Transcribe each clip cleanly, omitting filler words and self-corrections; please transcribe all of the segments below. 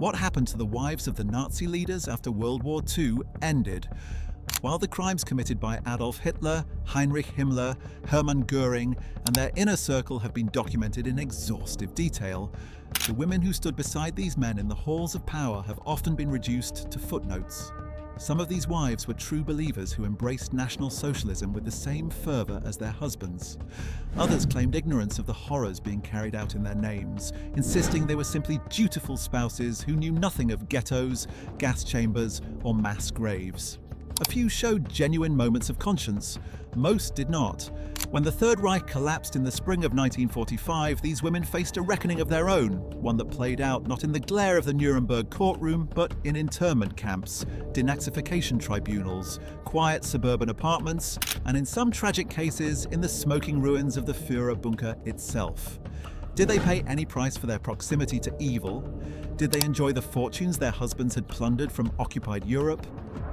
What happened to the wives of the Nazi leaders after World War II ended? While the crimes committed by Adolf Hitler, Heinrich Himmler, Hermann Göring, and their inner circle have been documented in exhaustive detail, the women who stood beside these men in the halls of power have often been reduced to footnotes. Some of these wives were true believers who embraced National Socialism with the same fervor as their husbands. Others claimed ignorance of the horrors being carried out in their names, insisting they were simply dutiful spouses who knew nothing of ghettos, gas chambers, or mass graves. A few showed genuine moments of conscience. Most did not. When the Third Reich collapsed in the spring of 1945, these women faced a reckoning of their own, one that played out not in the glare of the Nuremberg courtroom, but in internment camps, denazification tribunals, quiet suburban apartments, and in some tragic cases, in the smoking ruins of the Führerbunker itself. Did they pay any price for their proximity to evil? Did they enjoy the fortunes their husbands had plundered from occupied Europe?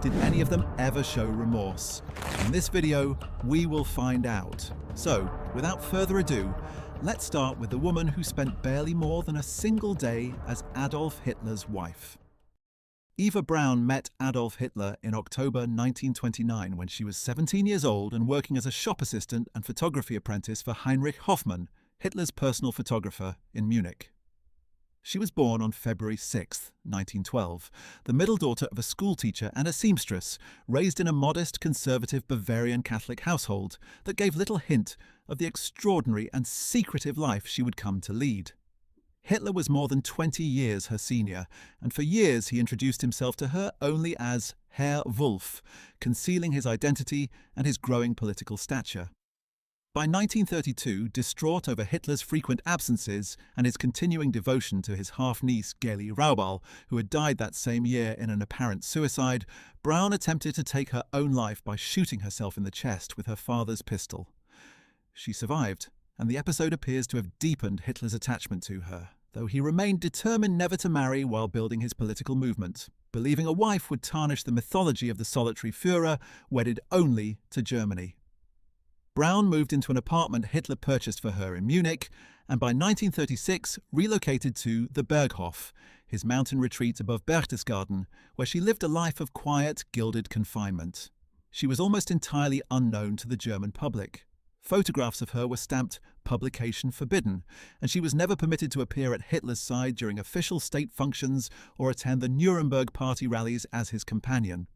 Did any of them ever show remorse? In this video, we will find out. So, without further ado, let's start with the woman who spent barely more than a single day as Adolf Hitler's wife. Eva Braun met Adolf Hitler in October 1929 when she was 17 years old and working as a shop assistant and photography apprentice for Heinrich Hoffmann, Hitler's personal photographer, in Munich. She was born on February 6, 1912, the middle daughter of a schoolteacher and a seamstress, raised in a modest, conservative Bavarian Catholic household that gave little hint of the extraordinary and secretive life she would come to lead. Hitler was more than 20 years her senior, and for years he introduced himself to her only as Herr Wolf, concealing his identity and his growing political stature. By 1932, distraught over Hitler's frequent absences and his continuing devotion to his half-niece Geli Raubal, who had died that same year in an apparent suicide, Braun attempted to take her own life by shooting herself in the chest with her father's pistol. She survived, and the episode appears to have deepened Hitler's attachment to her, though he remained determined never to marry while building his political movement, believing a wife would tarnish the mythology of the solitary Führer, wedded only to Germany. Braun moved into an apartment Hitler purchased for her in Munich, and by 1936 relocated to the Berghof, his mountain retreat above Berchtesgaden, where she lived a life of quiet, gilded confinement. She was almost entirely unknown to the German public. Photographs of her were stamped "Publication Forbidden," and she was never permitted to appear at Hitler's side during official state functions or attend the Nuremberg party rallies as his companion.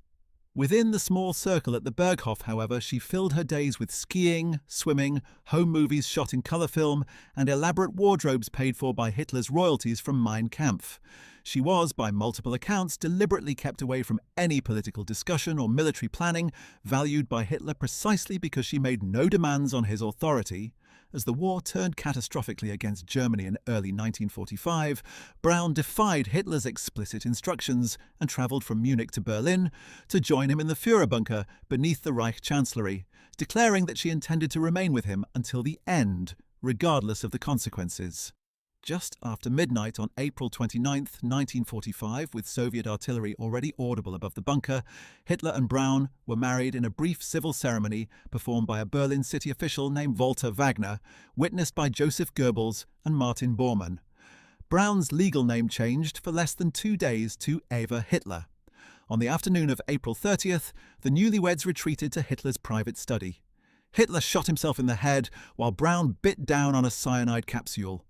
Within the small circle at the Berghof, however, she filled her days with skiing, swimming, home movies shot in colour film, and elaborate wardrobes paid for by Hitler's royalties from Mein Kampf. She was, by multiple accounts, deliberately kept away from any political discussion or military planning, valued by Hitler precisely because she made no demands on his authority. As the war turned catastrophically against Germany in early 1945, Braun defied Hitler's explicit instructions and travelled from Munich to Berlin to join him in the Führerbunker beneath the Reich Chancellery, declaring that she intended to remain with him until the end, regardless of the consequences. Just after midnight on April 29, 1945, with Soviet artillery already audible above the bunker, Hitler and Braun were married in a brief civil ceremony performed by a Berlin city official named Walter Wagner, witnessed by Joseph Goebbels and Martin Bormann. Braun's legal name changed for less than 2 days to Eva Hitler. On the afternoon of April 30th, the newlyweds retreated to Hitler's private study. Hitler shot himself in the head while Braun bit down on a cyanide capsule.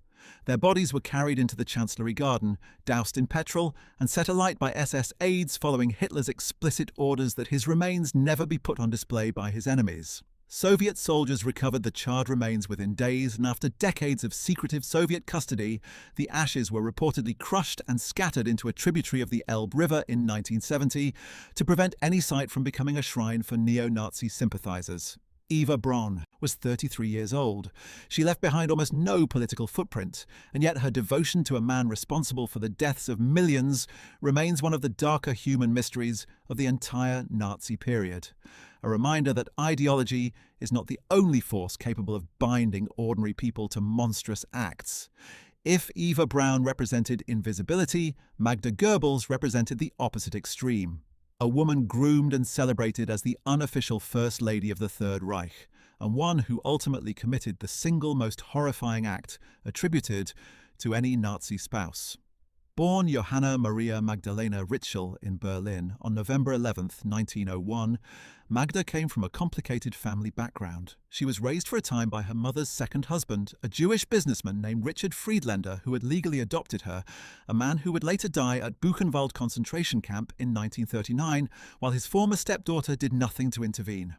Their bodies were carried into the Chancellery garden, doused in petrol, and set alight by SS aides following Hitler's explicit orders that his remains never be put on display by his enemies. Soviet soldiers recovered the charred remains within days, and after decades of secretive Soviet custody, the ashes were reportedly crushed and scattered into a tributary of the Elbe River in 1970 to prevent any site from becoming a shrine for neo-Nazi sympathizers. Eva Braun was 33 years old. She left behind almost no political footprint, and yet her devotion to a man responsible for the deaths of millions remains one of the darker human mysteries of the entire Nazi period. A reminder that ideology is not the only force capable of binding ordinary people to monstrous acts. If Eva Braun represented invisibility, Magda Goebbels represented the opposite extreme. A woman groomed and celebrated as the unofficial First Lady of the Third Reich, and one who ultimately committed the single most horrifying act attributed to any Nazi spouse. Born Johanna Maria Magdalena Ritschl in Berlin on November 11, 1901, Magda came from a complicated family background. She was raised for a time by her mother's second husband, a Jewish businessman named Richard Friedländer, who had legally adopted her, a man who would later die at Buchenwald concentration camp in 1939, while his former stepdaughter did nothing to intervene.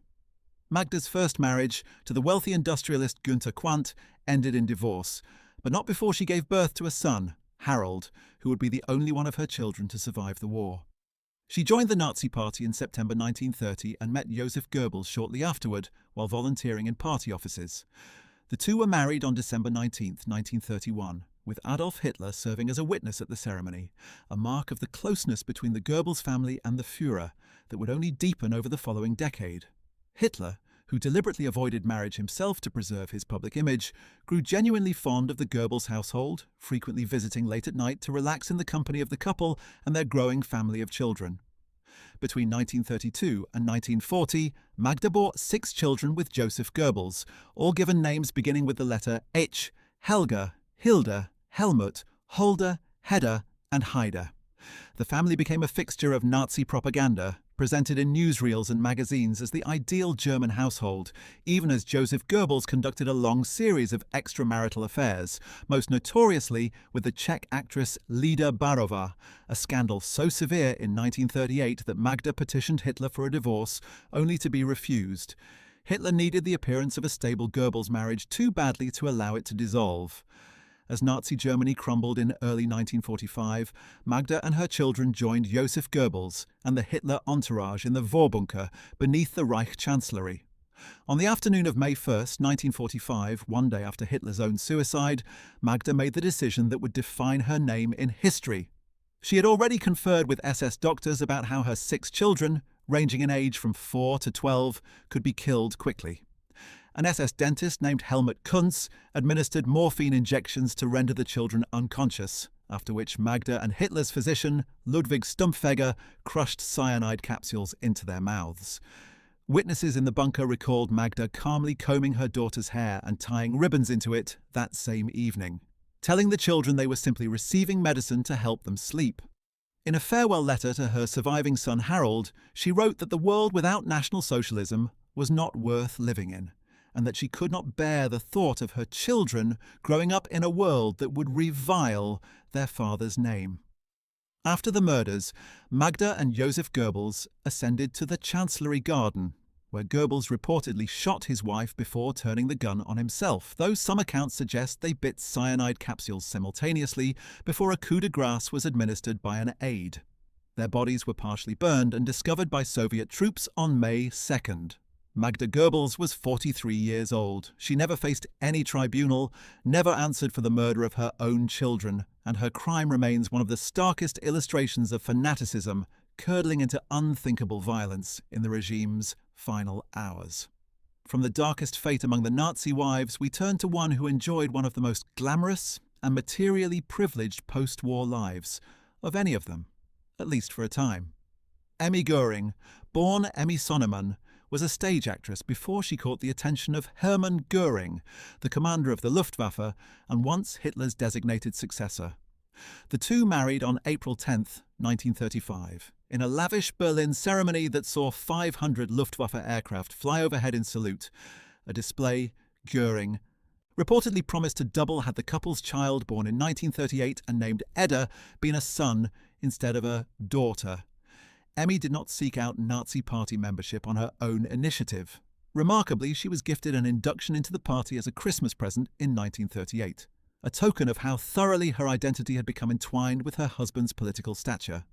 Magda's first marriage, to the wealthy industrialist Günther Quandt, ended in divorce, but not before she gave birth to a son, Harold, who would be the only one of her children to survive the war. She joined the Nazi Party in September 1930 and met Joseph Goebbels shortly afterward while volunteering in party offices. The two were married on December 19, 1931, with Adolf Hitler serving as a witness at the ceremony, a mark of the closeness between the Goebbels family and the Führer that would only deepen over the following decade. Hitler, who deliberately avoided marriage himself to preserve his public image, grew genuinely fond of the Goebbels household, frequently visiting late at night to relax in the company of the couple and their growing family of children. Between 1932 and 1940, Magda bore 6 children with Joseph Goebbels, all given names beginning with the letter H: Helga, Hilda, Helmut, Holder, Hedda, and Haida. The family became a fixture of Nazi propaganda, presented in newsreels and magazines as the ideal German household, even as Joseph Goebbels conducted a long series of extramarital affairs, most notoriously with the Czech actress Lida Barova, a scandal so severe in 1938 that Magda petitioned Hitler for a divorce, only to be refused. Hitler needed the appearance of a stable Goebbels marriage too badly to allow it to dissolve. As Nazi Germany crumbled in early 1945, Magda and her children joined Joseph Goebbels and the Hitler entourage in the Führerbunker beneath the Reich Chancellery. On the afternoon of May 1, 1945, one day after Hitler's own suicide, Magda made the decision that would define her name in history. She had already conferred with SS doctors about how her 6 children, ranging in age from 4 to 12, could be killed quickly. An SS dentist named Helmut Kunz administered morphine injections to render the children unconscious, after which Magda and Hitler's physician, Ludwig Stumpfegger, crushed cyanide capsules into their mouths. Witnesses in the bunker recalled Magda calmly combing her daughter's hair and tying ribbons into it that same evening, telling the children they were simply receiving medicine to help them sleep. In a farewell letter to her surviving son Harold, she wrote that the world without National Socialism was not worth living in, and that she could not bear the thought of her children growing up in a world that would revile their father's name. After the murders, Magda and Joseph Goebbels ascended to the Chancellery Garden, where Goebbels reportedly shot his wife before turning the gun on himself, though some accounts suggest they bit cyanide capsules simultaneously before a coup de grace was administered by an aide. Their bodies were partially burned and discovered by Soviet troops on May 2nd. Magda Goebbels was 43 years old. She never faced any tribunal, never answered for the murder of her own children, and her crime remains one of the starkest illustrations of fanaticism curdling into unthinkable violence in the regime's final hours. From the darkest fate among the Nazi wives, we turn to one who enjoyed one of the most glamorous and materially privileged post-war lives of any of them, at least for a time. Emmy Göring, born Emmy Sonnemann, was a stage actress before she caught the attention of Hermann Göring, the commander of the Luftwaffe and once Hitler's designated successor. The two married on April 10, 1935, in a lavish Berlin ceremony that saw 500 Luftwaffe aircraft fly overhead in salute, a display Göring reportedly promised to double had the couple's child, born in 1938 and named Edda, been a son instead of a daughter. Emmy did not seek out Nazi Party membership on her own initiative. Remarkably, she was gifted an induction into the party as a Christmas present in 1938, a token of how thoroughly her identity had become entwined with her husband's political stature.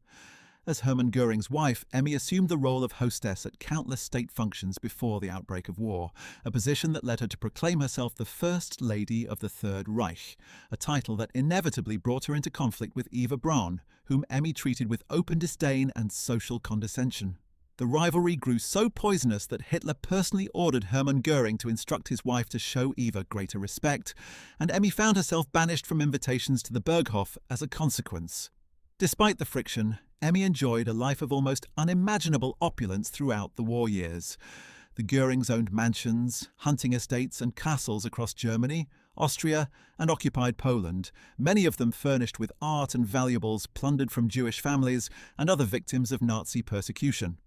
As Hermann Göring's wife, Emmy assumed the role of hostess at countless state functions before the outbreak of war, a position that led her to proclaim herself the First Lady of the Third Reich, a title that inevitably brought her into conflict with Eva Braun, whom Emmy treated with open disdain and social condescension. The rivalry grew so poisonous that Hitler personally ordered Hermann Göring to instruct his wife to show Eva greater respect, and Emmy found herself banished from invitations to the Berghof as a consequence. Despite the friction, Emmy enjoyed a life of almost unimaginable opulence throughout the war years. The Görings owned mansions, hunting estates and castles across Germany, Austria, and occupied Poland, many of them furnished with art and valuables plundered from Jewish families and other victims of Nazi persecution.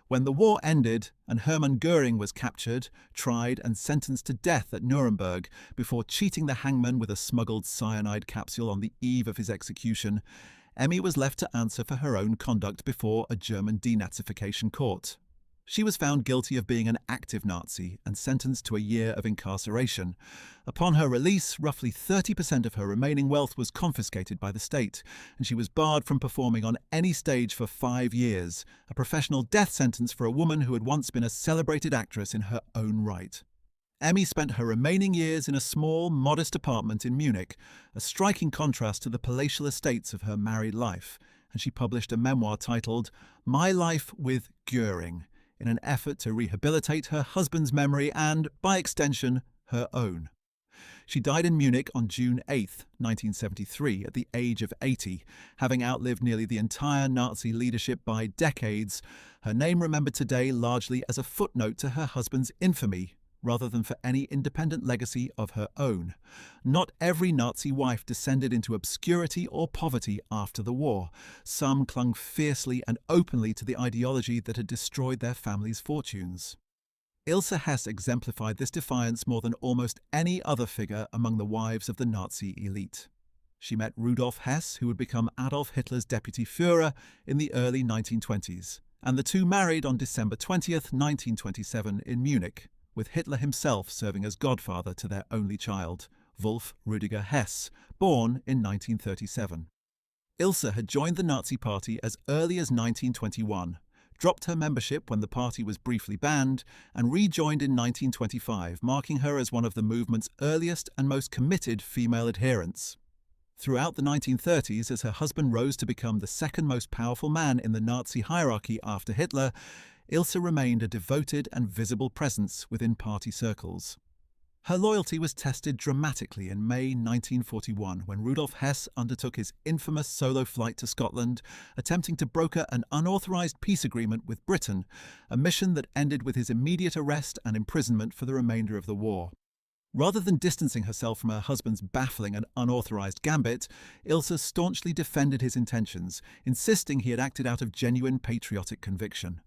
When the war ended and Hermann Göring was captured, tried and sentenced to death at Nuremberg before cheating the hangman with a smuggled cyanide capsule on the eve of his execution, Emmy was left to answer for her own conduct before a German denazification court. She was found guilty of being an active Nazi and sentenced to a year of incarceration. Upon her release, roughly 30% of her remaining wealth was confiscated by the state, and she was barred from performing on any stage for 5 years, a professional death sentence for a woman who had once been a celebrated actress in her own right. Emmy spent her remaining years in a small, modest apartment in Munich, a striking contrast to the palatial estates of her married life, and she published a memoir titled My Life with Göring, in an effort to rehabilitate her husband's memory and, by extension, her own. She died in Munich on June 8, 1973, at the age of 80, having outlived nearly the entire Nazi leadership by decades, her name remembered today largely as a footnote to her husband's infamy, rather than for any independent legacy of her own. Not every Nazi wife descended into obscurity or poverty after the war. Some clung fiercely and openly to the ideology that had destroyed their family's fortunes. Ilse Hess exemplified this defiance more than almost any other figure among the wives of the Nazi elite. She met Rudolf Hess, who would become Adolf Hitler's deputy Führer in the early 1920s, and the two married on December 20, 1927 in Munich, with Hitler himself serving as godfather to their only child, Wolf Rüdiger Hess, born in 1937. Ilse had joined the Nazi Party as early as 1921, dropped her membership when the party was briefly banned, and rejoined in 1925, marking her as one of the movement's earliest and most committed female adherents. Throughout the 1930s, as her husband rose to become the second most powerful man in the Nazi hierarchy after Hitler, Ilse remained a devoted and visible presence within party circles. Her loyalty was tested dramatically in May 1941 when Rudolf Hess undertook his infamous solo flight to Scotland, attempting to broker an unauthorised peace agreement with Britain, a mission that ended with his immediate arrest and imprisonment for the remainder of the war. Rather than distancing herself from her husband's baffling and unauthorised gambit, Ilse staunchly defended his intentions, insisting he had acted out of genuine patriotic conviction.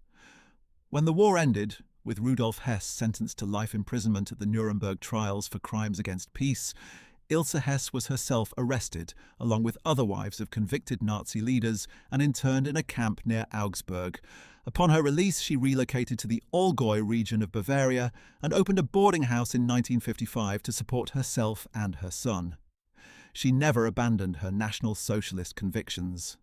When the war ended, with Rudolf Hess sentenced to life imprisonment at the Nuremberg trials for crimes against peace, Ilse Hess was herself arrested, along with other wives of convicted Nazi leaders, and interned in a camp near Augsburg. Upon her release, she relocated to the Allgäu region of Bavaria and opened a boarding house in 1955 to support herself and her son. She never abandoned her National Socialist convictions.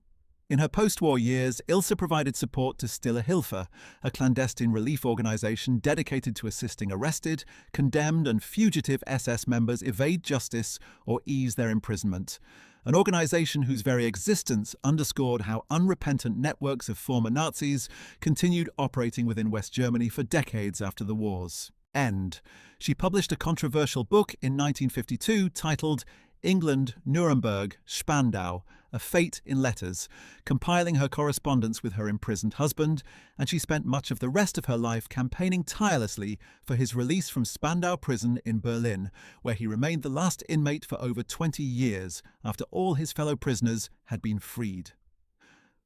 In her post-war years, Ilse provided support to Stille Hilfe, a clandestine relief organisation dedicated to assisting arrested, condemned and fugitive SS members evade justice or ease their imprisonment, an organisation whose very existence underscored how unrepentant networks of former Nazis continued operating within West Germany for decades after the war's end. She published a controversial book in 1952 titled England, Nuremberg, Spandau, A Fate in Letters, compiling her correspondence with her imprisoned husband, and she spent much of the rest of her life campaigning tirelessly for his release from Spandau prison in Berlin, where he remained the last inmate for over 20 years after all his fellow prisoners had been freed.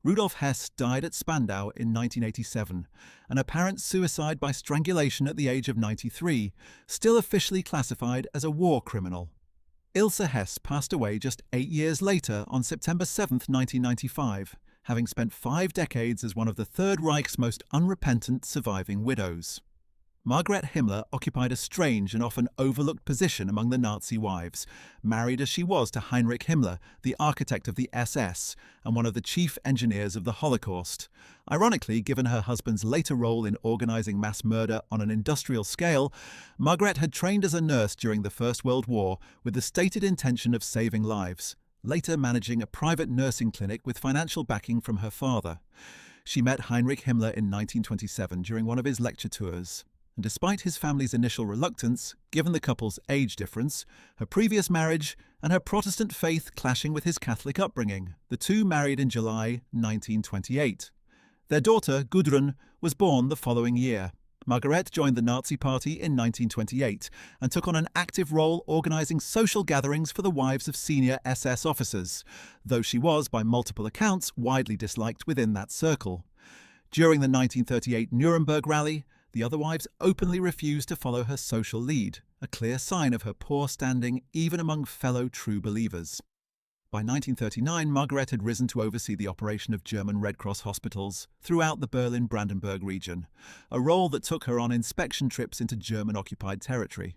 Rudolf Hess died at Spandau in 1987, an apparent suicide by strangulation at the age of 93, still officially classified as a war criminal. Ilse Hess passed away just 8 years later on September 7, 1995, having spent 5 decades as one of the Third Reich's most unrepentant surviving widows. Margaret Himmler occupied a strange and often overlooked position among the Nazi wives, married as she was to Heinrich Himmler, the architect of the SS and one of the chief engineers of the Holocaust. Ironically, given her husband's later role in organising mass murder on an industrial scale, Margaret had trained as a nurse during the First World War with the stated intention of saving lives, later managing a private nursing clinic with financial backing from her father. She met Heinrich Himmler in 1927 during one of his lecture tours. And despite his family's initial reluctance, given the couple's age difference, her previous marriage, and her Protestant faith clashing with his Catholic upbringing, the two married in July 1928. Their daughter, Gudrun, was born the following year. Margaret joined the Nazi Party in 1928 and took on an active role organising social gatherings for the wives of senior SS officers, though she was, by multiple accounts, widely disliked within that circle. During the 1938 Nuremberg rally, the other wives openly refused to follow her social lead, a clear sign of her poor standing even among fellow true believers. By 1939, Margaret had risen to oversee the operation of German Red Cross hospitals throughout the Berlin-Brandenburg region, a role that took her on inspection trips into German-occupied territory.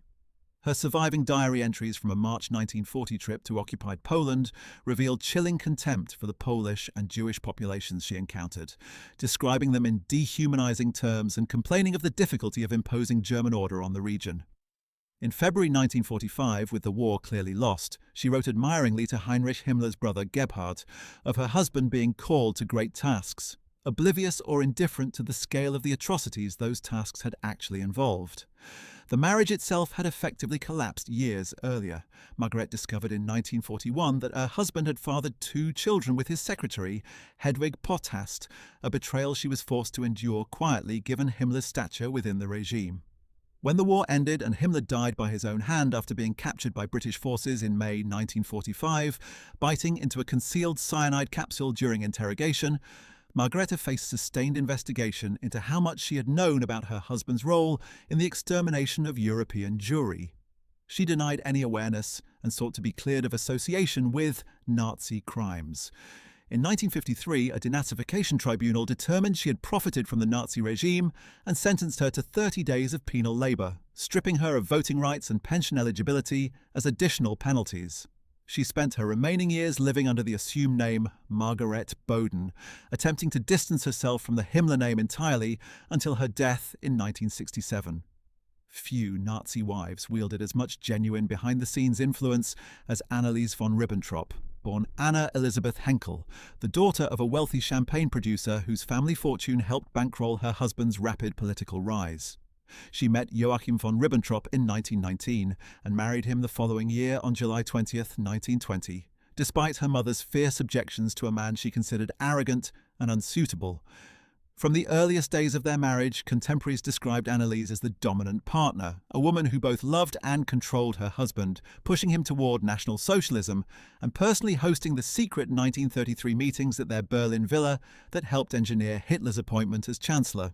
Her surviving diary entries from a March 1940 trip to occupied Poland revealed chilling contempt for the Polish and Jewish populations she encountered, describing them in dehumanizing terms and complaining of the difficulty of imposing German order on the region. In February 1945, with the war clearly lost, she wrote admiringly to Heinrich Himmler's brother Gebhard of her husband being called to great tasks, oblivious or indifferent to the scale of the atrocities those tasks had actually involved. The marriage itself had effectively collapsed years earlier. Margaret discovered in 1941 that her husband had fathered 2 children with his secretary, Hedwig Potthast, a betrayal she was forced to endure quietly given Himmler's stature within the regime. When the war ended and Himmler died by his own hand after being captured by British forces in May 1945, biting into a concealed cyanide capsule during interrogation, Margareta faced sustained investigation into how much she had known about her husband's role in the extermination of European Jewry. She denied any awareness and sought to be cleared of association with Nazi crimes. In 1953, a denazification tribunal determined she had profited from the Nazi regime and sentenced her to 30 days of penal labour, stripping her of voting rights and pension eligibility as additional penalties. She spent her remaining years living under the assumed name Margaret Boden, attempting to distance herself from the Himmler name entirely until her death in 1967. Few Nazi wives wielded as much genuine behind-the-scenes influence as Annelies von Ribbentrop, born Anna Elisabeth Henkel, the daughter of a wealthy champagne producer whose family fortune helped bankroll her husband's rapid political rise. She met Joachim von Ribbentrop in 1919 and married him the following year on July 20, 1920, despite her mother's fierce objections to a man she considered arrogant and unsuitable. From the earliest days of their marriage, contemporaries described Annelies as the dominant partner, a woman who both loved and controlled her husband, pushing him toward National Socialism and personally hosting the secret 1933 meetings at their Berlin villa that helped engineer Hitler's appointment as Chancellor.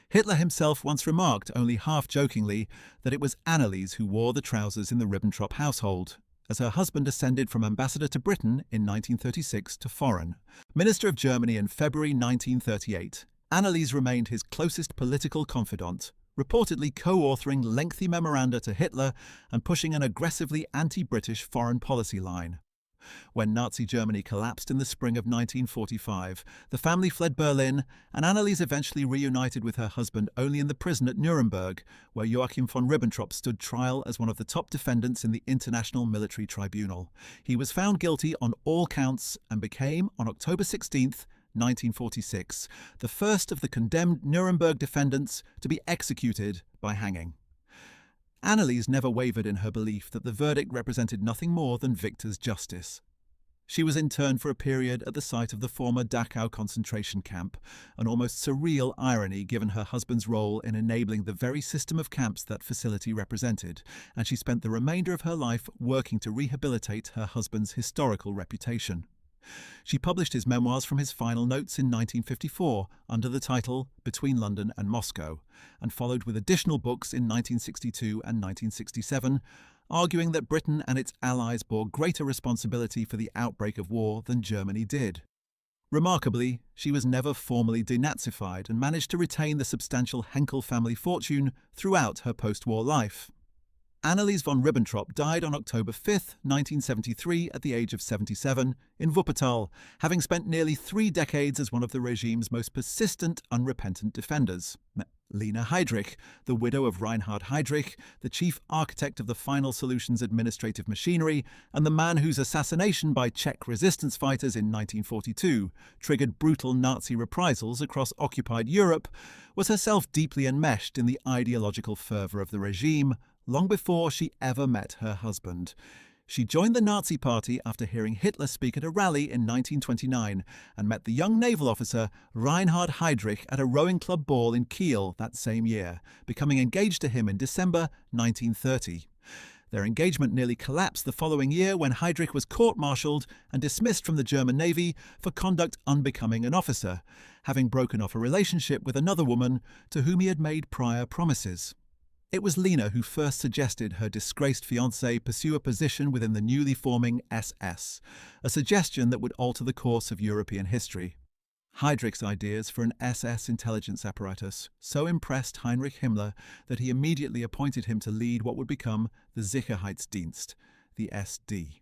Hitler himself once remarked, only half-jokingly, that it was Annelies who wore the trousers in the Ribbentrop household, as her husband ascended from ambassador to Britain in 1936 to foreign. Minister of Germany in February 1938, Annelies remained his closest political confidant, reportedly co-authoring lengthy memoranda to Hitler and pushing an aggressively anti-British foreign policy line. When Nazi Germany collapsed in the spring of 1945, the family fled Berlin, and Annelies eventually reunited with her husband only in the prison at Nuremberg, where Joachim von Ribbentrop stood trial as one of the top defendants in the International Military Tribunal. He was found guilty on all counts and became, on October 16th, 1946, the first of the condemned Nuremberg defendants to be executed by hanging. Annelies never wavered in her belief that the verdict represented nothing more than victor's justice. She was interned for a period at the site of the former Dachau concentration camp, an almost surreal irony given her husband's role in enabling the very system of camps that facility represented, and she spent the remainder of her life working to rehabilitate her husband's historical reputation. She published his memoirs from his final notes in 1954 under the title Between London and Moscow, and followed with additional books in 1962 and 1967, arguing that Britain and its allies bore greater responsibility for the outbreak of war than Germany did. Remarkably, she was never formally denazified and managed to retain the substantial Henkel family fortune throughout her post-war life. Annelies von Ribbentrop died on October 5, 1973, at the age of 77, in Wuppertal, having spent nearly 3 decades as one of the regime's most persistent, unrepentant defenders. Lena Heydrich, the widow of Reinhard Heydrich, the chief architect of the Final Solutions administrative machinery, and the man whose assassination by Czech resistance fighters in 1942 triggered brutal Nazi reprisals across occupied Europe, was herself deeply enmeshed in the ideological fervor of the regime, long before she ever met her husband. She joined the Nazi Party after hearing Hitler speak at a rally in 1929 and met the young naval officer Reinhard Heydrich at a rowing club ball in Kiel that same year, becoming engaged to him in December 1930. Their engagement nearly collapsed the following year when Heydrich was court-martialed and dismissed from the German Navy for conduct unbecoming an officer, having broken off a relationship with another woman to whom he had made prior promises. It was Lena who first suggested her disgraced fiancé pursue a position within the newly forming SS, a suggestion that would alter the course of European history. Heydrich's ideas for an SS intelligence apparatus so impressed Heinrich Himmler that he immediately appointed him to lead what would become the Sicherheitsdienst, the SD.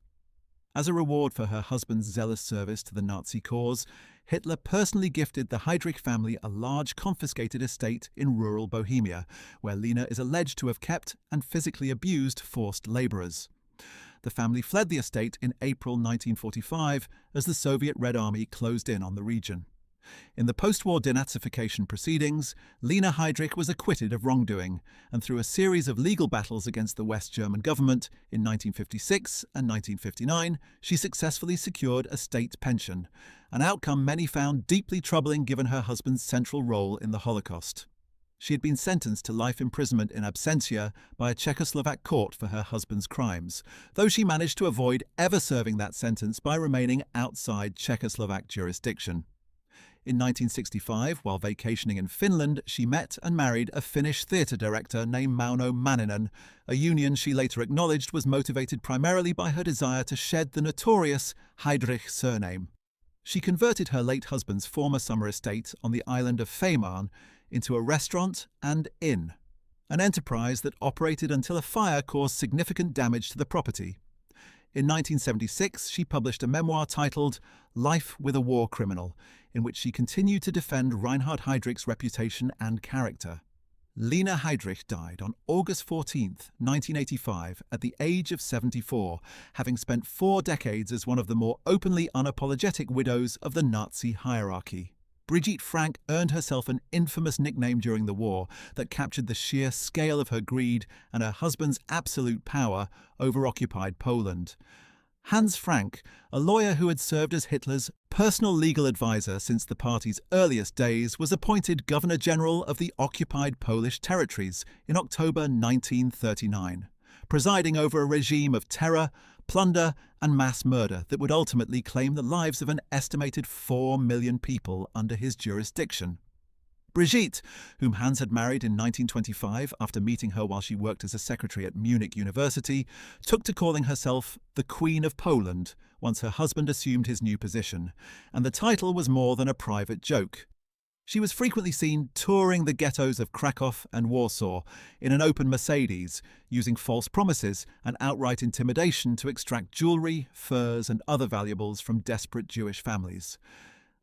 As a reward for her husband's zealous service to the Nazi cause, Hitler personally gifted the Heydrich family a large confiscated estate in rural Bohemia, where Lena is alleged to have kept and physically abused forced labourers. The family fled the estate in April 1945 as the Soviet Red Army closed in on the region. In the post-war denazification proceedings, Lena Heydrich was acquitted of wrongdoing, and through a series of legal battles against the West German government in 1956 and 1959, she successfully secured a state pension, an outcome many found deeply troubling given her husband's central role in the Holocaust. She had been sentenced to life imprisonment in absentia by a Czechoslovak court for her husband's crimes, though she managed to avoid ever serving that sentence by remaining outside Czechoslovak jurisdiction. In 1965, while vacationing in Finland, she met and married a Finnish theatre director named Mauno Manninen, a union she later acknowledged was motivated primarily by her desire to shed the notorious Heydrich surname. She converted her late husband's former summer estate on the island of Fehmarn into a restaurant and inn, an enterprise that operated until a fire caused significant damage to the property. In 1976, she published a memoir titled Life with a War Criminal, in which she continued to defend Reinhard Heydrich's reputation and character. Lena Heydrich died on August 14, 1985, at the age of 74, having spent 4 decades as one of the more openly unapologetic widows of the Nazi hierarchy. Brigitte Frank earned herself an infamous nickname during the war that captured the sheer scale of her greed and her husband's absolute power over occupied Poland. Hans Frank, a lawyer who had served as Hitler's personal legal advisor since the party's earliest days, was appointed Governor-General of the occupied Polish territories in October 1939, presiding over a regime of terror, plunder and mass murder that would ultimately claim the lives of an estimated 4 million people under his jurisdiction. Brigitte, whom Hans had married in 1925 after meeting her while she worked as a secretary at Munich University, took to calling herself the Queen of Poland once her husband assumed his new position, and the title was more than a private joke. She was frequently seen touring the ghettos of Krakow and Warsaw in an open Mercedes, using false promises and outright intimidation to extract jewellery, furs and other valuables from desperate Jewish families.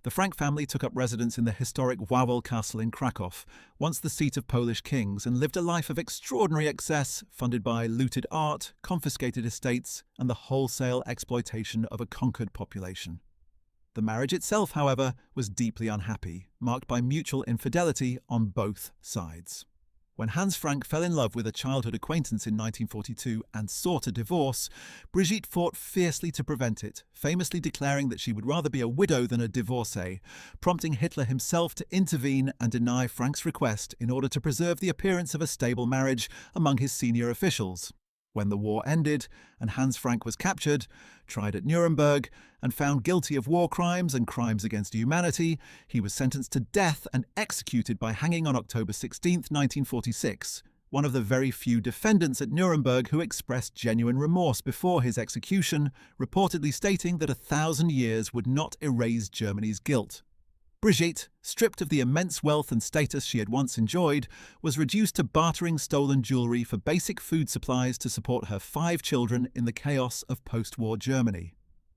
The Frank family took up residence in the historic Wawel Castle in Krakow, once the seat of Polish kings, and lived a life of extraordinary excess funded by looted art, confiscated estates, and the wholesale exploitation of a conquered population. The marriage itself, however, was deeply unhappy, marked by mutual infidelity on both sides. When Hans Frank fell in love with a childhood acquaintance in 1942 and sought a divorce, Brigitte fought fiercely to prevent it, famously declaring that she would rather be a widow than a divorcee, prompting Hitler himself to intervene and deny Frank's request in order to preserve the appearance of a stable marriage among his senior officials. When the war ended and Hans Frank was captured, tried at Nuremberg, and found guilty of war crimes and crimes against humanity, he was sentenced to death and executed by hanging on October 16, 1946, one of the very few defendants at Nuremberg who expressed genuine remorse before his execution, reportedly stating that 1,000 years would not erase Germany's guilt. Brigitte, stripped of the immense wealth and status she had once enjoyed, was reduced to bartering stolen jewellery for basic food supplies to support her 5 children in the chaos of post-war Germany.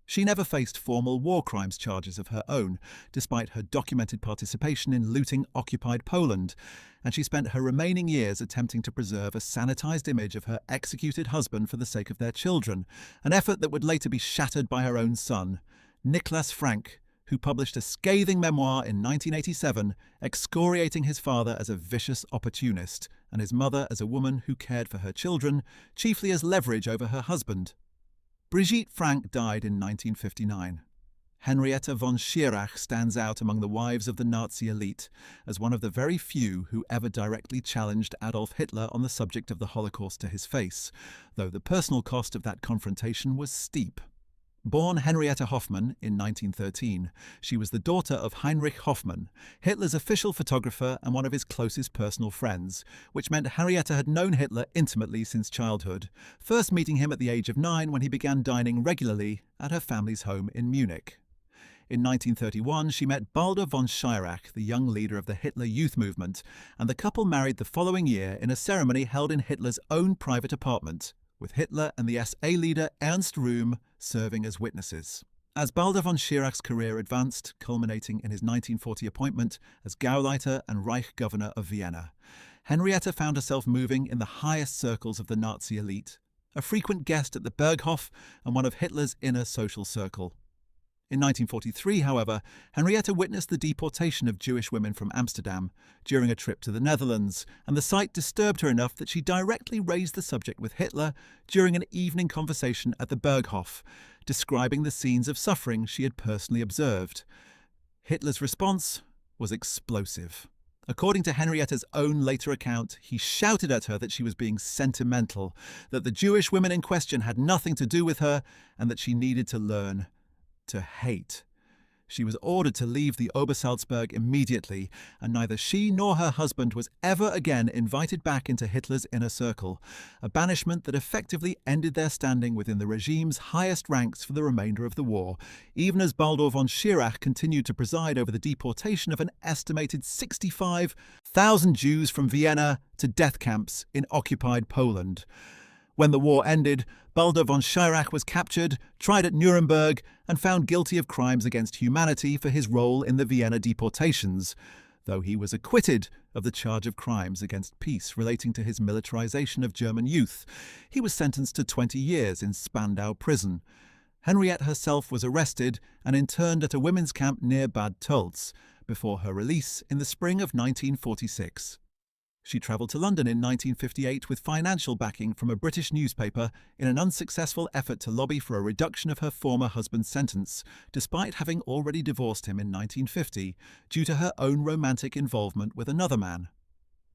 She never faced formal war crimes charges of her own, despite her documented participation in looting occupied Poland, and she spent her remaining years attempting to preserve a sanitized image of her executed husband for the sake of their children, an effort that would later be shattered by her own son, Niklas Frank, who published a scathing memoir in 1987 excoriating his father as a vicious opportunist and his mother as a woman who cared for her children, chiefly as leverage over her husband. Brigitte Frank died in 1959. Henrietta von Schirach stands out among the wives of the Nazi elite as one of the very few who ever directly challenged Adolf Hitler on the subject of the Holocaust to his face, though the personal cost of that confrontation was steep. Born Henrietta Hoffmann in 1913, she was the daughter of Heinrich Hoffmann, Hitler's official photographer and one of his closest personal friends, which meant Henrietta had known Hitler intimately since childhood, first meeting him at the age of 9 when he began dining regularly at her family's home in Munich. In 1931, she met Baldur von Schirach, the young leader of the Hitler Youth Movement, and the couple married the following year in a ceremony held in Hitler's own private apartment, with Hitler and the SA leader Ernst Röhm serving as witnesses. As Baldur von Schirach's career advanced, culminating in his 1940 appointment as Gauleiter and Reich Governor of Vienna, Henrietta found herself moving in the highest circles of the Nazi elite, a frequent guest at the Berghof and one of Hitler's inner social circle. In 1943, however, Henrietta witnessed the deportation of Jewish women from Amsterdam during a trip to the Netherlands, and the sight disturbed her enough that she directly raised the subject with Hitler during an evening conversation at the Berghof, describing the scenes of suffering she had personally observed. Hitler's response was explosive. According to Henrietta's own later account, he shouted at her that she was being sentimental, that the Jewish women in question had nothing to do with her, and that she needed to learn to hate. She was ordered to leave the Obersalzberg immediately, and neither she nor her husband was ever again invited back into Hitler's inner circle, a banishment that effectively ended their standing within the regime's highest ranks for the remainder of the war, even as Baldur von Schirach continued to preside over the deportation of an estimated 65,000 Jews from Vienna to death camps in occupied Poland. When the war ended, Baldur von Schirach was captured, tried at Nuremberg, and found guilty of crimes against humanity for his role in the Vienna deportations, though he was acquitted of the charge of crimes against peace relating to his militarization of German youth. He was sentenced to 20 years in Spandau prison. Henriette herself was arrested and interned at a women's camp near Bad Tölz, before her release in the spring of 1946. She travelled to London in 1958 with financial backing from a British newspaper in an unsuccessful effort to lobby for a reduction of her former husband's sentence, despite having already divorced him in 1950 due to her own romantic involvement with another man.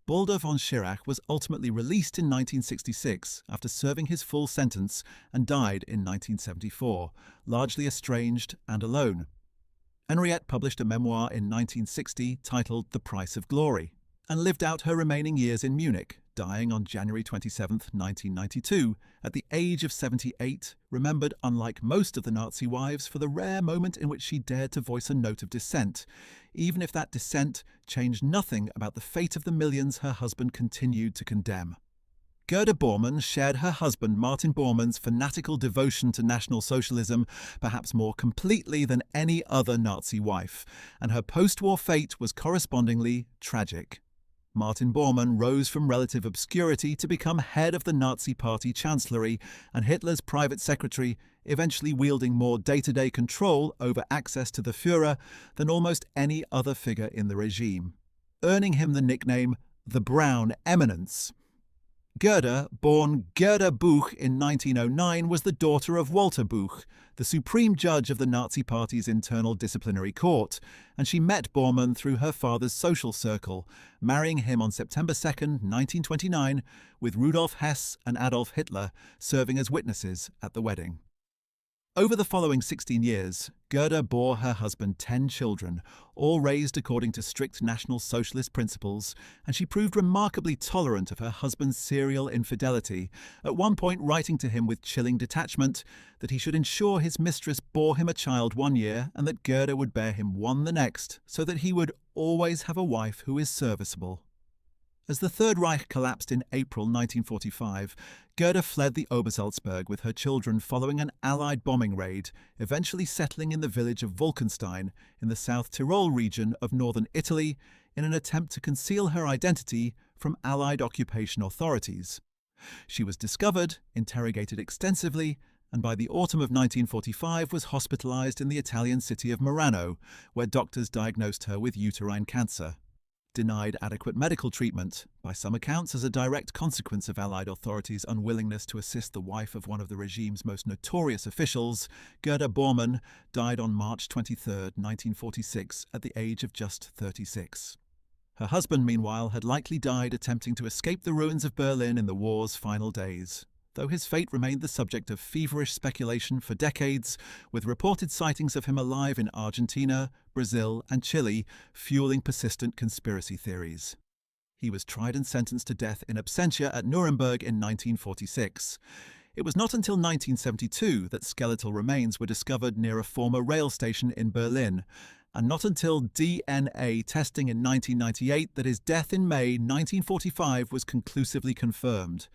Baldur von Schirach was ultimately released in 1966 after serving his full sentence and died in 1974, largely estranged and alone. Henriette published a memoir in 1960 titled The Price of Glory, and lived out her remaining years in Munich, dying on January 27, 1992, at the age of 78, remembered, unlike most of the Nazi wives, for the rare moment in which she dared to voice a note of dissent, even if that dissent changed nothing about the fate of the millions her husband continued to condemn. Gerda Bormann shared her husband Martin Bormann's fanatical devotion to National Socialism perhaps more completely than any other Nazi wife, and her post-war fate was correspondingly tragic. Martin Bormann rose from relative obscurity to become head of the Nazi Party Chancellery and Hitler's private secretary, eventually wielding more day-to-day control over access to the Führer than almost any other figure in the regime, earning him the nickname the Brown Eminence. Gerda, born Gerda Buch in 1909, was the daughter of Walter Buch, the supreme judge of the Nazi Party's internal disciplinary court, and she met Bormann through her father's social circle, marrying him on September 2, 1929, with Rudolf Hess and Adolf Hitler serving as witnesses at the wedding. Over the following 16 years, Gerda bore her husband 10 children, all raised according to strict National Socialist principles, and she proved remarkably tolerant of her husband's serial infidelity, at one point writing to him with chilling detachment that he should ensure his mistress bore him a child one year and that Gerda would bear him one the next, so that he would always have a wife who is serviceable. As the Third Reich collapsed in April 1945, Gerda fled the Obersalzberg with her children following an Allied bombing raid, eventually settling in the village of Wolkenstein in the South Tyrol region of northern Italy in an attempt to conceal her identity from Allied occupation authorities. She was discovered, interrogated extensively, and by the autumn of 1945 was hospitalized in the Italian city of Murano, where doctors diagnosed her with uterine cancer. denied adequate medical treatment, by some accounts as a direct consequence of Allied authorities' unwillingness to assist the wife of one of the regime's most notorious officials. Gerda Bormann died on March 23, 1946, at the age of just 36. Her husband, meanwhile, had likely died attempting to escape the ruins of Berlin in the war's final days, though his fate remained the subject of feverish speculation for decades, with reported sightings of him alive in Argentina, Brazil, and Chile, fueling persistent conspiracy theories. He was tried and sentenced to death in absentia at Nuremberg in 1946. It was not until 1972 that skeletal remains were discovered near a former rail station in Berlin, and not until DNA testing in 1998 that his death in May 1945 was conclusively confirmed.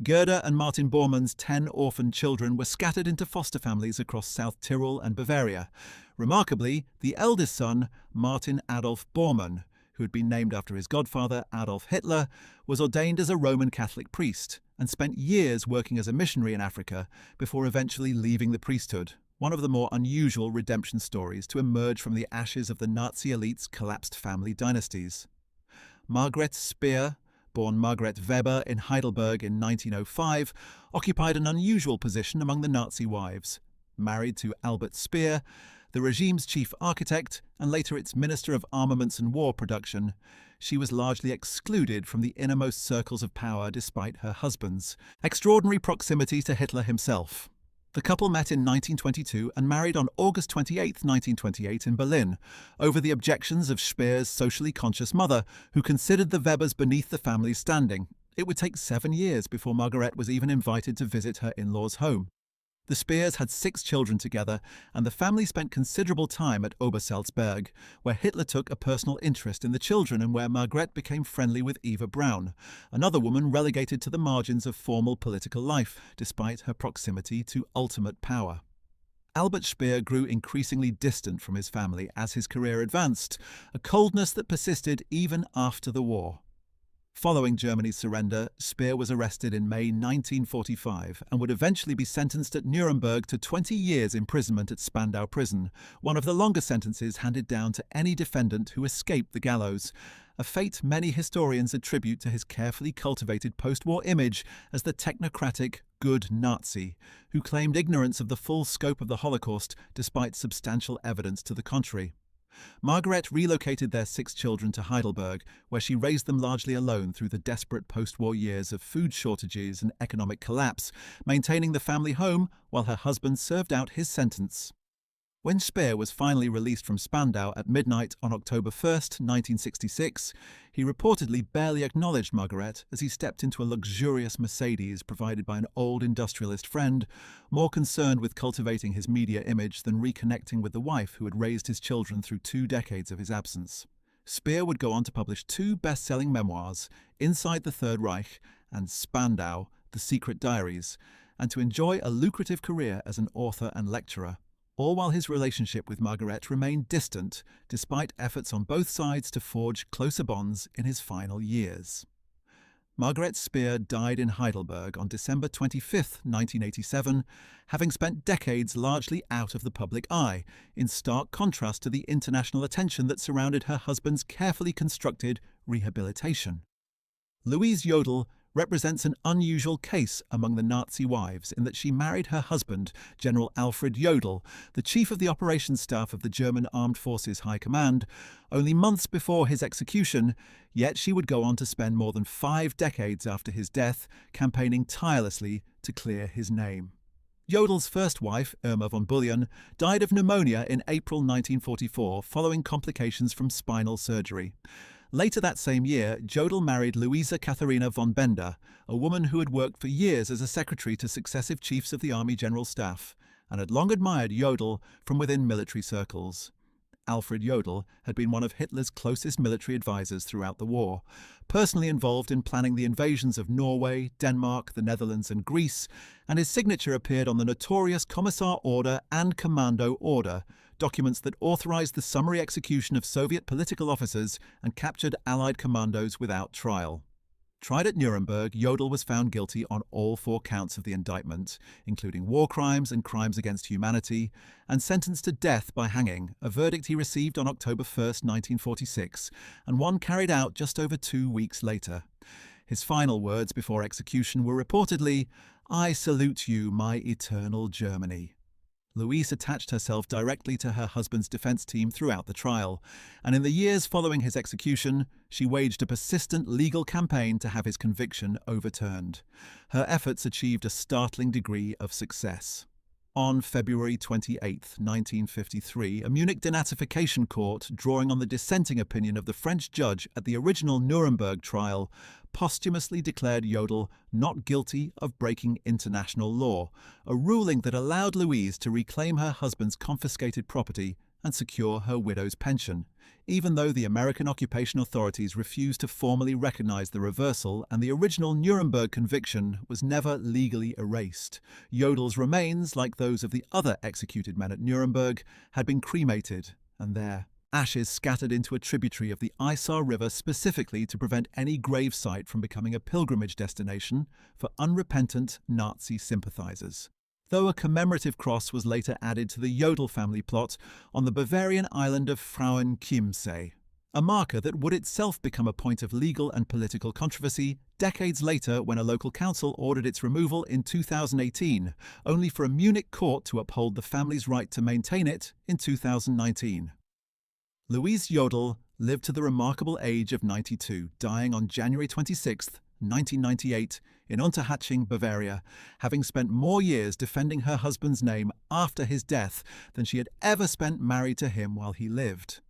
Gerda and Martin Bormann's 10 orphaned children were scattered into foster families across South Tyrol and Bavaria. Remarkably, the eldest son, Martin Adolf Bormann, who had been named after his godfather Adolf Hitler, was ordained as a Roman Catholic priest and spent years working as a missionary in Africa before eventually leaving the priesthood, one of the more unusual redemption stories to emerge from the ashes of the Nazi elite's collapsed family dynasties. Margret Speer, born Margaret Weber in Heidelberg in 1905, occupied an unusual position among the Nazi wives. Married to Albert Speer, the regime's chief architect and later its Minister of Armaments and War Production, she was largely excluded from the innermost circles of power despite her husband's extraordinary proximity to Hitler himself. The couple met in 1922 and married on August 28, 1928 in Berlin, over the objections of Speer's socially conscious mother, who considered the Webers beneath the family's standing. It would take 7 years before Margaret was even invited to visit her in-laws' home. The Speers had 6 children together, and the family spent considerable time at Obersalzberg, where Hitler took a personal interest in the children and where Margret became friendly with Eva Braun, another woman relegated to the margins of formal political life, despite her proximity to ultimate power. Albert Speer grew increasingly distant from his family as his career advanced, a coldness that persisted even after the war. Following Germany's surrender, Speer was arrested in May 1945 and would eventually be sentenced at Nuremberg to 20 years imprisonment at Spandau prison, one of the longest sentences handed down to any defendant who escaped the gallows, a fate many historians attribute to his carefully cultivated post-war image as the technocratic good Nazi, who claimed ignorance of the full scope of the Holocaust despite substantial evidence to the contrary. Margaret relocated their 6 children to Heidelberg, where she raised them largely alone through the desperate post-war years of food shortages and economic collapse, maintaining the family home while her husband served out his sentence. When Speer was finally released from Spandau at midnight on October 1, 1966, he reportedly barely acknowledged Margaret as he stepped into a luxurious Mercedes provided by an old industrialist friend, more concerned with cultivating his media image than reconnecting with the wife who had raised his children through 2 decades of his absence. Speer would go on to publish 2 best-selling memoirs, Inside the Third Reich and Spandau, The Secret Diaries, and to enjoy a lucrative career as an author and lecturer, all while his relationship with Margaret remained distant, despite efforts on both sides to forge closer bonds in his final years. Margaret Speer died in Heidelberg on December 25, 1987, having spent decades largely out of the public eye, in stark contrast to the international attention that surrounded her husband's carefully constructed rehabilitation. Louise Jodl represents an unusual case among the Nazi wives in that she married her husband, General Alfred Jodl, the chief of the operations staff of the German Armed Forces High Command, only months before his execution, yet she would go on to spend more than 5 decades after his death campaigning tirelessly to clear his name. Jodl's first wife, Irma von Bullion, died of pneumonia in April 1944 following complications from spinal surgery. Later that same year, Jodl married Luisa Katharina von Bender, a woman who had worked for years as a secretary to successive chiefs of the Army General Staff, and had long admired Jodl from within military circles. Alfred Jodl had been one of Hitler's closest military advisors throughout the war, personally involved in planning the invasions of Norway, Denmark, the Netherlands and Greece, and his signature appeared on the notorious Commissar Order and Commando Order, documents that authorized the summary execution of Soviet political officers and captured Allied commandos without trial. Tried at Nuremberg, Jodl was found guilty on all 4 counts of the indictment, including war crimes and crimes against humanity, and sentenced to death by hanging, a verdict he received on October 1st, 1946, and one carried out just over 2 weeks later. His final words before execution were reportedly, "I salute you, my eternal Germany." Louise attached herself directly to her husband's defense team throughout the trial, and in the years following his execution, she waged a persistent legal campaign to have his conviction overturned. Her efforts achieved a startling degree of success. On February 28, 1953, a Munich denazification court, drawing on the dissenting opinion of the French judge at the original Nuremberg trial, posthumously declared Jodl not guilty of breaking international law, a ruling that allowed Louise to reclaim her husband's confiscated property and secure her widow's pension, even though the American occupation authorities refused to formally recognize the reversal and the original Nuremberg conviction was never legally erased. Jodl's remains, like those of the other executed men at Nuremberg, had been cremated, and their ashes scattered into a tributary of the Isar River specifically to prevent any gravesite from becoming a pilgrimage destination for unrepentant Nazi sympathizers. Though a commemorative cross was later added to the Jodl family plot on the Bavarian island of Frauenchiemsee, a marker that would itself become a point of legal and political controversy decades later when a local council ordered its removal in 2018, only for a Munich court to uphold the family's right to maintain it in 2019. Louise Jodl lived to the remarkable age of 92, dying on January 26, 1998, in Unterhaching, Bavaria, having spent more years defending her husband's name after his death than she had ever spent married to him while he lived.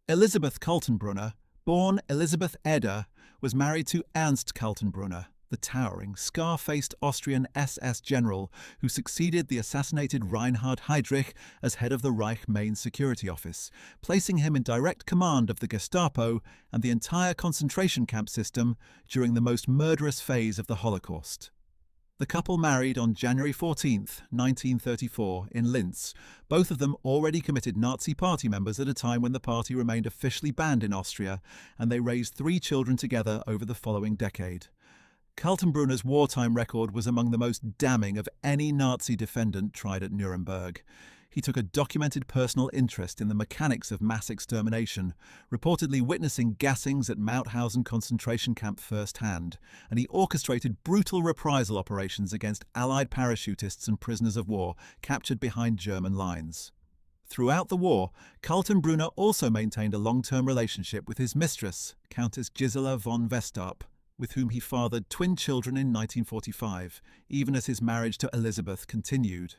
Elisabeth Kaltenbrunner, born Elisabeth Eder, was married to Ernst Kaltenbrunner, the towering, scar-faced Austrian SS general who succeeded the assassinated Reinhard Heydrich as head of the Reich Main Security Office, placing him in direct command of the Gestapo and the entire concentration camp system during the most murderous phase of the Holocaust. The couple married on January 14, 1934, in Linz, both of them already committed Nazi party members at a time when the party remained officially banned in Austria, and they raised 3 children together over the following decade. Kaltenbrunner's wartime record was among the most damning of any Nazi defendant tried at Nuremberg. He took a documented personal interest in the mechanics of mass extermination, reportedly witnessing gassings at Mauthausen concentration camp firsthand, and he orchestrated brutal reprisal operations against Allied parachutists and prisoners of war captured behind German lines. Throughout the war, Kaltenbrunner also maintained a long-term relationship with his mistress, Countess Gisela von Westarp, with whom he fathered twin children in 1945, even as his marriage to Elisabeth continued.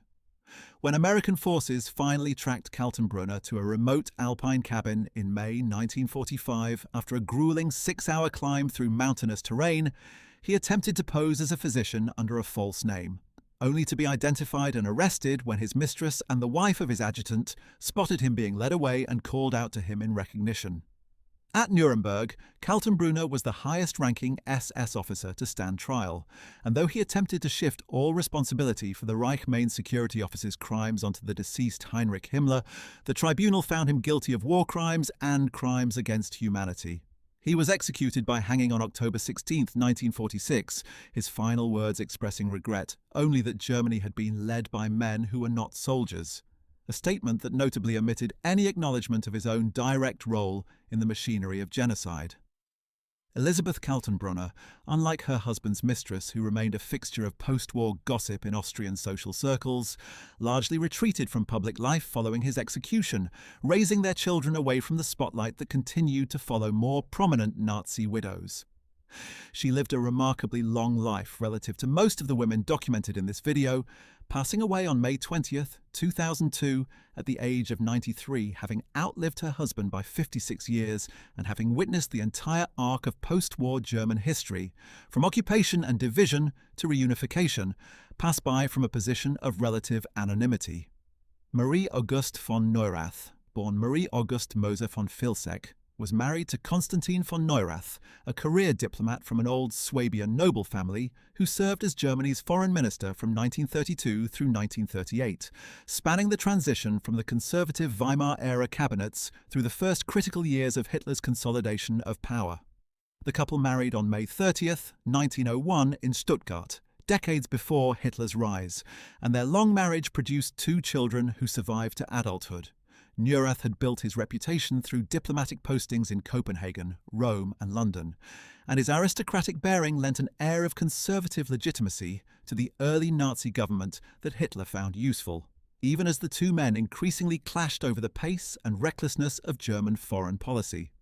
When American forces finally tracked Kaltenbrunner to a remote alpine cabin in May 1945 after a grueling 6-hour climb through mountainous terrain, he attempted to pose as a physician under a false name, only to be identified and arrested when his mistress and the wife of his adjutant spotted him being led away and called out to him in recognition. At Nuremberg, Kaltenbrunner was the highest-ranking SS officer to stand trial, and though he attempted to shift all responsibility for the Reich Main Security Office's crimes onto the deceased Heinrich Himmler, the tribunal found him guilty of war crimes and crimes against humanity. He was executed by hanging on October 16, 1946, his final words expressing regret only that Germany had been led by men who were not soldiers, a statement that notably omitted any acknowledgement of his own direct role in the machinery of genocide. Elisabeth Kaltenbrunner, unlike her husband's mistress, who remained a fixture of post-war gossip in Austrian social circles, largely retreated from public life following his execution, raising their children away from the spotlight that continued to follow more prominent Nazi widows. She lived a remarkably long life relative to most of the women documented in this video, passing away on May 20, 2002, at the age of 93, having outlived her husband by 56 years and having witnessed the entire arc of post-war German history, from occupation and division to reunification, pass by from a position of relative anonymity. Marie Auguste von Neurath, born Marie Auguste Moser von Vilseck, was married to Konstantin von Neurath, a career diplomat from an old Swabian noble family who served as Germany's foreign minister from 1932 through 1938, spanning the transition from the conservative Weimar-era cabinets through the first critical years of Hitler's consolidation of power. The couple married on May 30th, 1901 in Stuttgart, decades before Hitler's rise, and their long marriage produced 2 children who survived to adulthood. Neurath had built his reputation through diplomatic postings in Copenhagen, Rome and London, and his aristocratic bearing lent an air of conservative legitimacy to the early Nazi government that Hitler found useful, even as the 2 men increasingly clashed over the pace and recklessness of German foreign policy.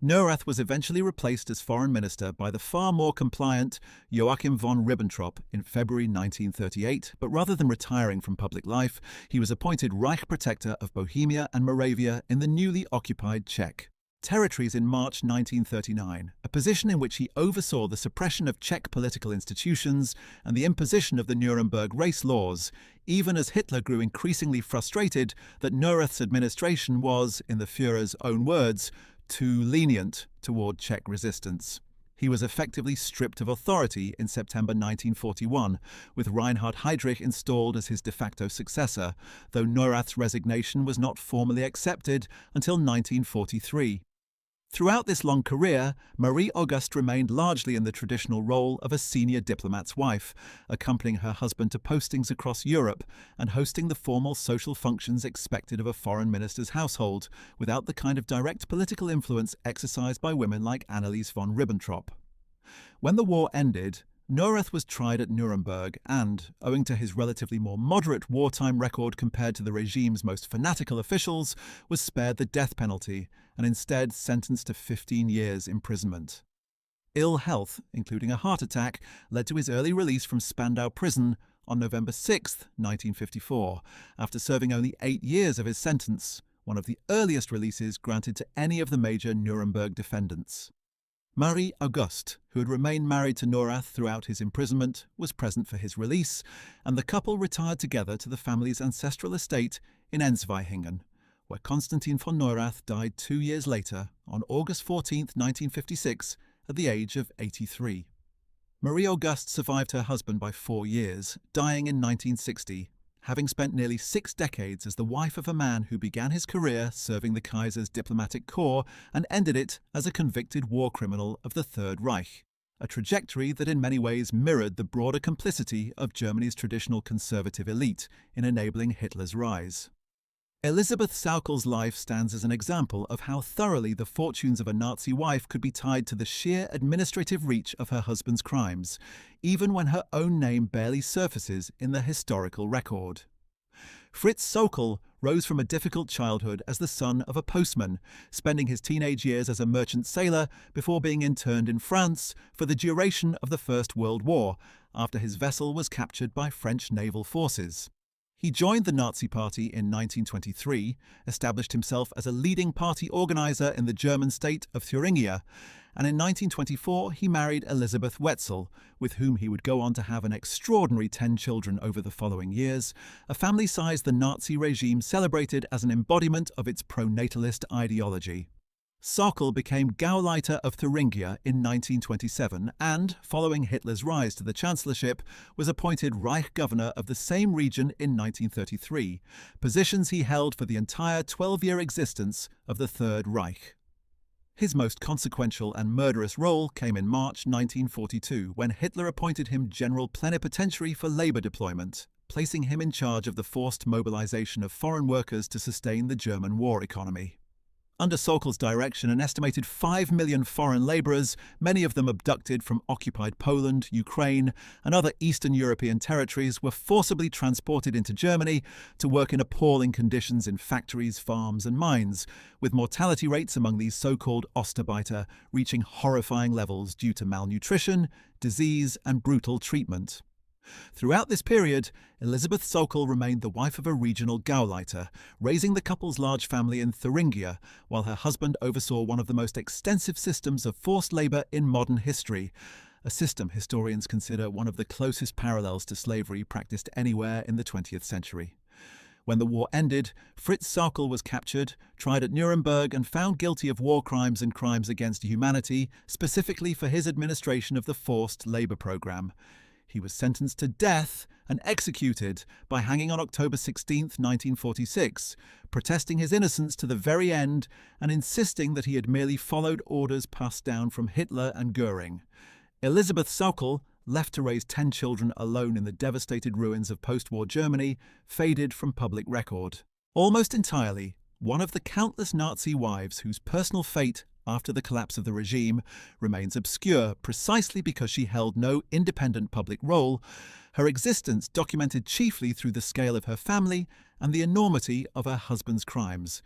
Neurath was eventually replaced as foreign minister by the far more compliant Joachim von Ribbentrop in February 1938, but rather than retiring from public life, he was appointed Reich Protector of Bohemia and Moravia in the newly occupied Czech territories in March 1939, a position in which he oversaw the suppression of Czech political institutions and the imposition of the Nuremberg race laws, even as Hitler grew increasingly frustrated that Neurath's administration was, in the Führer's own words, too lenient toward Czech resistance. He was effectively stripped of authority in September 1941, with Reinhard Heydrich installed as his de facto successor, though Neurath's resignation was not formally accepted until 1943. Throughout this long career, Marie Auguste remained largely in the traditional role of a senior diplomat's wife, accompanying her husband to postings across Europe and hosting the formal social functions expected of a foreign minister's household, without the kind of direct political influence exercised by women like Anneliese von Ribbentrop. When the war ended, Neurath was tried at Nuremberg and, owing to his relatively more moderate wartime record compared to the regime's most fanatical officials, was spared the death penalty and instead sentenced to 15 years imprisonment. Ill health, including a heart attack, led to his early release from Spandau prison on November 6, 1954, after serving only 8 years of his sentence, one of the earliest releases granted to any of the major Nuremberg defendants. Marie Auguste, who had remained married to Neurath throughout his imprisonment, was present for his release, and the couple retired together to the family's ancestral estate in Ensweihingen, where Konstantin von Neurath died 2 years later, on August 14, 1956, at the age of 83. Marie Auguste survived her husband by 4 years, dying in 1960, having spent nearly 6 decades as the wife of a man who began his career serving the Kaiser's diplomatic corps and ended it as a convicted war criminal of the Third Reich, a trajectory that in many ways mirrored the broader complicity of Germany's traditional conservative elite in enabling Hitler's rise. Elisabeth Sauckel's life stands as an example of how thoroughly the fortunes of a Nazi wife could be tied to the sheer administrative reach of her husband's crimes, even when her own name barely surfaces in the historical record. Fritz Sauckel rose from a difficult childhood as the son of a postman, spending his teenage years as a merchant sailor before being interned in France for the duration of the First World War, after his vessel was captured by French naval forces. He joined the Nazi Party in 1923, established himself as a leading party organizer in the German state of Thuringia, and in 1924 he married Elisabeth Wetzel, with whom he would go on to have an extraordinary 10 children over the following years, a family size the Nazi regime celebrated as an embodiment of its pro-natalist ideology. Sauckel became Gauleiter of Thuringia in 1927 and, following Hitler's rise to the chancellorship, was appointed Reich governor of the same region in 1933, positions he held for the entire 12-year existence of the Third Reich. His most consequential and murderous role came in March 1942, when Hitler appointed him General Plenipotentiary for Labour Deployment, placing him in charge of the forced mobilization of foreign workers to sustain the German war economy. Under Sauckel's direction, an estimated 5 million foreign labourers, many of them abducted from occupied Poland, Ukraine, and other Eastern European territories, were forcibly transported into Germany to work in appalling conditions in factories, farms, and mines, with mortality rates among these so-called Ostarbeiter reaching horrifying levels due to malnutrition, disease, and brutal treatment. Throughout this period, Elisabeth Sauckel remained the wife of a regional Gauleiter, raising the couple's large family in Thuringia, while her husband oversaw one of the most extensive systems of forced labour in modern history, a system historians consider one of the closest parallels to slavery practiced anywhere in the 20th century. When the war ended, Fritz Sauckel was captured, tried at Nuremberg, and found guilty of war crimes and crimes against humanity, specifically for his administration of the forced labour programme. He was sentenced to death and executed by hanging on October 16, 1946, protesting his innocence to the very end and insisting that he had merely followed orders passed down from Hitler and Göring. Elisabeth Sauckel, left to raise 10 children alone in the devastated ruins of post-war Germany, faded from public record. Almost entirely, one of the countless Nazi wives whose personal fate after the collapse of the regime remains obscure precisely because she held no independent public role, her existence documented chiefly through the scale of her family and the enormity of her husband's crimes,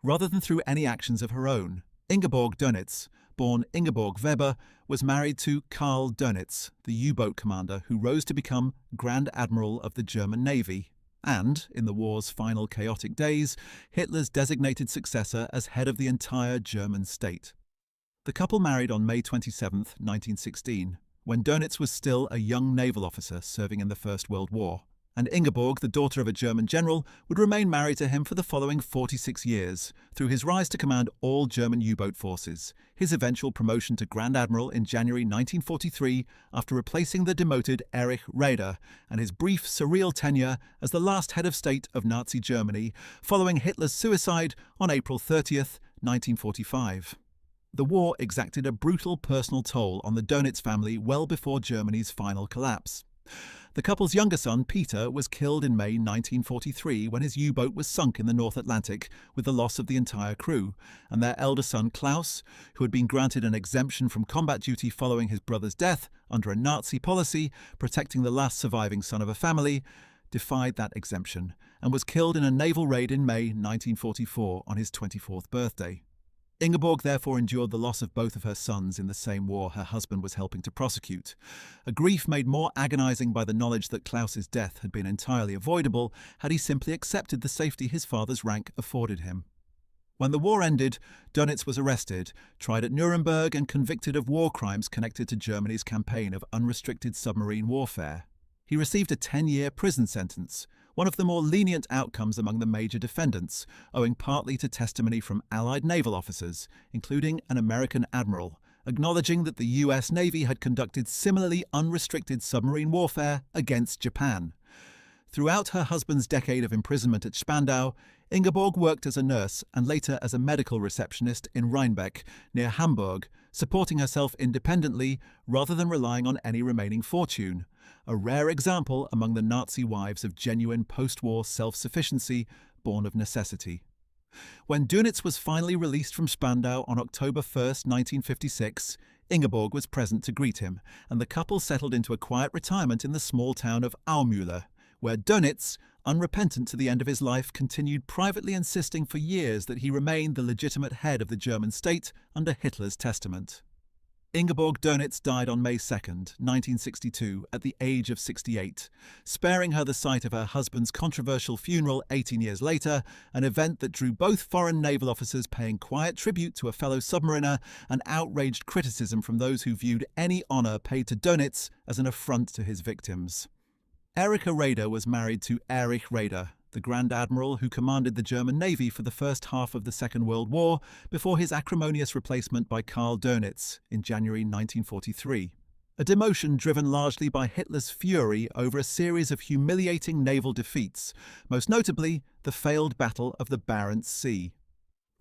rather than through any actions of her own. Ingeborg Dönitz, born Ingeborg Weber, was married to Karl Dönitz, the U-boat commander who rose to become Grand Admiral of the German Navy, and, in the war's final chaotic days, Hitler's designated successor as head of the entire German state. The couple married on May 27, 1916, when Dönitz was still a young naval officer serving in the First World War, and Ingeborg, the daughter of a German general, would remain married to him for the following 46 years, through his rise to command all German U-boat forces, his eventual promotion to Grand Admiral in January 1943 after replacing the demoted Erich Raeder, and his brief, surreal tenure as the last head of state of Nazi Germany, following Hitler's suicide on April 30, 1945. The war exacted a brutal personal toll on the Dönitz family well before Germany's final collapse. The couple's younger son, Peter, was killed in May 1943 when his U-boat was sunk in the North Atlantic with the loss of the entire crew, and their elder son, Klaus, who had been granted an exemption from combat duty following his brother's death under a Nazi policy protecting the last surviving son of a family, defied that exemption and was killed in a naval raid in May 1944 on his 24th birthday. Ingeborg therefore endured the loss of both of her sons in the same war her husband was helping to prosecute, a grief made more agonizing by the knowledge that Klaus's death had been entirely avoidable had he simply accepted the safety his father's rank afforded him. When the war ended, Dönitz was arrested, tried at Nuremberg and convicted of war crimes connected to Germany's campaign of unrestricted submarine warfare. He received a 10-year prison sentence, one of the more lenient outcomes among the major defendants, owing partly to testimony from Allied naval officers, including an American admiral, acknowledging that the US Navy had conducted similarly unrestricted submarine warfare against Japan. Throughout her husband's decade of imprisonment at Spandau, Ingeborg worked as a nurse and later as a medical receptionist in Rheinbeck, near Hamburg, supporting herself independently rather than relying on any remaining fortune, a rare example among the Nazi wives of genuine post-war self-sufficiency born of necessity. When Dönitz was finally released from Spandau on October 1, 1956, Ingeborg was present to greet him, and the couple settled into a quiet retirement in the small town of Aumühle, where Dönitz, unrepentant to the end of his life, continued privately insisting for years that he remained the legitimate head of the German state under Hitler's testament. Ingeborg Dönitz died on May 2, 1962, at the age of 68, sparing her the sight of her husband's controversial funeral 18 years later, an event that drew both foreign naval officers paying quiet tribute to a fellow submariner and outraged criticism from those who viewed any honour paid to Dönitz as an affront to his victims. Erika Raeder was married to Erich Raeder, the Grand Admiral who commanded the German Navy for the first half of the Second World War before his acrimonious replacement by Karl Dönitz in January 1943. A demotion driven largely by Hitler's fury over a series of humiliating naval defeats, most notably the failed Battle of the Barents Sea.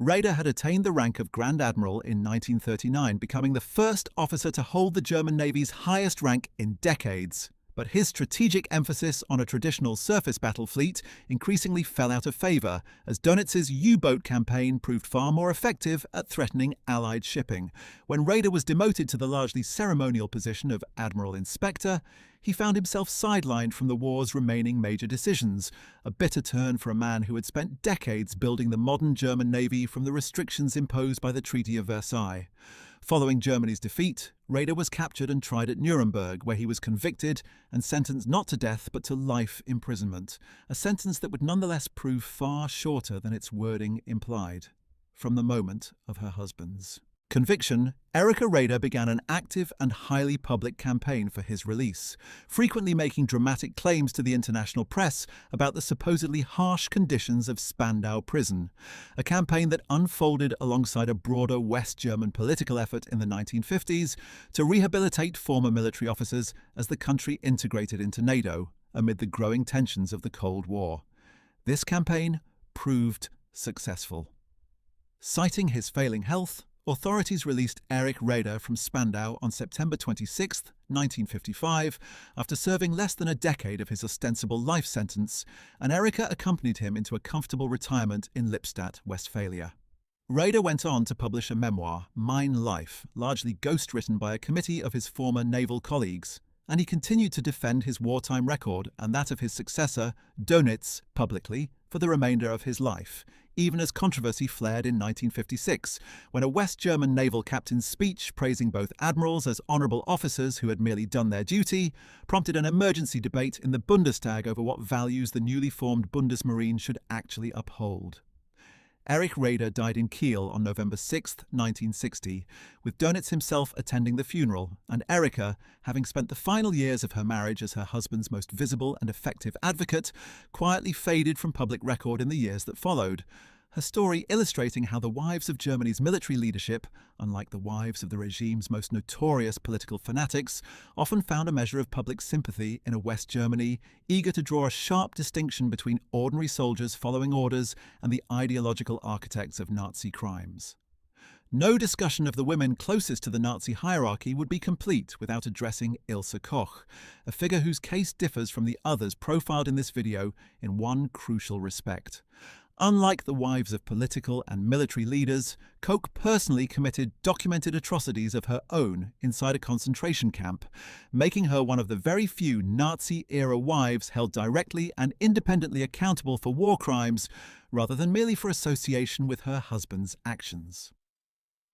Raeder had attained the rank of Grand Admiral in 1939, becoming the first officer to hold the German Navy's highest rank in decades. But his strategic emphasis on a traditional surface battle fleet increasingly fell out of favour, as Dönitz's U-boat campaign proved far more effective at threatening Allied shipping. When Raeder was demoted to the largely ceremonial position of Admiral Inspector, he found himself sidelined from the war's remaining major decisions, a bitter turn for a man who had spent decades building the modern German Navy from the restrictions imposed by the Treaty of Versailles. Following Germany's defeat, Raeder was captured and tried at Nuremberg, where he was convicted and sentenced not to death but to life imprisonment, a sentence that would nonetheless prove far shorter than its wording implied, from the moment of her husband's Post-conviction, Erika Raeder began an active and highly public campaign for his release, frequently making dramatic claims to the international press about the supposedly harsh conditions of Spandau prison, a campaign that unfolded alongside a broader West German political effort in the 1950s to rehabilitate former military officers as the country integrated into NATO amid the growing tensions of the Cold War. This campaign proved successful. Citing his failing health, authorities released Erich Raeder from Spandau on September 26, 1955, after serving less than a decade of his ostensible life sentence, and Erika accompanied him into a comfortable retirement in Lippstadt, Westphalia. Raeder went on to publish a memoir, Mein Life, largely ghost-written by a committee of his former naval colleagues, and he continued to defend his wartime record and that of his successor, Dönitz, publicly for the remainder of his life, even as controversy flared in 1956, when a West German naval captain's speech praising both admirals as honourable officers who had merely done their duty prompted an emergency debate in the Bundestag over what values the newly formed Bundesmarine should actually uphold. Erich Raeder died in Kiel on November 6, 1960, with Dönitz himself attending the funeral, and Erika, having spent the final years of her marriage as her husband's most visible and effective advocate, quietly faded from public record in the years that followed, her story illustrating how the wives of Germany's military leadership, unlike the wives of the regime's most notorious political fanatics, often found a measure of public sympathy in a West Germany eager to draw a sharp distinction between ordinary soldiers following orders and the ideological architects of Nazi crimes. No discussion of the women closest to the Nazi hierarchy would be complete without addressing Ilse Koch, a figure whose case differs from the others profiled in this video in one crucial respect. Unlike the wives of political and military leaders, Koch personally committed documented atrocities of her own inside a concentration camp, making her one of the very few Nazi-era wives held directly and independently accountable for war crimes, rather than merely for association with her husband's actions.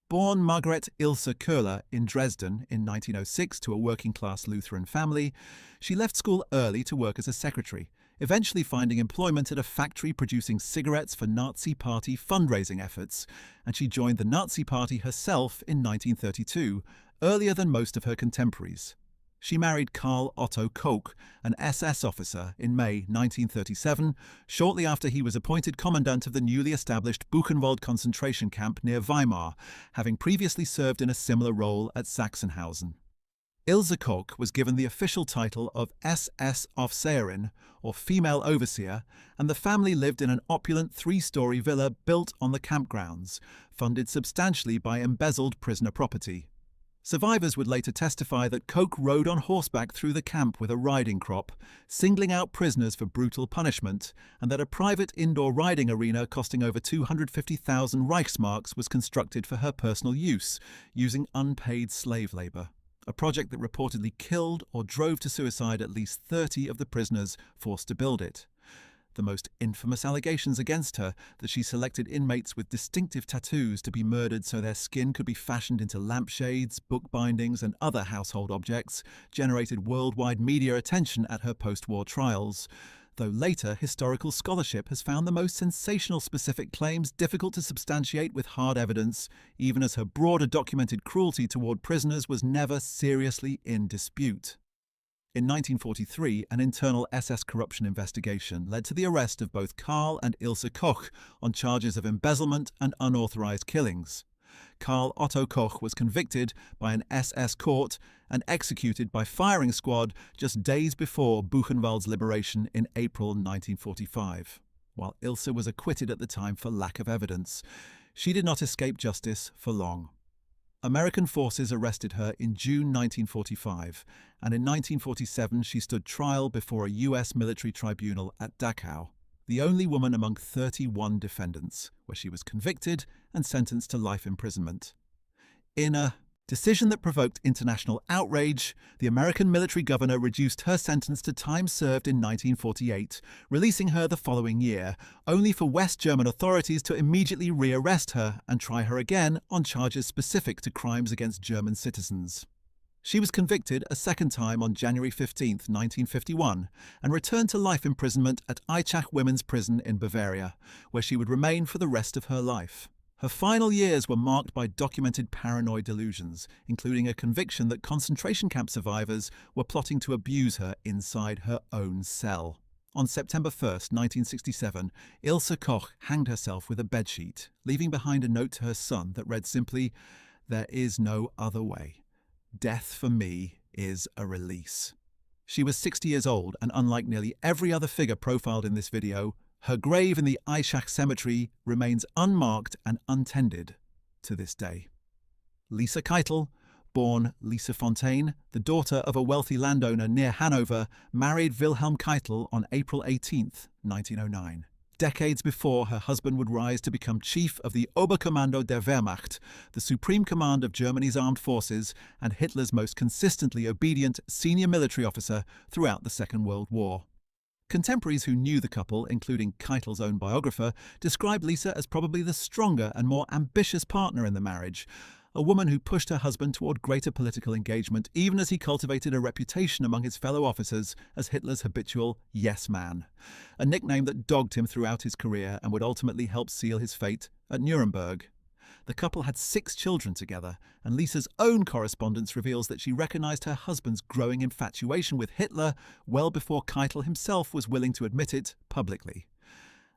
Born Margaret Ilse Köhler in Dresden in 1906 to a working-class Lutheran family, she left school early to work as a secretary, eventually finding employment at a factory producing cigarettes for Nazi Party fundraising efforts, and she joined the Nazi Party herself in 1932, earlier than most of her contemporaries. She married Karl Otto Koch, an SS officer, in May 1937, shortly after he was appointed commandant of the newly established Buchenwald concentration camp near Weimar, having previously served in a similar role at Sachsenhausen. Ilse Koch was given the official title of SS Aufseherin, or female overseer, and the family lived in an opulent three-story villa built on the campgrounds, funded substantially by embezzled prisoner property. Survivors would later testify that Koch rode on horseback through the camp with a riding crop, singling out prisoners for brutal punishment, and that a private indoor riding arena costing over 250,000 Reichsmarks was constructed for her personal use, using unpaid slave labour, a project that reportedly killed or drove to suicide at least 30 of the prisoners forced to build it. The most infamous allegations against her, that she selected inmates with distinctive tattoos to be murdered so their skin could be fashioned into lampshades, book bindings, and other household objects, generated worldwide media attention at her post-war trials, though later historical scholarship has found the most sensational specific claims difficult to substantiate with hard evidence, even as her broader documented cruelty toward prisoners was never seriously in dispute. In 1943, an internal SS corruption investigation led to the arrest of both Karl and Ilse Koch on charges of embezzlement and unauthorized killings. Karl Otto Koch was convicted by an SS court and executed by firing squad just days before Buchenwald's liberation in April 1945, while Ilse was acquitted at the time for lack of evidence. She did not escape justice for long. American forces arrested her in June 1945, and in 1947 she stood trial before a US military tribunal at Dachau, the only woman among 31 defendants, where she was convicted and sentenced to life imprisonment. In a decision that provoked international outrage, the American military governor reduced her sentence to time served in 1948, releasing her the following year, only for West German authorities to immediately rearrest her and try her again on charges specific to crimes against German citizens. She was convicted a second time on January 15, 1951, and returned to life imprisonment at Aichach Women's Prison in Bavaria, where she would remain for the rest of her life. Her final years were marked by documented paranoid delusions, including a conviction that concentration camp survivors were plotting to abuse her inside her own cell. On September 1st, 1967, Ilse Koch hanged herself with a bedsheet, leaving behind a note to her son that read simply, "There is no other way. Death for me is a release." She was 60 years old, and unlike nearly every other figure profiled in this video, her grave in the Eichach cemetery remains unmarked and untended to this day. Lisa Keitel, born Lisa Fontaine, the daughter of a wealthy landowner near Hanover, married Wilhelm Keitel on April 18, 1909. Decades before, her husband would rise to become chief of the Oberkommando der Wehrmacht, the supreme command of Germany's armed forces, and Hitler's most consistently obedient senior military officer throughout the Second World War. Contemporaries who knew the couple, including Keitel's own biographer, described Lisa as probably the stronger and more ambitious partner in the marriage, a woman who pushed her husband toward greater political engagement even as he cultivated a reputation among his fellow officers as Hitler's habitual yes man, a nickname that dogged him throughout his career and would ultimately help seal his fate at Nuremberg. The couple had 6 children together, and Lisa's own correspondence reveals that she recognized her husband's growing infatuation with Hitler well before Keitel himself was willing to admit it publicly.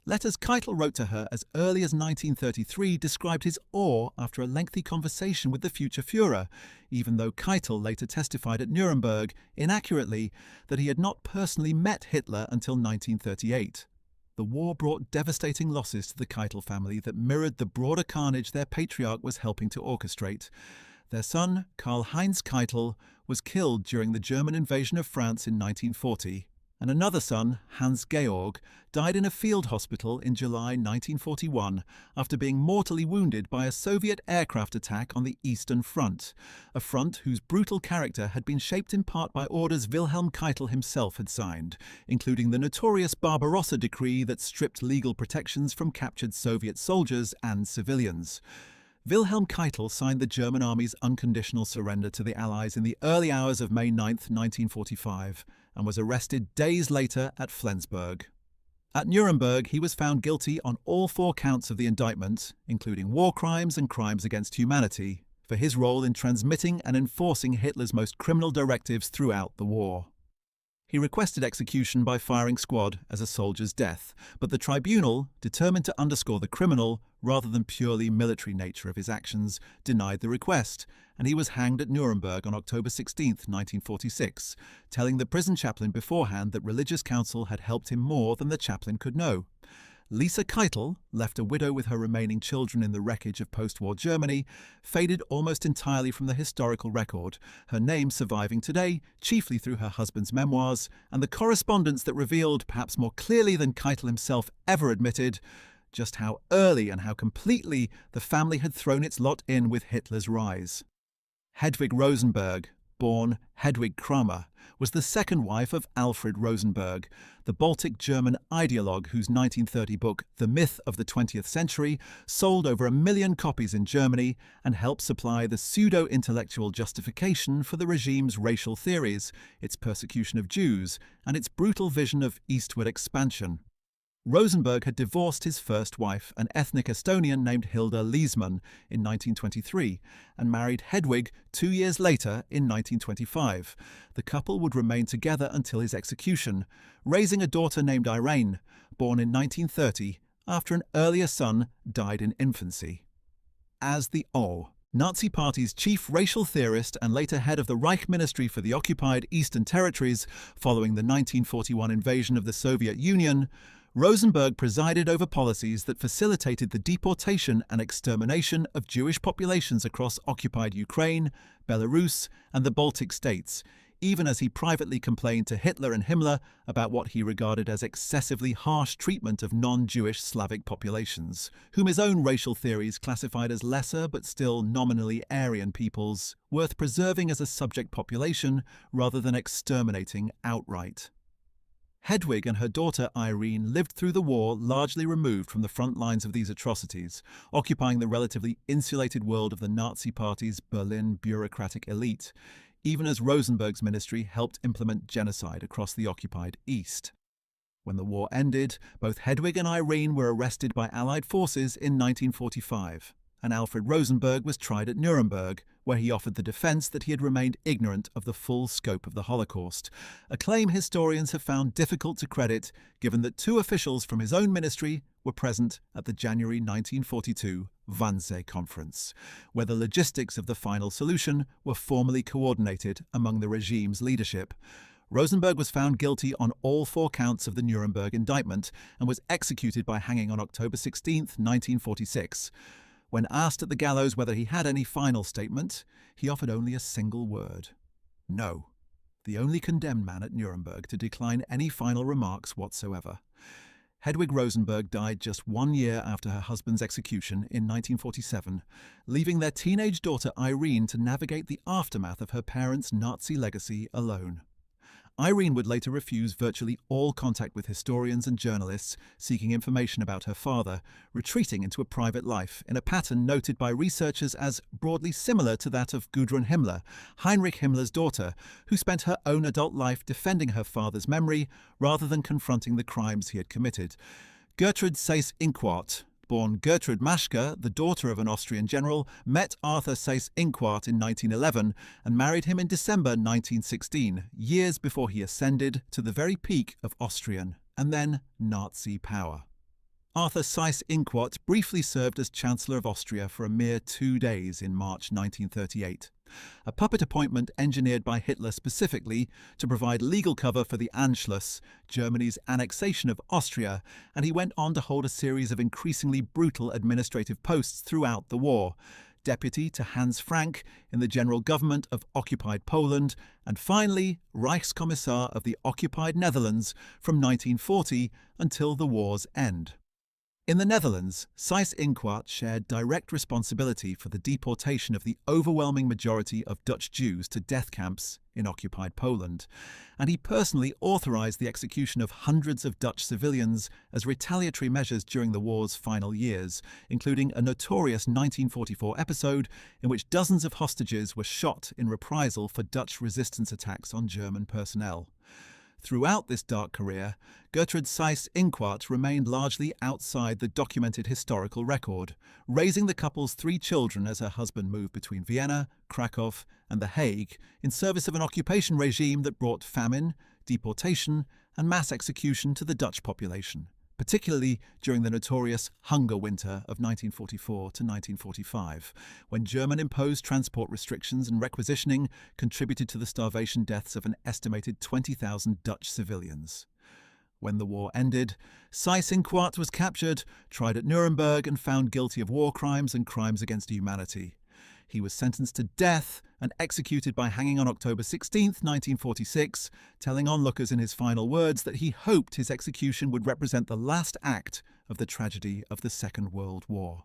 Letters Keitel wrote to her as early as 1933 described his awe after a lengthy conversation with the future Führer, even though Keitel later testified at Nuremberg, inaccurately, that he had not personally met Hitler until 1938. The war brought devastating losses to the Keitel family that mirrored the broader carnage their patriarch was helping to orchestrate. Their son, Karl-Heinz Keitel, was killed during the German invasion of France in 1940, and another son, Hans-Georg, died in a field hospital in July 1941 after being mortally wounded by a Soviet aircraft attack on the Eastern Front, a front whose brutal character had been shaped in part by orders Wilhelm Keitel himself had signed, including the notorious Barbarossa Decree that stripped legal protections from captured Soviet soldiers and civilians. Wilhelm Keitel signed the German army's unconditional surrender to the Allies in the early hours of May 9, 1945, and was arrested days later at Flensburg. At Nuremberg, he was found guilty on all 4 counts of the indictment, including war crimes and crimes against humanity, for his role in transmitting and enforcing Hitler's most criminal directives throughout the war. He requested execution by firing squad as a soldier's death, but the tribunal, determined to underscore the criminal rather than purely military nature of his actions, denied the request, and he was hanged at Nuremberg on October 16, 1946, telling the prison chaplain beforehand that religious counsel had helped him more than the chaplain could know. Lisa Keitel, left a widow with her remaining children in the wreckage of post-war Germany, faded almost entirely from the historical record, her name surviving today chiefly through her husband's memoirs and the correspondence that revealed, perhaps more clearly than Keitel himself ever admitted, just how early and how completely the family had thrown its lot in with Hitler's rise. Hedwig Rosenberg, born Hedwig Kramer, was the second wife of Alfred Rosenberg, the Baltic German ideologue whose 1930 book The Myth of the 20th Century sold over 1 million copies in Germany and helped supply the pseudo-intellectual justification for the regime's racial theories, its persecution of Jews, and its brutal vision of eastward expansion. Rosenberg had divorced his first wife, an ethnic Estonian named Hilda Liesmann, in 1923, and married Hedwig 2 years later in 1925. The couple would remain together until his execution, raising a daughter named Irene, born in 1930, after an earlier son died in infancy. As the Nazi Party's chief racial theorist and later head of the Reich Ministry for the occupied Eastern Territories following the 1941 invasion of the Soviet Union, Rosenberg presided over policies that facilitated the deportation and extermination of Jewish populations across occupied Ukraine, Belarus, and the Baltic states, even as he privately complained to Hitler and Himmler about what he regarded as excessively harsh treatment of non-Jewish Slavic populations, whom his own racial theories classified as lesser but still nominally Aryan peoples, worth preserving as a subject population rather than exterminating outright. Hedwig and her daughter Irene lived through the war largely removed from the front lines of these atrocities, occupying the relatively insulated world of the Nazi Party's Berlin bureaucratic elite, even as Rosenberg's ministry helped implement genocide across the occupied East. When the war ended, both Hedwig and Irene were arrested by Allied forces in 1945, and Alfred Rosenberg was tried at Nuremberg, where he offered the defense that he had remained ignorant of the full scope of the Holocaust, a claim historians have found difficult to credit given that two officials from his own ministry were present at the January 1942 Wannsee Conference, where the logistics of the final solution were formally coordinated among the regime's leadership. Rosenberg was found guilty on all 4 counts of the Nuremberg indictment and was executed by hanging on October 16, 1946. When asked at the gallows whether he had any final statement, he offered only a single word: no, the only condemned man at Nuremberg to decline any final remarks whatsoever. Hedwig Rosenberg died just 1 year after her husband's execution in 1947, leaving their teenage daughter Irene to navigate the aftermath of her parents' Nazi legacy alone. Irene would later refuse virtually all contact with historians and journalists seeking information about her father, retreating into a private life in a pattern noted by researchers as broadly similar to that of Gudrun Himmler, Heinrich Himmler's daughter, who spent her own adult life defending her father's memory rather than confronting the crimes he had committed. Gertrude Seyss-Inquart, born Gertrude Maschke, the daughter of an Austrian general, met Arthur Seyss-Inquart in 1911 and married him in December 1916, years before he ascended to the very peak of Austrian and then Nazi power. Arthur Seyss-Inquart briefly served as Chancellor of Austria for a mere 2 days in March 1938, a puppet appointment engineered by Hitler specifically to provide legal cover for the Anschluss, Germany's annexation of Austria, and he went on to hold a series of increasingly brutal administrative posts throughout the war: deputy to Hans Frank in the general government of occupied Poland, and finally Reichskommissar of the occupied Netherlands from 1940 until the war's end. In the Netherlands, Seyss-Inquart shared direct responsibility for the deportation of the overwhelming majority of Dutch Jews to death camps in occupied Poland, and he personally authorized the execution of hundreds of Dutch civilians as retaliatory measures during the war's final years, including a notorious 1944 episode in which dozens of hostages were shot in reprisal for Dutch resistance attacks on German personnel. Throughout this dark career, Gertrude Seyss-Inquart remained largely outside the documented historical record, raising the couple's 3 children as her husband moved between Vienna, Krakow, and The Hague in service of an occupation regime that brought famine, deportation, and mass execution to the Dutch population, particularly during the notorious Hunger Winter of 1944 to 1945, when German-imposed transport restrictions and requisitioning contributed to the starvation deaths of an estimated 20,000 Dutch civilians. When the war ended, Seyss-Inquart was captured, tried at Nuremberg, and found guilty of war crimes and crimes against humanity. He was sentenced to death and executed by hanging on October 16, 1946, telling onlookers in his final words that he hoped his execution would represent the last act of the tragedy of the Second World War.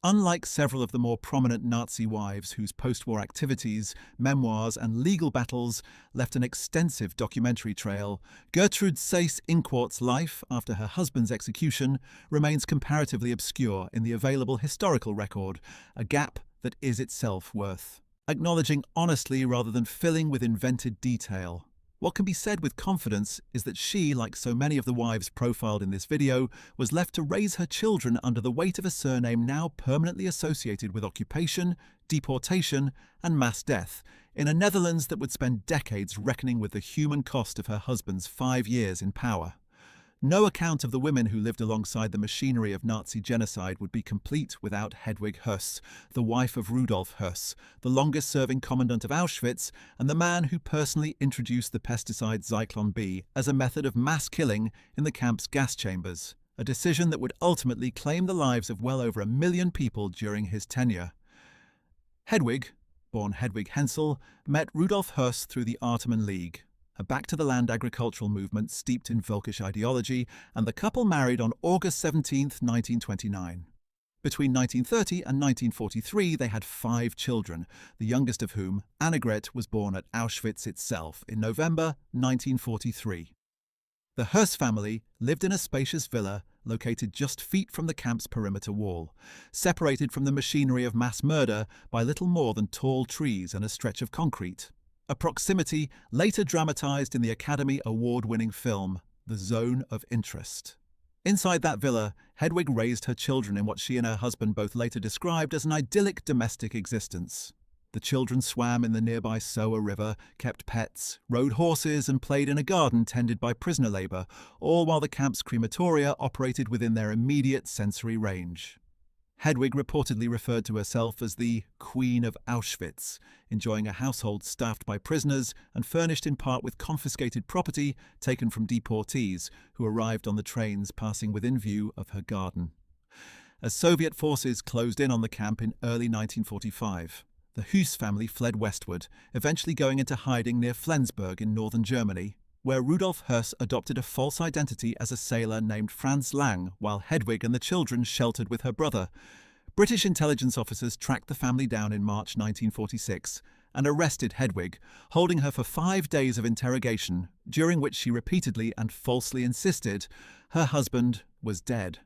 Unlike several of the more prominent Nazi wives whose post-war activities, memoirs, and legal battles left an extensive documentary trail, Gertrude Seyss-Inquart's life after her husband's execution remains comparatively obscure in the available historical record, a gap that is itself worth acknowledging honestly rather than filling with invented detail. What can be said with confidence is that she, like so many of the wives profiled in this video, was left to raise her children under the weight of a surname now permanently associated with occupation, deportation, and mass death, in a Netherlands that would spend decades reckoning with the human cost of her husband's 5 years in power. No account of the women who lived alongside the machinery of Nazi genocide would be complete without Hedwig Höss, the wife of Rudolf Höss, the longest-serving commandant of Auschwitz, and the man who personally introduced the pesticide Zyklon B as a method of mass killing in the camp's gas chambers, a decision that would ultimately claim the lives of well over 1 million people during his tenure. Hedwig, born Hedwig Hensel, met Rudolf Höss through the Arteman League, a back-to-the-land agricultural movement steeped in Völkisch ideology, and the couple married on August 17, 1929. Between 1930 and 1943, they had 5 children, the youngest of whom, Annegret, was born at Auschwitz itself in November 1943. The Höss family lived in a spacious villa located just feet from the camp's perimeter wall, separated from the machinery of mass murder by little more than tall trees and a stretch of concrete. A proximity later dramatized in the Academy Award-winning film the zone of interest. Inside that villa, Hedwig raised her children in what she and her husband both later described as an idyllic domestic existence. The children swam in the nearby Soa River, kept pets, rode horses, and played in a garden tended by prisoner labour, all while the camp's crematoria operated within their immediate sensory range. Hedwig reportedly referred to herself as the Queen of Auschwitz, enjoying a household staffed by prisoners and furnished in part with confiscated property taken from deportees who arrived on the trains passing within view of her garden. As Soviet forces closed in on the camp in early 1945, the Hus family fled westward, eventually going into hiding near Flensburg in northern Germany, where Rudolf Höss adopted a false identity as a sailor named Franz Lang, while Hedwig and the children sheltered with her brother. British intelligence officers tracked the family down in March 1946 and arrested Hedwig, holding her for 5 days of interrogation, during which she repeatedly and falsely insisted her husband was dead.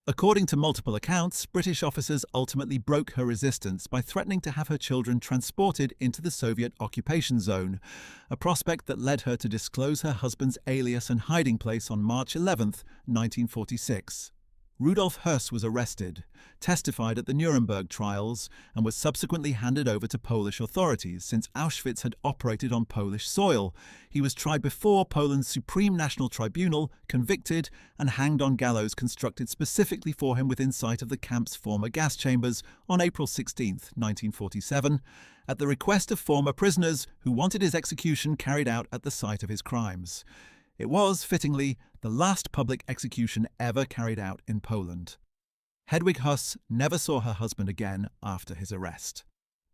According to multiple accounts, British officers ultimately broke her resistance by threatening to have her children transported into the Soviet occupation zone, a prospect that led her to disclose her husband's alias and hiding place on March 11, 1946. Rudolf Höss was arrested, testified at the Nuremberg trials, and was subsequently handed over to Polish authorities since Auschwitz had operated on Polish soil. He was tried before Poland's Supreme National Tribunal, convicted, and hanged on gallows constructed specifically for him within sight of the camp's former gas chambers on April 16, 1947, at the request of former prisoners who wanted his execution carried out at the site of his crimes. It was, fittingly, the last public execution ever carried out in Poland. Hedwig Höss never saw her husband again after his arrest.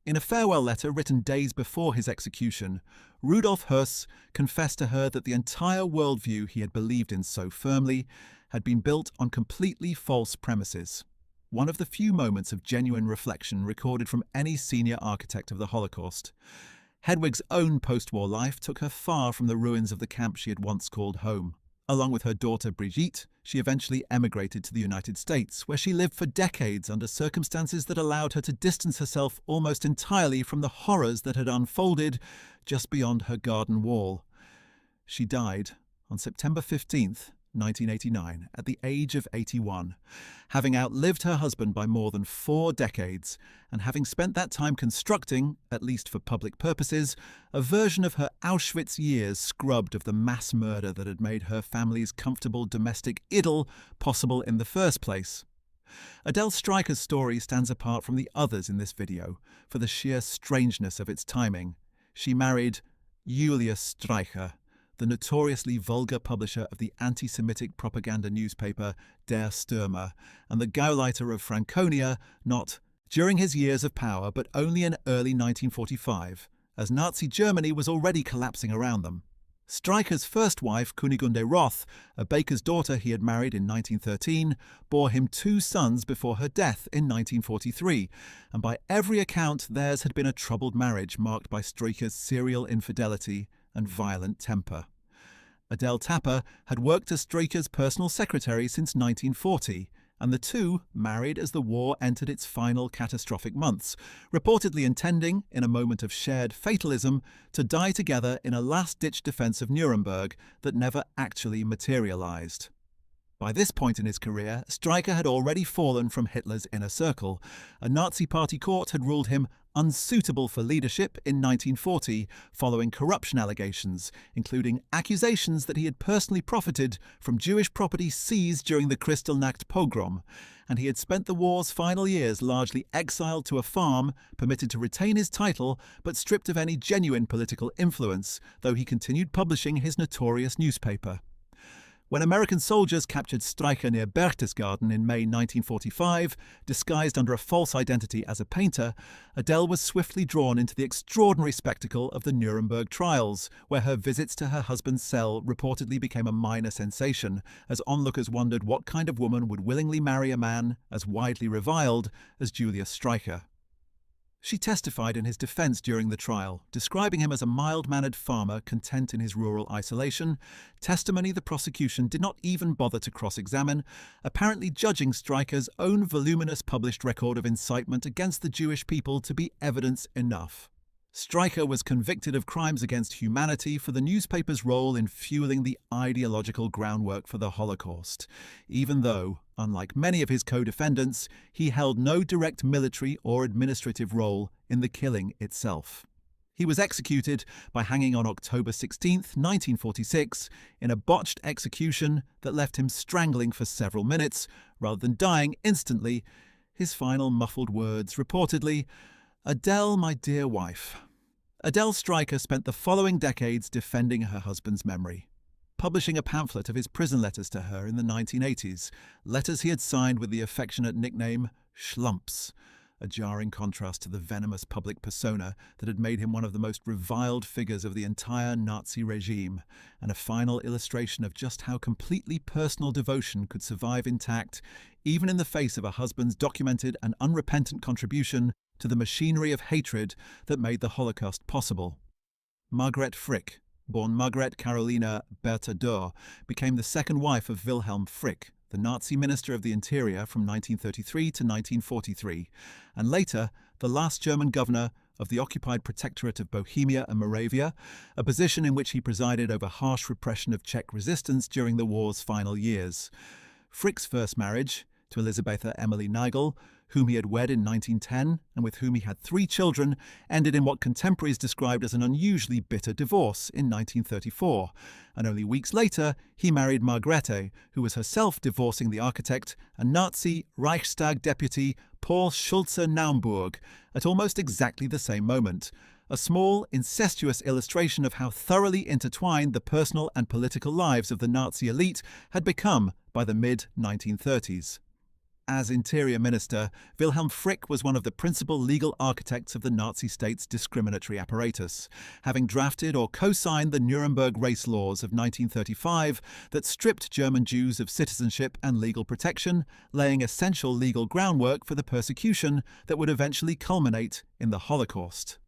In a farewell letter written days before his execution, Rudolf Höss confessed to her that the entire worldview he had believed in so firmly had been built on completely false premises. One of the few moments of genuine reflection recorded from any senior architect of the Holocaust. Hedwig's own post-war life took her far from the ruins of the camp she had once called home. Along with her daughter Brigitte, she eventually emigrated to the United States, where she lived for decades under circumstances that allowed her to distance herself almost entirely from the horrors that had unfolded just beyond her garden wall. She died on September 15th, 1989, at the age of 81, having outlived her husband by more than 4 decades, and having spent that time constructing, at least for public purposes, a version of her Auschwitz years scrubbed of the mass murder that had made her family's comfortable domestic idyll possible in the first place. Adele Streicher's story stands apart from the others in this video for the sheer strangeness of its timing. She married Julius Streicher, the notoriously vulgar publisher of the anti-Semitic propaganda newspaper Der Stürmer, and the Gauleiter of Franconia, not during his years of power, but only in early 1945, as Nazi Germany was already collapsing around them. Streicher's first wife, Kunigunde Roth, a baker's daughter he had married in 1913, bore him 2 sons before her death in 1943, and by every account theirs had been a troubled marriage marked by Streicher's serial infidelity and violent temper. Adele Tapper had worked as Streicher's personal secretary since 1940, and the two married as the war entered its final catastrophic months, reportedly intending, in a moment of shared fatalism, to die together in a last-ditch defense of Nuremberg that never actually materialized. By this point in his career, Streicher had already fallen from Hitler's inner circle. A Nazi party court had ruled him unsuitable for leadership in 1940 following corruption allegations, including accusations that he had personally profited from Jewish property seized during the Kristallnacht pogrom, and he had spent the war's final years largely exiled to a farm, permitted to retain his title but stripped of any genuine political influence, though he continued publishing his notorious newspaper. When American soldiers captured Streicher near Berchtesgaden in May 1945, disguised under a false identity as a painter, Adele was swiftly drawn into the extraordinary spectacle of the Nuremberg trials, where her visits to her husband's cell reportedly became a minor sensation, as onlookers wondered what kind of woman would willingly marry a man as widely reviled as Julius Streicher. She testified in his defense during the trial, describing him as a mild-mannered farmer content in his rural isolation, testimony the prosecution did not even bother to cross-examine, apparently judging Streicher's own voluminous published record of incitement against the Jewish people to be evidence enough. Streicher was convicted of crimes against humanity for the newspaper's role in fueling the ideological groundwork for the Holocaust, even though, unlike many of his co-defendants, he held no direct military or administrative role in the killing itself. He was executed by hanging on October 16, 1946, in a botched execution that left him strangling for several minutes, rather than dying instantly. His final muffled words, reportedly, "Adele, my dear wife." Adele Streicher spent the following decades defending her husband's memory, publishing a pamphlet of his prison letters to her in the 1980s, letters he had signed with the affectionate nickname Schlumps, a jarring contrast to the venomous public persona that had made him one of the most reviled figures of the entire Nazi regime, and a final illustration of just how completely personal devotion could survive intact, even in the face of a husband's documented and unrepentant contribution to the machinery of hatred that made the Holocaust possible. Margret Frick, born Margret Carolina Bertha Dürr, became the second wife of Wilhelm Frick, the Nazi Minister of the Interior from 1933 to 1943, and later the last German governor of the occupied Protectorate of Bohemia and Moravia, a position in which he presided over harsh repression of Czech resistance during the war's final years. Frick's first marriage, to Elisabetha Emily Nigel, whom he had wed in 1910 and with whom he had 3 children, ended in what contemporaries described as an unusually bitter divorce in 1934, and only weeks later he married Margrethe, who was herself divorcing the architect and Nazi Reichstag deputy Paul Schulze-Naumburg at almost exactly the same moment, a small, incestuous illustration of how thoroughly intertwined the personal and political lives of the Nazi elite had become by the mid-1930s. As Interior Minister, Wilhelm Frick was one of the principal legal architects of the Nazi state's discriminatory apparatus, having drafted or co-signed the Nuremberg race laws of 1935 that stripped German Jews of citizenship and legal protection, laying essential legal groundwork for the persecution that would eventually culminate in the Holocaust.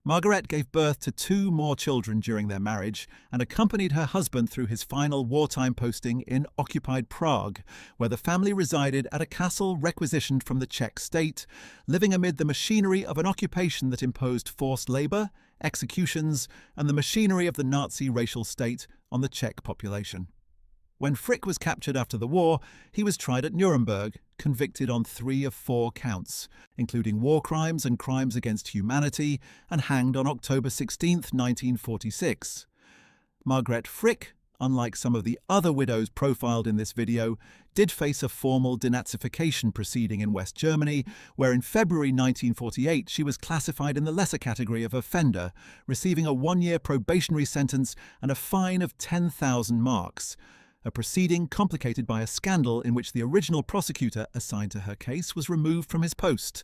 Margaret gave birth to 2 more children during their marriage and accompanied her husband through his final wartime posting in occupied Prague, where the family resided at a castle requisitioned from the Czech state, living amid the machinery of an occupation that imposed forced labour, executions, and the machinery of the Nazi racial state on the Czech population. When Frick was captured after the war, he was tried at Nuremberg, convicted on 3 of 4 counts, including war crimes and crimes against humanity, and hanged on October 16, 1946. Margret Frick, unlike some of the other widows profiled in this video, did face a formal denazification proceeding in West Germany, where in February 1948 she was classified in the lesser category of offender, receiving a 1-year probationary sentence and a fine of 10,000 marks. A proceeding complicated by a scandal in which the original prosecutor assigned to her case was removed from his post.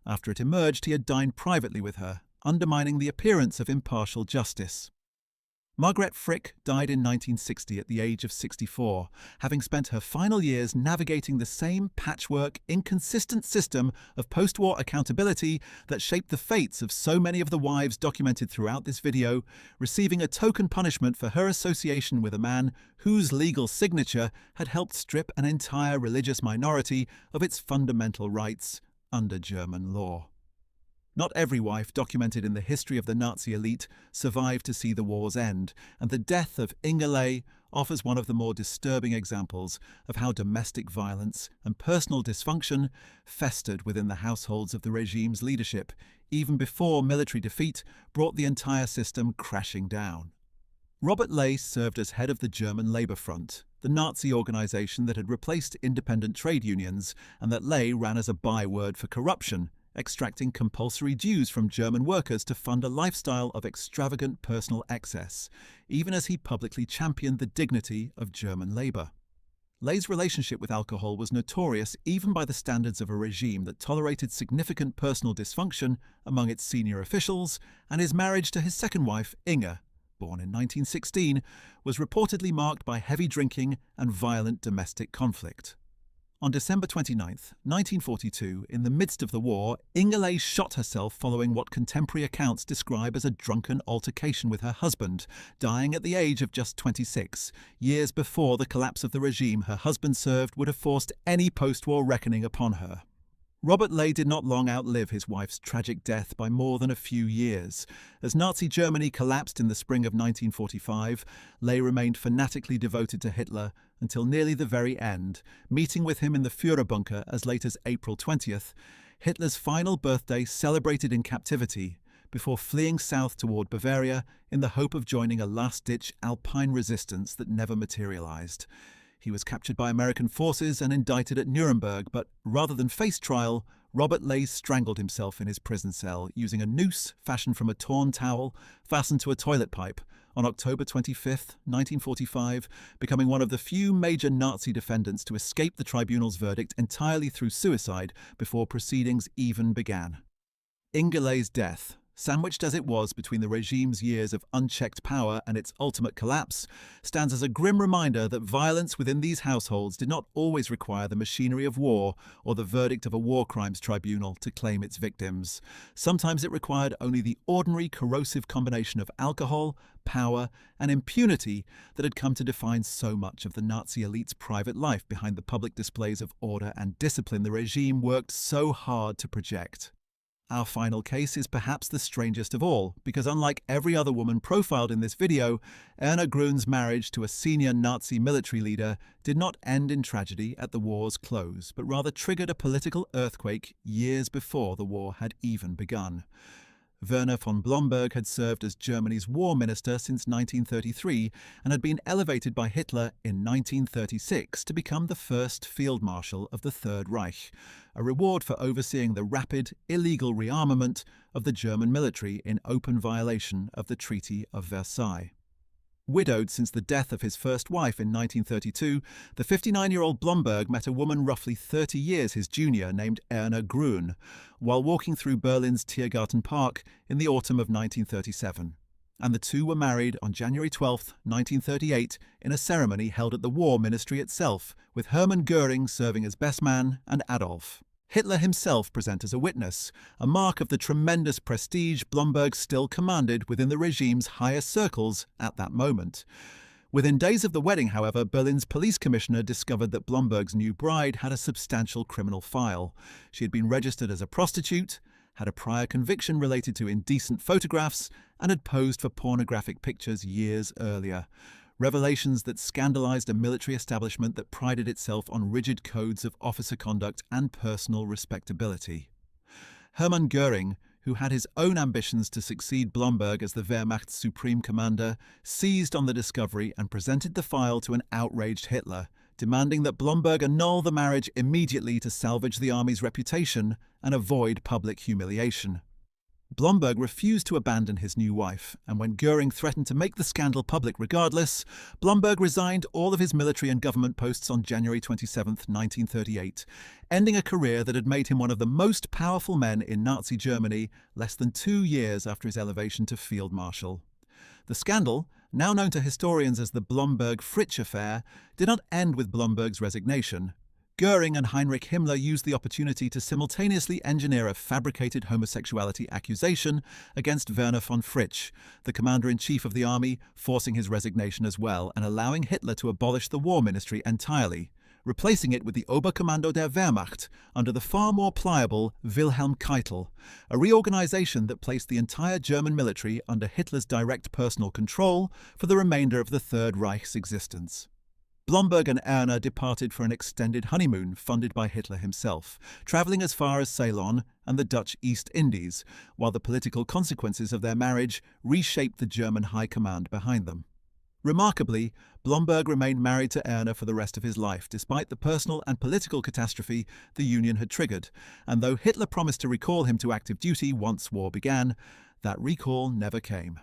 After it emerged, he had dined privately with her, undermining the appearance of impartial justice. Margret Frick died in 1960 at the age of 64, having spent her final years navigating the same patchwork, inconsistent system of post-war accountability that shaped the fates of so many of the wives documented throughout this video, receiving a token punishment for her association with a man whose legal signature had helped strip an entire religious minority of its fundamental rights under German law. Not every wife documented in the history of the Nazi elite survived to see the war's end, and the death of Inge Ley offers one of the more disturbing examples of how domestic violence and personal dysfunction festered within the households of the regime's leadership, even before military defeat brought the entire system crashing down. Robert Ley served as head of the German Labour Front, the Nazi organisation that had replaced independent trade unions and that Ley ran as a byword for corruption, extracting compulsory dues from German workers to fund a lifestyle of extravagant personal excess, even as he publicly championed the dignity of German labour. Ley's relationship with alcohol was notorious even by the standards of a regime that tolerated significant personal dysfunction among its senior officials, and his marriage to his second wife, Inge, born in 1916, was reportedly marked by heavy drinking and violent domestic conflict. On December 29, 1942, in the midst of the war, Inge Ley shot herself following what contemporary accounts describe as a drunken altercation with her husband, dying at the age of just 26, years before the collapse of the regime her husband served would have forced any post-war reckoning upon her. Robert Ley did not long outlive his wife's tragic death by more than a few years. As Nazi Germany collapsed in the spring of 1945, Ley remained fanatically devoted to Hitler until nearly the very end, meeting with him in the Führerbunker as late as April 20th, Hitler's final birthday celebrated in captivity, before fleeing south toward Bavaria in the hope of joining a last-ditch Alpine resistance that never materialized. He was captured by American forces and indicted at Nuremberg, but rather than face trial, Robert Ley strangled himself in his prison cell using a noose fashioned from a torn towel fastened to a toilet pipe on October 25, 1945, becoming one of the few major Nazi defendants to escape the tribunal's verdict entirely through suicide before proceedings even began. Inge Ley's death, sandwiched as it was between the regime's years of unchecked power and its ultimate collapse, stands as a grim reminder that violence within these households did not always require the machinery of war or the verdict of a war crimes tribunal to claim its victims. Sometimes it required only the ordinary corrosive combination of alcohol, power, and impunity that had come to define so much of the Nazi elite's private life behind the public displays of order and discipline the regime worked so hard to project. Our final case is perhaps the strangest of all, because unlike every other woman profiled in this video, Erna Grun's marriage to a senior Nazi military leader did not end in tragedy at the war's close, but rather triggered a political earthquake years before the war had even begun. Werner von Blomberg had served as Germany's war minister since 1933 and had been elevated by Hitler in 1936 to become the first field marshal of the Third Reich, a reward for overseeing the rapid, illegal rearmament of the German military in open violation of the Treaty of Versailles. Widowed since the death of his first wife in 1932, the 59-year-old Blomberg met a woman roughly 30 years his junior named Erna Grun, while walking through Berlin's Tiergarten Park in the autumn of 1937. And the two were married on January 12, 1938, in a ceremony held at the War Ministry itself, with Hermann Göring serving as best man and Adolf Hitler himself present as a witness, a mark of the tremendous prestige Blomberg still commanded within the regime's highest circles at that moment. Within days of the wedding, however, Berlin's police commissioner discovered that Blomberg's new bride had a substantial criminal file. She had been registered as a prostitute, had a prior conviction related to indecent photographs, and had posed for pornographic pictures years earlier. Revelations that scandalized a military establishment that prided itself on rigid codes of officer conduct and personal respectability. Hermann Göring, who had his own ambitions to succeed Blomberg as the Wehrmacht's supreme commander, seized on the discovery and presented the file to an outraged Hitler, demanding that Blomberg annul the marriage immediately to salvage the army's reputation and avoid public humiliation. Blomberg refused to abandon his new wife, and when Göring threatened to make the scandal public regardless, Blomberg resigned all of his military and government posts on January 27, 1938, ending a career that had made him one of the most powerful men in Nazi Germany less than 2 years after his elevation to field marshal. The scandal, now known to historians as the Blomberg-Fritsch affair, did not end with Blomberg's resignation. Göring and Heinrich Himmler used the opportunity to simultaneously engineer a fabricated homosexuality accusation against Werner von Fritsch, the commander-in-chief of the army, forcing his resignation as well and allowing Hitler to abolish the war ministry entirely, replacing it with the Oberkommando der Wehrmacht under the far more pliable Wilhelm Keitel, a reorganization that placed the entire German military under Hitler's direct personal control for the remainder of the Third Reich's existence. Blomberg and Erna departed for an extended honeymoon funded by Hitler himself, travelling as far as Ceylon and the Dutch East Indies, while the political consequences of their marriage reshaped the German high command behind them. Remarkably, Blomberg remained married to Erna for the rest of his life, despite the personal and political catastrophe the union had triggered, and though Hitler promised to recall him to active duty once war began, that recall never came.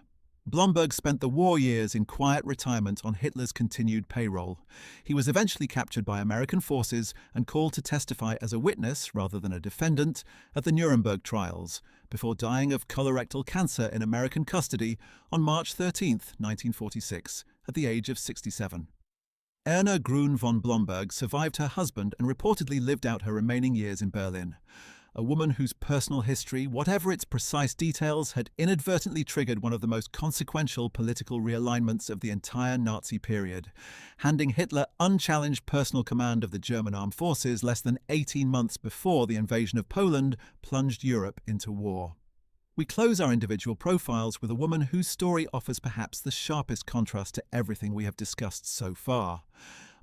Blomberg spent the war years in quiet retirement on Hitler's continued payroll. He was eventually captured by American forces and called to testify as a witness rather than a defendant at the Nuremberg trials, before dying of colorectal cancer in American custody on March 13, 1946, at the age of 67. Erna Grun von Blomberg survived her husband and reportedly lived out her remaining years in Berlin. a woman whose personal history, whatever its precise details, had inadvertently triggered one of the most consequential political realignments of the entire Nazi period, handing Hitler unchallenged personal command of the German armed forces less than 18 months before the invasion of Poland plunged Europe into war. We close our individual profiles with a woman whose story offers perhaps the sharpest contrast to everything we have discussed so far.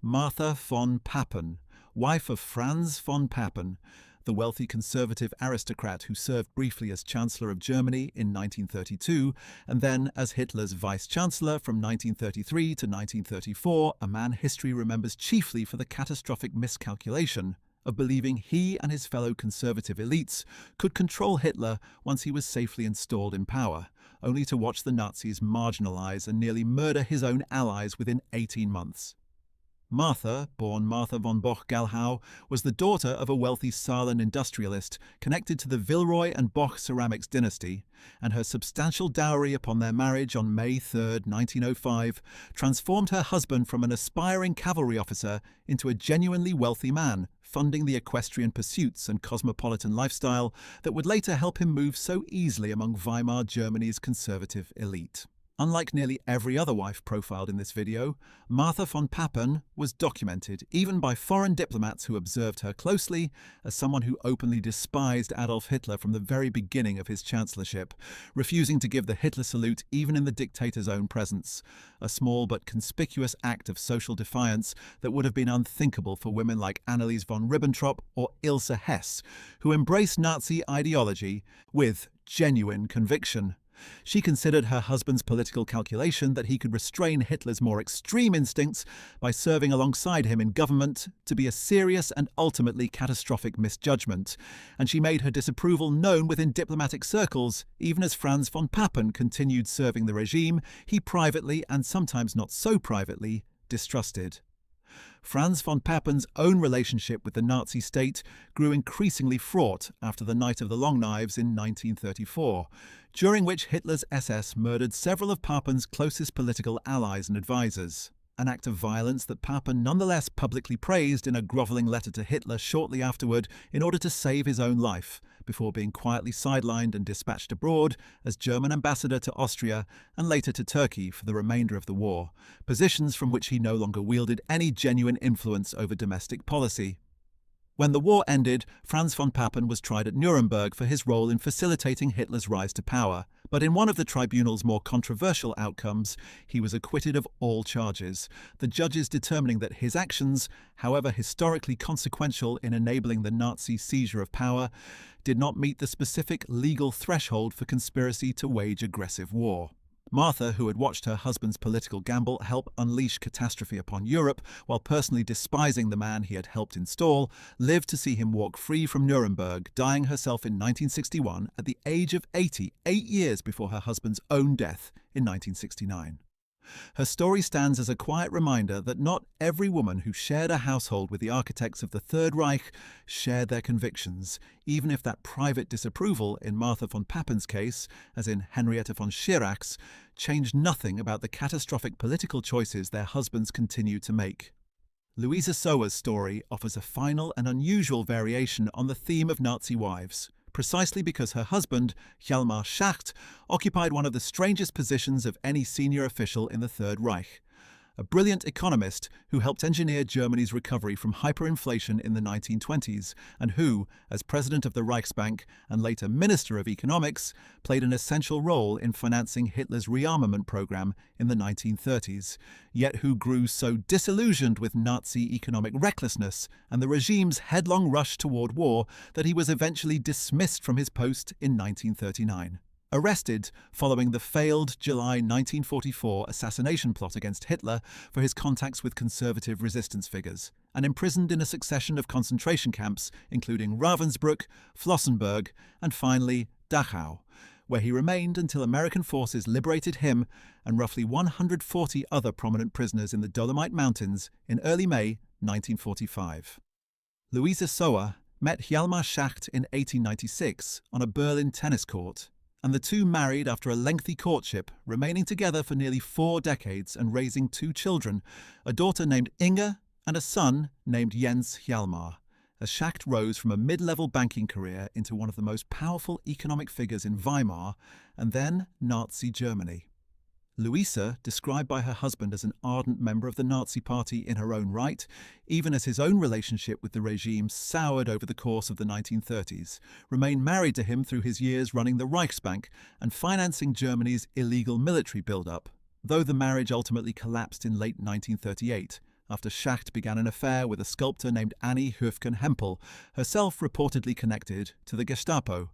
Martha von Papen, wife of Franz von Papen, the wealthy conservative aristocrat who served briefly as Chancellor of Germany in 1932 and then as Hitler's Vice-Chancellor from 1933 to 1934, a man history remembers chiefly for the catastrophic miscalculation of believing he and his fellow conservative elites could control Hitler once he was safely installed in power, only to watch the Nazis marginalize and nearly murder his own allies within 18 months. Martha, born Martha von Boch-Gallhau, was the daughter of a wealthy Saarland industrialist connected to the Villeroy and Boch ceramics dynasty, and her substantial dowry upon their marriage on May 3, 1905, transformed her husband from an aspiring cavalry officer into a genuinely wealthy man, funding the equestrian pursuits and cosmopolitan lifestyle that would later help him move so easily among Weimar Germany's conservative elite. Unlike nearly every other wife profiled in this video, Martha von Papen was documented, even by foreign diplomats who observed her closely, as someone who openly despised Adolf Hitler from the very beginning of his chancellorship, refusing to give the Hitler salute even in the dictator's own presence, a small but conspicuous act of social defiance that would have been unthinkable for women like Annelies von Ribbentrop or Ilse Hess, who embraced Nazi ideology with genuine conviction. She considered her husband's political calculation that he could restrain Hitler's more extreme instincts by serving alongside him in government to be a serious and ultimately catastrophic misjudgment, and she made her disapproval known within diplomatic circles, even as Franz von Papen continued serving the regime he privately, and sometimes not so privately, distrusted. Franz von Papen's own relationship with the Nazi state grew increasingly fraught after the Night of the Long Knives in 1934, during which Hitler's SS murdered several of Papen's closest political allies and advisors, an act of violence that Papen nonetheless publicly praised in a grovelling letter to Hitler shortly afterward in order to save his own life, before being quietly sidelined and dispatched abroad as German ambassador to Austria and later to Turkey for the remainder of the war, positions from which he no longer wielded any genuine influence over domestic policy. When the war ended, Franz von Papen was tried at Nuremberg for his role in facilitating Hitler's rise to power, but in one of the tribunal's more controversial outcomes, he was acquitted of all charges, the judges determining that his actions, however historically consequential in enabling the Nazi seizure of power, did not meet the specific legal threshold for conspiracy to wage aggressive war. Martha, who had watched her husband's political gamble help unleash catastrophe upon Europe while personally despising the man he had helped install, lived to see him walk free from Nuremberg, dying herself in 1961 at the age of 80, 8 years before her husband's own death in 1969. Her story stands as a quiet reminder that not every woman who shared a household with the architects of the Third Reich shared their convictions, even if that private disapproval, in Martha von Papen's case, as in Henriette von Schirach's, changed nothing about the catastrophic political choices their husbands continued to make. Louisa Sower's story offers a final and unusual variation on the theme of Nazi wives, precisely because her husband, Hjalmar Schacht, occupied one of the strangest positions of any senior official in the Third Reich. A brilliant economist who helped engineer Germany's recovery from hyperinflation in the 1920s, and who, as president of the Reichsbank and later Minister of Economics, played an essential role in financing Hitler's rearmament program in the 1930s, yet who grew so disillusioned with Nazi economic recklessness and the regime's headlong rush toward war that he was eventually dismissed from his post in 1939. Arrested following the failed July 1944 assassination plot against Hitler for his contacts with conservative resistance figures, and imprisoned in a succession of concentration camps including Ravensbrück, Flossenbürg, and finally Dachau, where he remained until American forces liberated him and roughly 140 other prominent prisoners in the Dolomite Mountains in early May 1945. Louisa Sower met Hjalmar Schacht in 1896 on a Berlin tennis court, and the two married after a lengthy courtship, remaining together for nearly 4 decades and raising 2 children, a daughter named Inge and a son named Jens Hjalmar, as Schacht rose from a mid-level banking career into one of the most powerful economic figures in Weimar and then Nazi Germany. Luisa, described by her husband as an ardent member of the Nazi Party in her own right, even as his own relationship with the regime soured over the course of the 1930s, remained married to him through his years running the Reichsbank and financing Germany's illegal military build-up, though the marriage ultimately collapsed in late 1938, after Schacht began an affair with a sculptor named Annie Höfgen-Hempel, herself reportedly connected to the Gestapo.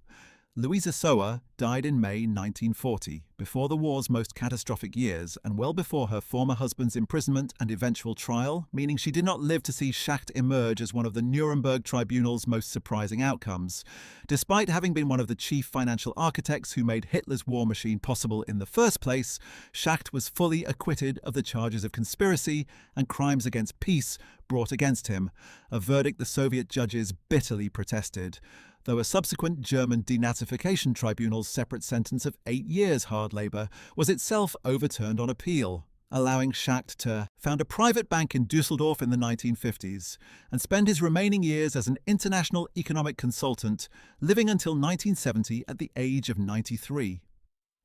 Louisa Sower died in May 1940, before the war's most catastrophic years and well before her former husband's imprisonment and eventual trial, meaning she did not live to see Schacht emerge as one of the Nuremberg tribunal's most surprising outcomes. Despite having been one of the chief financial architects who made Hitler's war machine possible in the first place, Schacht was fully acquitted of the charges of conspiracy and crimes against peace brought against him, a verdict the Soviet judges bitterly protested, though a subsequent German denazification tribunal's separate sentence of 8 years hard labour was itself overturned on appeal, allowing Schacht to found a private bank in Düsseldorf in the 1950s and spend his remaining years as an international economic consultant, living until 1970 at the age of 93.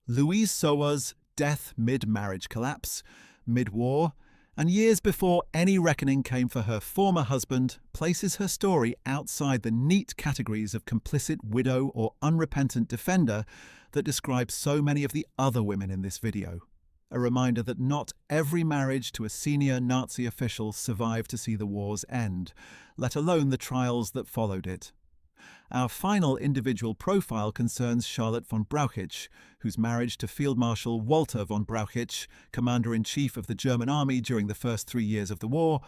Louise Sower's death mid-marriage collapse, mid-war, and years before any reckoning came for her former husband, places her story outside the neat categories of complicit widow or unrepentant defender that describe so many of the other women in this video. A reminder that not every marriage to a senior Nazi official survived to see the war's end, let alone the trials that followed it. Our final individual profile concerns Charlotte von Brauchitsch, whose marriage to Field Marshal Walter von Brauchitsch, Commander-in-Chief of the German Army during the first 3 years of the war,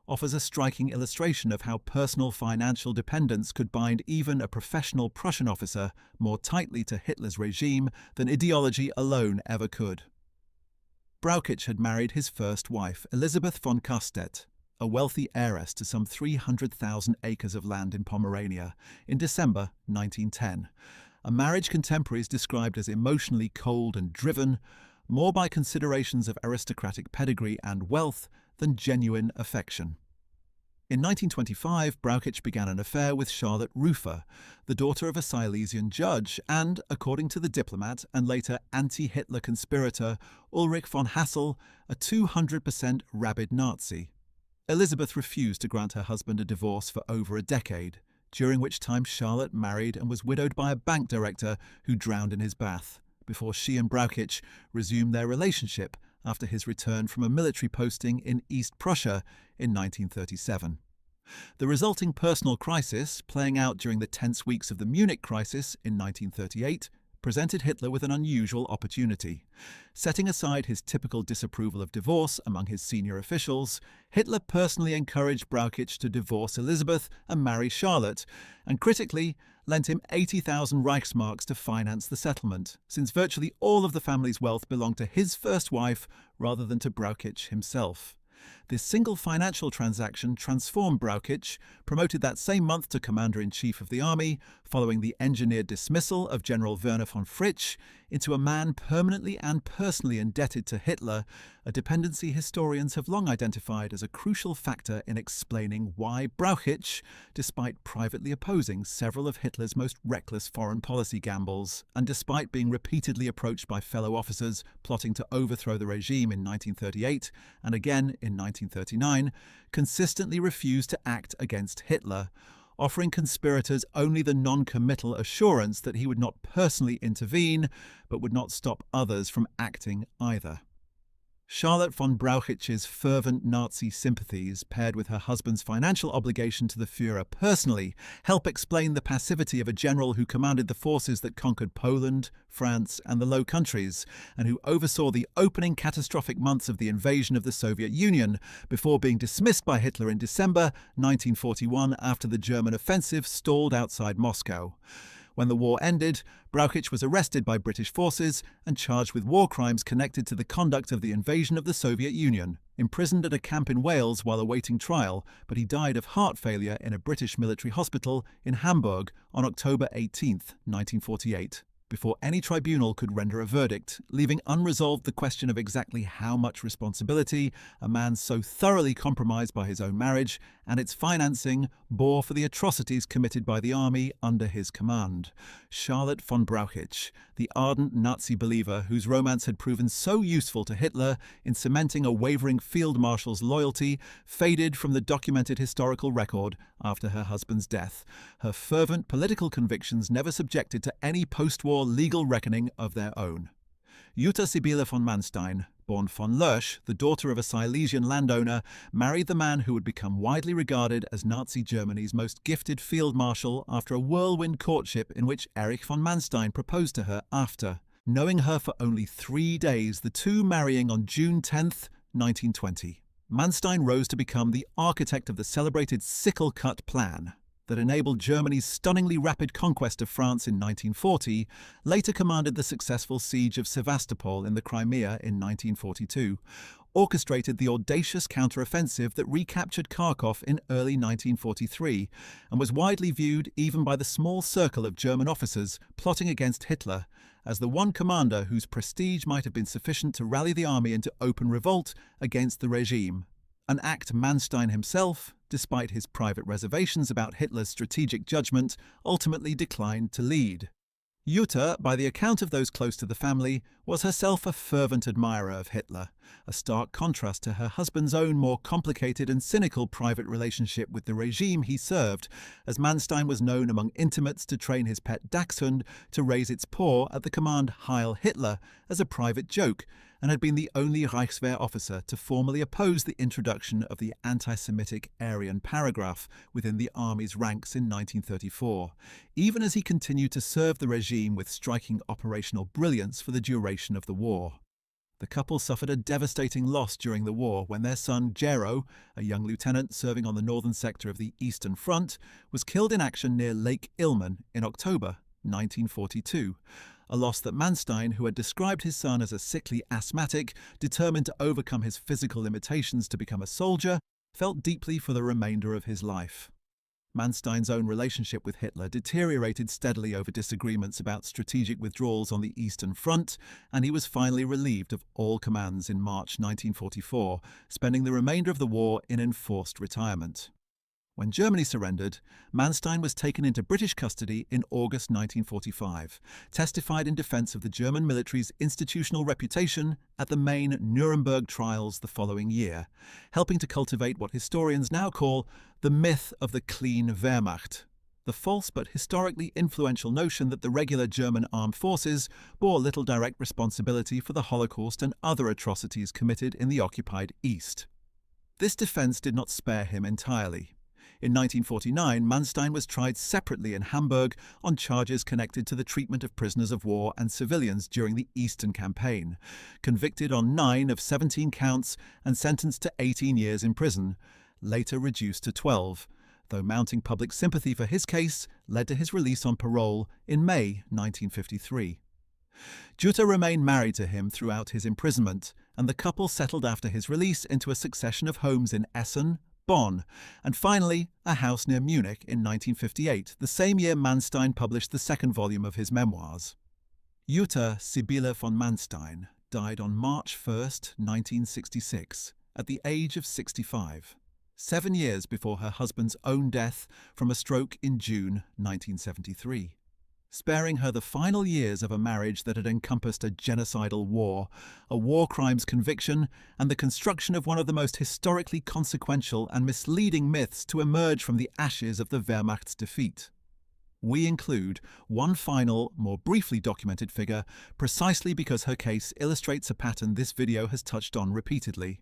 offers a striking illustration of how personal financial dependence could bind even a professional Prussian officer more tightly to Hitler's regime than ideology alone ever could. Brauchitsch had married his first wife, Elisabeth von Kastedt, a wealthy heiress to some 300,000 acres of land in Pomerania, in December 1910, a marriage contemporaries described as emotionally cold and driven, more by considerations of aristocratic pedigree and wealth than genuine affection. In 1925, Brauchitsch began an affair with Charlotte Rufer, the daughter of a Silesian judge and, according to the diplomat and later anti-Hitler conspirator Ulrich von Hassel, a 200% rabid Nazi. Elizabeth refused to grant her husband a divorce for over a decade, during which time Charlotte married and was widowed by a bank director who drowned in his bath, before she and Brauchitsch resumed their relationship after his return from a military posting in East Prussia in 1937. The resulting personal crisis, playing out during the tense weeks of the Munich crisis in 1938, presented Hitler with an unusual opportunity. Setting aside his typical disapproval of divorce among his senior officials, Hitler personally encouraged Brauchitsch to divorce Elizabeth and marry Charlotte, and critically, lent him 80,000 Reichsmarks to finance the settlement, since virtually all of the family's wealth belonged to his first wife rather than to Brauchitsch himself. This single financial transaction transformed Brauchitsch, promoted that same month to Commander-in-Chief of the Army, following the engineered dismissal of General Werner von Fritsch, into a man permanently and personally indebted to Hitler, a dependency historians have long identified as a crucial factor in explaining why Brauchitsch, despite privately opposing several of Hitler's most reckless foreign policy gambles, and despite being repeatedly approached by fellow officers plotting to overthrow the regime in 1938 and again in 1939, consistently refused to act against Hitler, offering conspirators only the non-committal assurance that he would not personally intervene, but would not stop others from acting either. Charlotte von Brauchitsch's fervent Nazi sympathies, paired with her husband's financial obligation to the Führer personally, help explain the passivity of a general who commanded the forces that conquered Poland, France, and the Low Countries, and who oversaw the opening catastrophic months of the invasion of the Soviet Union, before being dismissed by Hitler in December 1941 after the German offensive stalled outside Moscow. When the war ended, Brauchitsch was arrested by British forces and charged with war crimes connected to the conduct of the invasion of the Soviet Union, imprisoned at a camp in Wales while awaiting trial, but he died of heart failure in a British military hospital in Hamburg on October 18, 1948. before any tribunal could render a verdict, leaving unresolved the question of exactly how much responsibility a man so thoroughly compromised by his own marriage and its financing bore for the atrocities committed by the army under his command. Charlotte von Brauchitsch, the ardent Nazi believer whose romance had proven so useful to Hitler in cementing a wavering field marshal's loyalty, faded from the documented historical record after her husband's death, her fervent political convictions never subjected to any post-war legal reckoning of their own. Jutta Sibylle von Manstein, born von Lersch, the daughter of a Silesian landowner, married the man who would become widely regarded as Nazi Germany's most gifted field marshal after a whirlwind courtship in which Erich von Manstein proposed to her after. Knowing her for only 3 days, the two marrying on June 10, 1920. Manstein rose to become the architect of the celebrated Sickle-Cut Plan that enabled Germany's stunningly rapid conquest of France in 1940, later commanded the successful siege of Sevastopol in the Crimea in 1942, orchestrated the audacious counter-offensive that recaptured Kharkov in early 1943, and was widely viewed, even by the small circle of German officers plotting against Hitler, as the one commander whose prestige might have been sufficient to rally the army into open revolt against the regime. An act Manstein himself, despite his private reservations about Hitler's strategic judgment, ultimately declined to lead. Jutta, by the account of those close to the family, was herself a fervent admirer of Hitler, a stark contrast to her husband's own more complicated and cynical private relationship with the regime he served, as Manstein was known among intimates to train his pet dachshund to raise its paw at the command Heil Hitler as a private joke, and had been the only Reichswehr officer to formally oppose the introduction of the anti-Semitic Aryan paragraph within the army's ranks in 1934, even as he continued to serve the regime with striking operational brilliance for the duration of the war. The couple suffered a devastating loss during the war when their son Gero, a young lieutenant serving on the northern sector of the Eastern Front, was killed in action near Lake Ilmen in October 1942. A loss that Manstein, who had described his son as a sickly asthmatic, determined to overcome his physical limitations to become a soldier, felt deeply for the remainder of his life. Manstein's own relationship with Hitler deteriorated steadily over disagreements about strategic withdrawals on the Eastern Front, and he was finally relieved of all commands in March 1944, spending the remainder of the war in enforced retirement. When Germany surrendered, Manstein was taken into British custody in August 1945, testified in defense of the German military's institutional reputation at the main Nuremberg trials the following year, helping to cultivate what historians now call the myth of the clean Wehrmacht, the false but historically influential notion that the regular German armed forces bore little direct responsibility for the Holocaust and other atrocities committed in the occupied East. This defense did not spare him entirely. In 1949, Manstein was tried separately in Hamburg on charges connected to the treatment of prisoners of war and civilians during the Eastern Campaign, convicted on 9 of 17 counts and sentenced to 18 years in prison, later reduced to 12, though mounting public sympathy for his case led to his release on parole in May 1953. Jutta remained married to him throughout his imprisonment, and the couple settled after his release into a succession of homes in Essen, Bonn, and finally a house near Munich in 1958, the same year Manstein published the second volume of his memoirs. Jutta Sibylle von Manstein died on March 1, 1966, at the age of 65, 7 years before her husband's own death from a stroke in June 1973. Sparing her the final years of a marriage that had encompassed a genocidal war, a war crimes conviction, and the construction of one of the most historically consequential and misleading myths to emerge from the ashes of the Wehrmacht's defeat. We include one final, more briefly documented figure, precisely because her case illustrates a pattern this video has touched on repeatedly.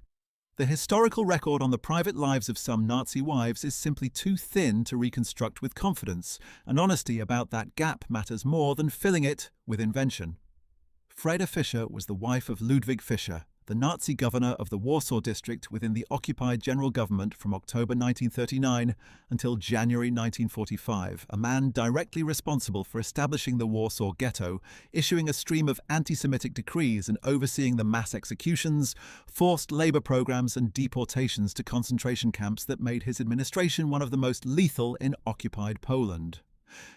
The historical record on the private lives of some Nazi wives is simply too thin to reconstruct with confidence, and honesty about that gap matters more than filling it with invention. Freda Fischer was the wife of Ludwig Fischer, the Nazi governor of the Warsaw district within the occupied general government from October 1939 until January 1945, a man directly responsible for establishing the Warsaw Ghetto, issuing a stream of anti-Semitic decrees and overseeing the mass executions, forced labor programs and deportations to concentration camps that made his administration one of the most lethal in occupied Poland.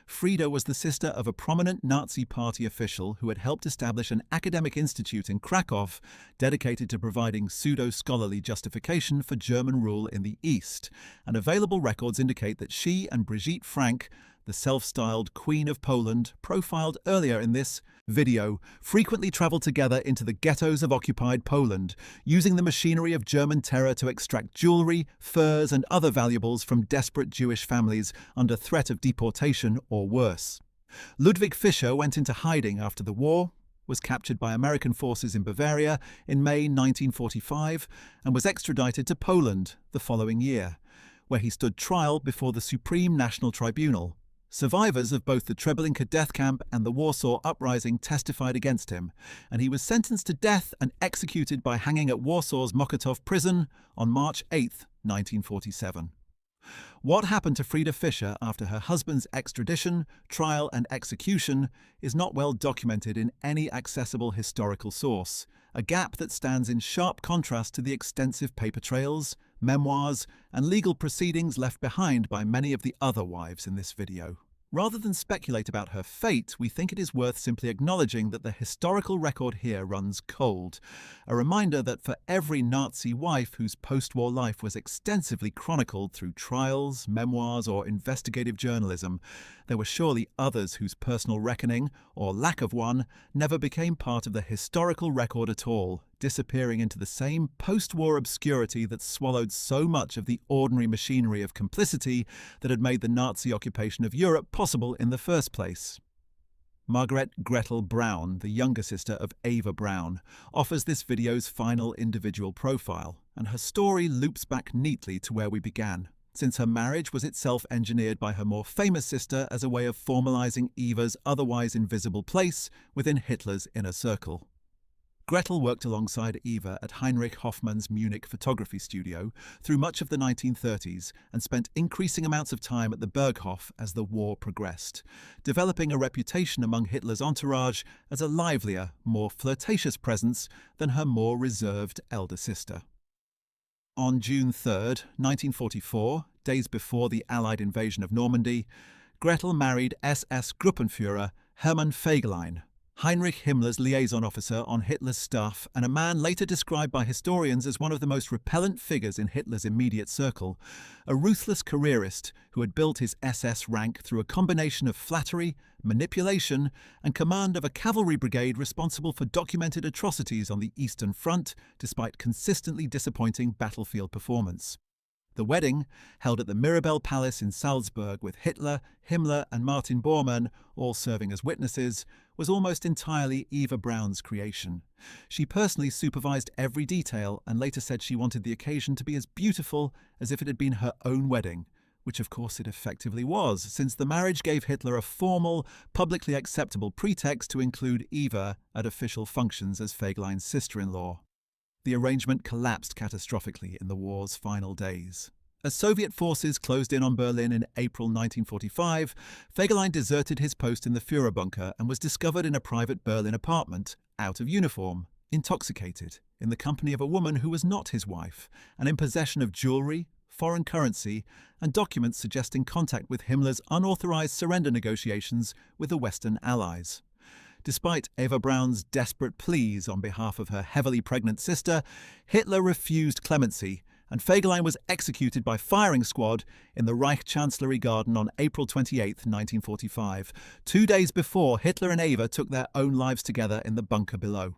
Frieda was the sister of a prominent Nazi Party official who had helped establish an academic institute in Krakow dedicated to providing pseudo-scholarly justification for German rule in the East, and available records indicate that she and Brigitte Frank, the self-styled Queen of Poland, profiled earlier in this video, frequently travelled together into the ghettos of occupied Poland, using the machinery of German terror to extract jewellery, furs and other valuables from desperate Jewish families under threat of deportation or worse. Ludwig Fischer went into hiding after the war, was captured by American forces in Bavaria in May 1945 and was extradited to Poland the following year, where he stood trial before the Supreme National Tribunal. Survivors of both the Treblinka death camp and the Warsaw Uprising testified against him, and he was sentenced to death and executed by hanging at Warsaw's Mokotów prison on March 8, 1947. What happened to Frieda Fischer after her husband's extradition, trial and execution is not well documented in any accessible historical source, a gap that stands in sharp contrast to the extensive paper trails, memoirs, and legal proceedings left behind by many of the other wives in this video. Rather than speculate about her fate, we think it is worth simply acknowledging that the historical record here runs cold, a reminder that for every Nazi wife whose post-war life was extensively chronicled through trials, memoirs, or investigative journalism, there were surely others whose personal reckoning, or lack of one, never became part of the historical record at all, disappearing into the same post-war obscurity that swallowed so much of the ordinary machinery of complicity that had made the Nazi occupation of Europe possible in the first place. Margaret Gretel Braun, the younger sister of Eva Braun, offers this video's final individual profile, and her story loops back neatly to where we began, since her marriage was itself engineered by her more famous sister as a way of formalizing Eva's otherwise invisible place within Hitler's inner circle. Gretel worked alongside Eva at Heinrich Hoffmann's Munich photography studio through much of the 1930s and spent increasing amounts of time at the Berghof as the war progressed, developing a reputation among Hitler's entourage as a livelier, more flirtatious presence than her more reserved elder sister. On June 3, 1944, days before the Allied invasion of Normandy, Gretel married SS Gruppenführer Hermann Fegelein, Heinrich Himmler's liaison officer on Hitler's staff and a man later described by historians as one of the most repellent figures in Hitler's immediate circle, a ruthless careerist who had built his SS rank through a combination of flattery, manipulation, and command of a cavalry brigade responsible for documented atrocities on the Eastern Front despite consistently disappointing battlefield performance. The wedding, held at the Mirabell Palace in Salzburg with Hitler, Himmler and Martin Bormann all serving as witnesses, was almost entirely Eva Braun's creation. She personally supervised every detail and later said she wanted the occasion to be as beautiful as if it had been her own wedding, which of course it effectively was, since the marriage gave Hitler a formal, publicly acceptable pretext to include Eva at official functions as Fegelein's sister-in-law. The arrangement collapsed catastrophically in the war's final days. As Soviet forces closed in on Berlin in April 1945, Fegelein deserted his post in the Führerbunker and was discovered in a private Berlin apartment, out of uniform, intoxicated, in the company of a woman who was not his wife, and in possession of jewellery, foreign currency, and documents suggesting contact with Himmler's unauthorized surrender negotiations with the Western Allies. Despite Eva Braun's desperate pleas on behalf of her heavily pregnant sister, Hitler refused clemency, and Fegelein was executed by firing squad in the Reich Chancellery Garden on April 28, 1945, 2 days before Hitler and Eva took their own lives together in the bunker below.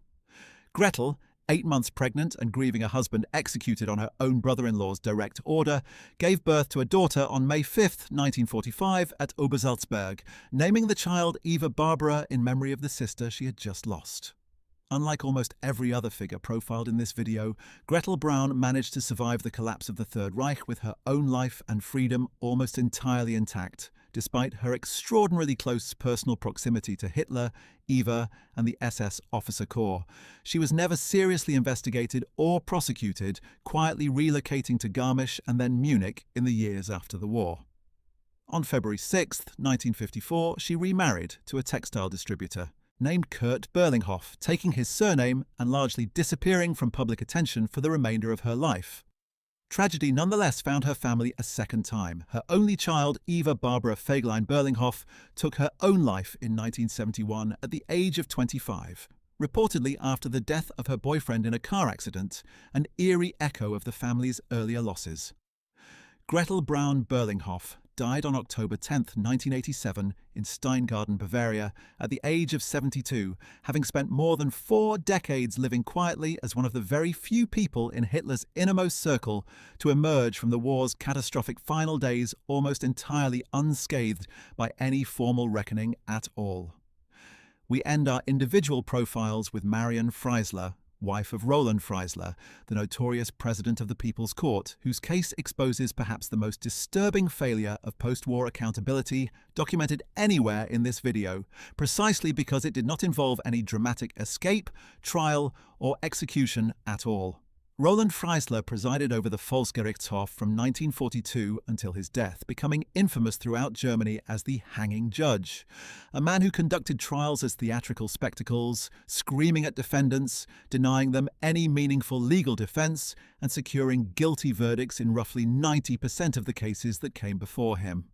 Gretel, 8 months pregnant and grieving a husband executed on her own brother-in-law's direct order, gave birth to a daughter on May 5, 1945 at Obersalzberg, naming the child Eva Barbara in memory of the sister she had just lost. Unlike almost every other figure profiled in this video, Gretel Braun managed to survive the collapse of the Third Reich with her own life and freedom almost entirely intact, despite her extraordinarily close personal proximity to Hitler, Eva, and the SS officer corps. She was never seriously investigated or prosecuted, quietly relocating to Garmisch and then Munich in the years after the war. On February 6, 1954, she remarried to a textile distributor named Kurt Berlinghoff, taking his surname and largely disappearing from public attention for the remainder of her life. Tragedy nonetheless found her family a second time. Her only child, Eva Barbara Feglein-Berlinghoff, took her own life in 1971 at the age of 25, reportedly after the death of her boyfriend in a car accident, an eerie echo of the family's earlier losses. Gretel Braun-Berlinghoff died on October 10, 1987, in Steingarten, Bavaria, at the age of 72, having spent more than 4 decades living quietly as one of the very few people in Hitler's innermost circle to emerge from the war's catastrophic final days almost entirely unscathed by any formal reckoning at all. We end our individual profiles with Marion Freisler, wife of Roland Freisler, the notorious president of the People's Court, whose case exposes perhaps the most disturbing failure of post-war accountability documented anywhere in this video, precisely because it did not involve any dramatic escape, trial, or execution at all. Roland Freisler presided over the Volksgerichtshof from 1942 until his death, becoming infamous throughout Germany as the hanging judge. A man who conducted trials as theatrical spectacles, screaming at defendants, denying them any meaningful legal defense, and securing guilty verdicts in roughly 90% of the cases that came before him.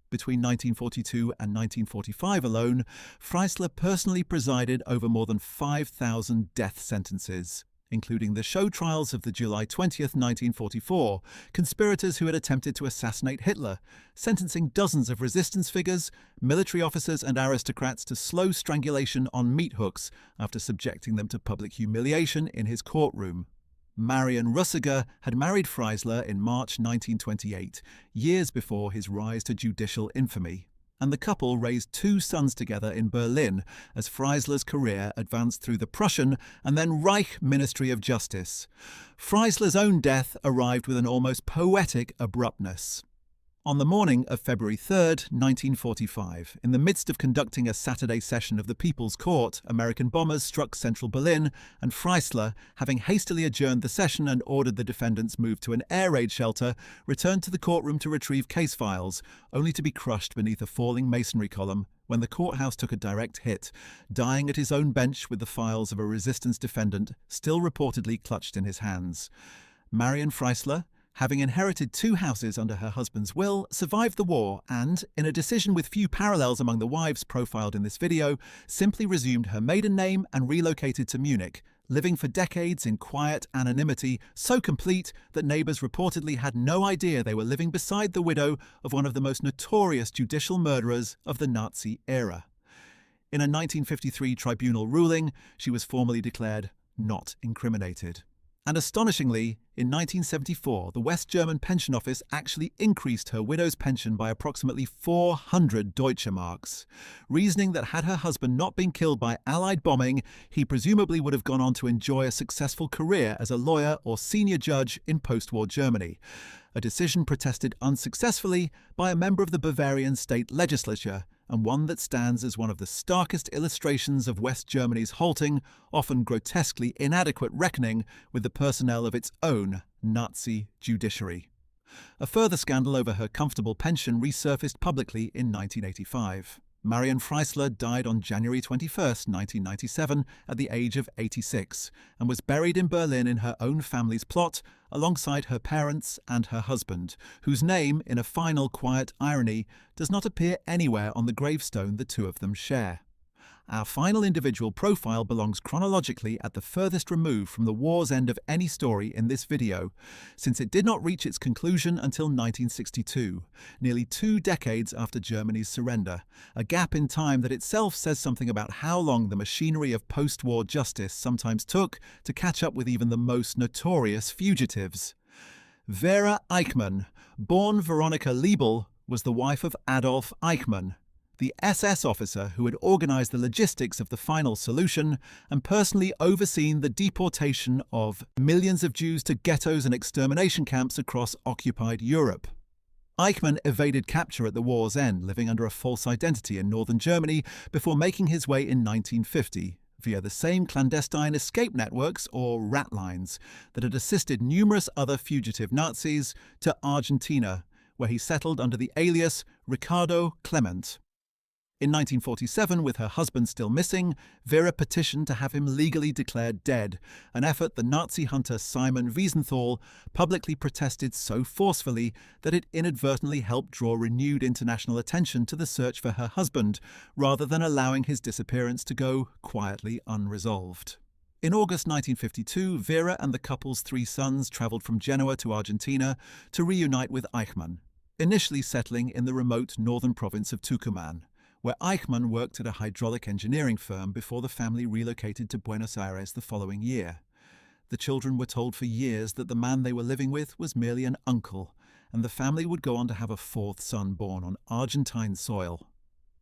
Between 1942 and 1945 alone, Freisler personally presided over more than 5,000 death sentences, including the show trials of the July 20, 1944, conspirators who had attempted to assassinate Hitler, sentencing dozens of resistance figures, military officers and aristocrats to slow strangulation on meat hooks after subjecting them to public humiliation in his courtroom. Marion Russiger had married Freisler in March 1928, years before his rise to judicial infamy, and the couple raised 2 sons together in Berlin as Freisler's career advanced through the Prussian and then Reich Ministry of Justice. Freisler's own death arrived with an almost poetic abruptness. On the morning of February 3, 1945, in the midst of conducting a Saturday session of the People's Court, American bombers struck central Berlin, and Freisler, having hastily adjourned the session and ordered the defendants moved to an air raid shelter, returned to the courtroom to retrieve case files, only to be crushed beneath a falling masonry column when the courthouse took a direct hit, dying at his own bench with the files of a resistance defendant still reportedly clutched in his hands. Marion Freisler, having inherited 2 houses under her husband's will, survived the war and, in a decision with few parallels among the wives profiled in this video, simply resumed her maiden name and relocated to Munich, living for decades in quiet anonymity so complete that neighbours reportedly had no idea they were living beside the widow of one of the most notorious judicial murderers of the Nazi era. In a 1953 tribunal ruling, she was formally declared not incriminated. And astonishingly, in 1974, the West German Pension Office actually increased her widow's pension by approximately 400 Deutsche Marks, reasoning that had her husband not been killed by Allied bombing, he presumably would have gone on to enjoy a successful career as a lawyer or senior judge in post-war Germany, a decision protested unsuccessfully by a member of the Bavarian state legislature, and one that stands as one of the starkest illustrations of West Germany's halting, often grotesquely inadequate reckoning with the personnel of its own Nazi judiciary. A further scandal over her comfortable pension resurfaced publicly in 1985. Marion Freisler died on January 21, 1997, at the age of 86, and was buried in Berlin in her own family's plot, alongside her parents and her husband, whose name, in a final quiet irony, does not appear anywhere on the gravestone the two of them share. Our final individual profile belongs chronologically at the furthest remove from the war's end of any story in this video, since it did not reach its conclusion until 1962, nearly 2 decades after Germany's surrender, a gap in time that itself says something about how long the machinery of post-war justice sometimes took to catch up with even the most notorious fugitives. Vera Eichmann, born Veronika Liebel, was the wife of Adolf Eichmann, the SS officer who had organized the logistics of the final solution and personally overseen the deportation of millions of Jews to ghettos and extermination camps across occupied Europe. Eichmann evaded capture at the war's end, living under a false identity in northern Germany before making his way in 1950 via the same clandestine escape networks, or rat lines, that had assisted numerous other fugitive Nazis to Argentina, where he settled under the alias Ricardo Clement. In 1947, with her husband still missing, Vera petitioned to have him legally declared dead, an effort the Nazi hunter Simon Wiesenthal publicly protested so forcefully that it inadvertently helped draw renewed international attention to the search for her husband, rather than allowing his disappearance to go quietly unresolved. In August 1952, Vera and the couple's 3 sons travelled from Genoa to Argentina to reunite with Eichmann, initially settling in the remote northern province of Tucumán, where Eichmann worked at a hydraulic engineering firm before the family relocated to Buenos Aires the following year. The children were told for years that the man they were living with was merely an uncle, and the family would go on to have a 4th son born on Argentine soil.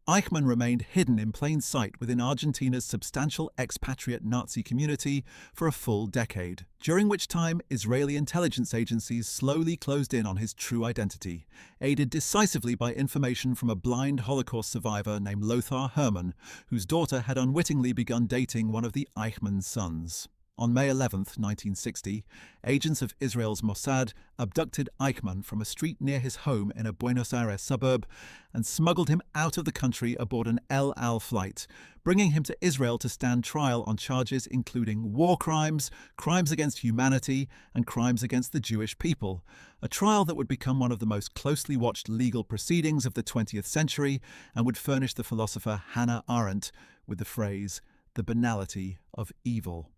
Eichmann remained hidden in plain sight within Argentina's substantial expatriate Nazi community for a full decade, during which time Israeli intelligence agencies slowly closed in on his true identity, aided decisively by information from a blind Holocaust survivor named Lothar Hermann, whose daughter had unwittingly begun dating one of the Eichmann sons. On May 11, 1960, agents of Israel's Mossad abducted Eichmann from a street near his home in a Buenos Aires suburb and smuggled him out of the country aboard an El Al flight, bringing him to Israel to stand trial on charges including war crimes, crimes against humanity, and crimes against the Jewish people, a trial that would become one of the most closely watched legal proceedings of the 20th century and would furnish the philosopher Hannah Arendt with the phrase, "the banality of evil."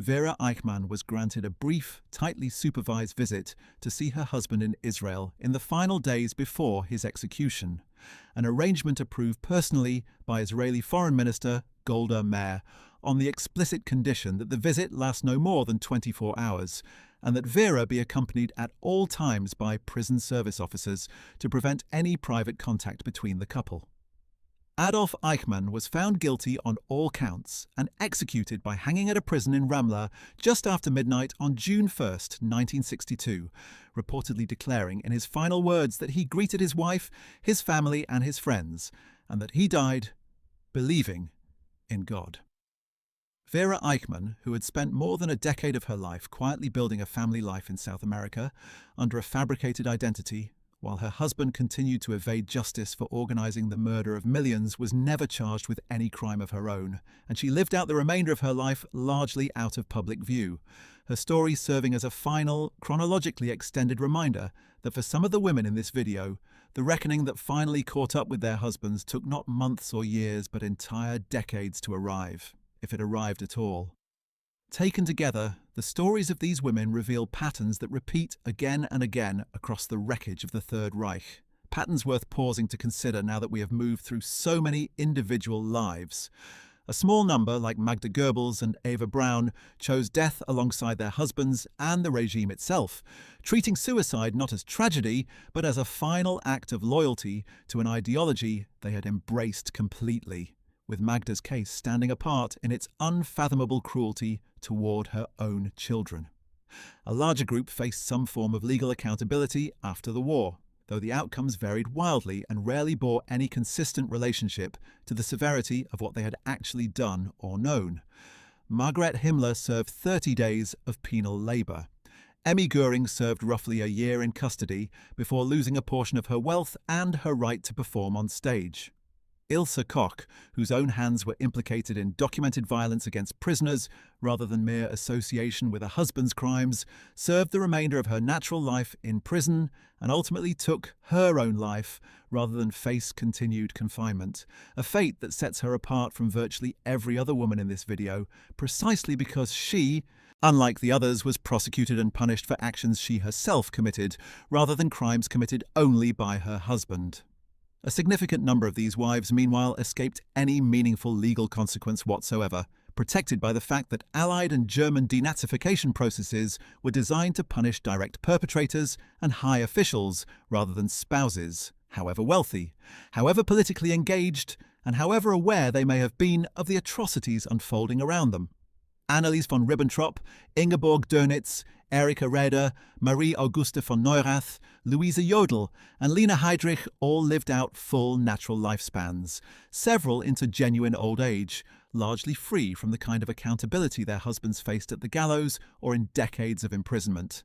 Vera Eichmann was granted a brief, tightly supervised visit to see her husband in Israel in the final days before his execution, an arrangement approved personally by Israeli Foreign Minister Golda Meir on the explicit condition that the visit last no more than 24 hours and that Vera be accompanied at all times by prison service officers to prevent any private contact between the couple. Adolf Eichmann was found guilty on all counts and executed by hanging at a prison in Ramla just after midnight on June 1, 1962, reportedly declaring in his final words that he greeted his wife, his family and his friends, and that he died believing in God. Vera Eichmann, who had spent more than a decade of her life quietly building a family life in South America under a fabricated identity, while her husband continued to evade justice for organising the murder of millions, was never charged with any crime of her own, and she lived out the remainder of her life largely out of public view, her story serving as a final, chronologically extended reminder that for some of the women in this video, the reckoning that finally caught up with their husbands took not months or years but entire decades to arrive, if it arrived at all. Taken together, the stories of these women reveal patterns that repeat again and again across the wreckage of the Third Reich, patterns worth pausing to consider now that we have moved through so many individual lives. A small number, like Magda Goebbels and Eva Braun, chose death alongside their husbands and the regime itself, treating suicide not as tragedy, but as a final act of loyalty to an ideology they had embraced completely, with Magda's case standing apart in its unfathomable cruelty toward her own children. A larger group faced some form of legal accountability after the war, though the outcomes varied wildly and rarely bore any consistent relationship to the severity of what they had actually done or known. Margaret Himmler served 30 days of penal labour. Emmy Göring served roughly a year in custody before losing a portion of her wealth and her right to perform on stage. Ilse Koch, whose own hands were implicated in documented violence against prisoners rather than mere association with a husband's crimes, served the remainder of her natural life in prison and ultimately took her own life rather than face continued confinement, a fate that sets her apart from virtually every other woman in this video, precisely because she, unlike the others, was prosecuted and punished for actions she herself committed rather than crimes committed only by her husband. A significant number of these wives, meanwhile, escaped any meaningful legal consequence whatsoever, protected by the fact that Allied and German denazification processes were designed to punish direct perpetrators and high officials rather than spouses, however wealthy, however politically engaged, and however aware they may have been of the atrocities unfolding around them. Annelies von Ribbentrop, Ingeborg Dönitz, Erika Raeder, Marie Auguste von Neurath, Louise Jodl, and Lena Heydrich all lived out full natural lifespans, several into genuine old age, largely free from the kind of accountability their husbands faced at the gallows or in decades of imprisonment.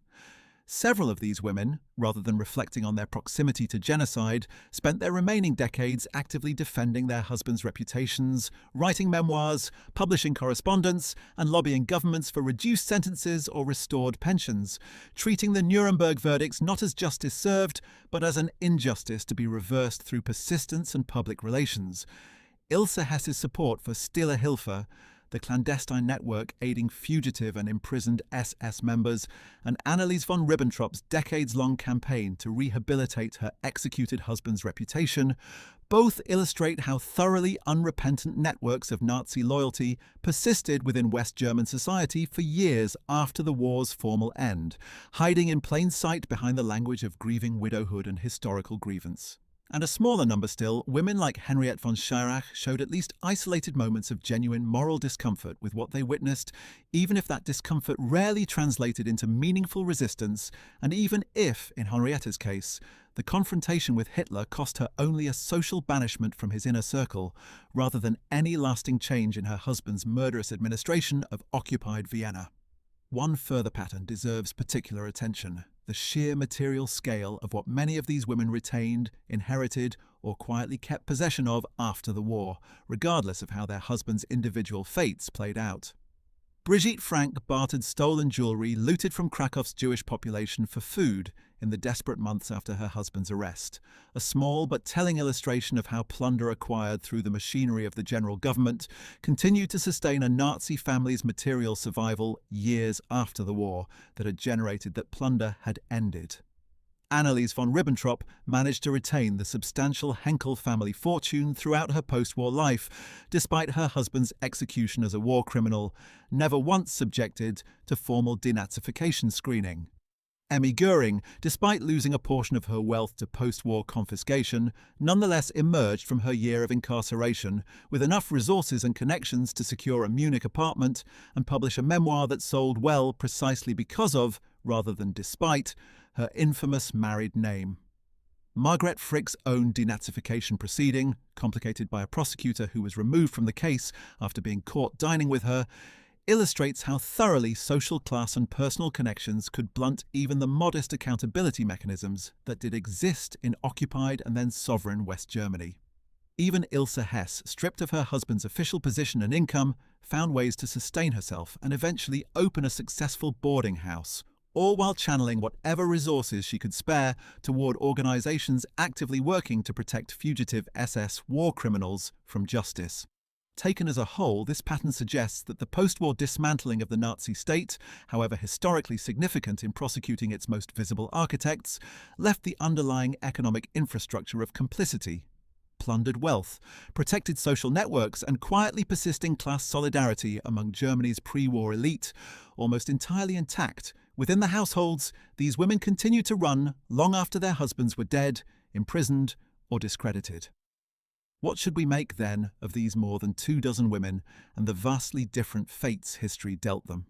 Several of these women, rather than reflecting on their proximity to genocide, spent their remaining decades actively defending their husbands' reputations, writing memoirs, publishing correspondence, and lobbying governments for reduced sentences or restored pensions, treating the Nuremberg verdicts not as justice served, but as an injustice to be reversed through persistence and public relations. Ilse Hess's support for Stille Hilfe, the clandestine network aiding fugitive and imprisoned SS members, and Annelies von Ribbentrop's decades-long campaign to rehabilitate her executed husband's reputation, both illustrate how thoroughly unrepentant networks of Nazi loyalty persisted within West German society for years after the war's formal end, hiding in plain sight behind the language of grieving widowhood and historical grievance. And a smaller number still, women like Henriette von Schirach showed at least isolated moments of genuine moral discomfort with what they witnessed, even if that discomfort rarely translated into meaningful resistance, and even if, in Henriette's case, the confrontation with Hitler cost her only a social banishment from his inner circle, rather than any lasting change in her husband's murderous administration of occupied Vienna. One further pattern deserves particular attention: the sheer material scale of what many of these women retained, inherited, or quietly kept possession of after the war, regardless of how their husbands' individual fates played out. Brigitte Frank bartered stolen jewellery looted from Cracov's Jewish population for food in the desperate months after her husband's arrest, a small but telling illustration of how plunder acquired through the machinery of the general government continued to sustain a Nazi family's material survival years after the war that had generated that plunder had ended. Annelies von Ribbentrop managed to retain the substantial Henkel family fortune throughout her post-war life, despite her husband's execution as a war criminal, never once subjected to formal denazification screening. Emmy Göring, despite losing a portion of her wealth to post-war confiscation, nonetheless emerged from her year of incarceration with enough resources and connections to secure a Munich apartment and publish a memoir that sold well precisely because of, rather than despite, her infamous married name. Margret Frick's own denazification proceeding, complicated by a prosecutor who was removed from the case after being caught dining with her, illustrates how thoroughly social class and personal connections could blunt even the modest accountability mechanisms that did exist in occupied and then sovereign West Germany. Even Ilse Hess, stripped of her husband's official position and income, found ways to sustain herself and eventually open a successful boarding house, all while channeling whatever resources she could spare toward organizations actively working to protect fugitive SS war criminals from justice. Taken as a whole, this pattern suggests that the post-war dismantling of the Nazi state, however historically significant in prosecuting its most visible architects, left the underlying economic infrastructure of complicity, plundered wealth, protected social networks, and quietly persisting class solidarity among Germany's pre-war elite almost entirely intact. Within the households, these women continued to run long after their husbands were dead, imprisoned, or discredited. What should we make, then, of these more than 24 women and the vastly different fates history dealt them?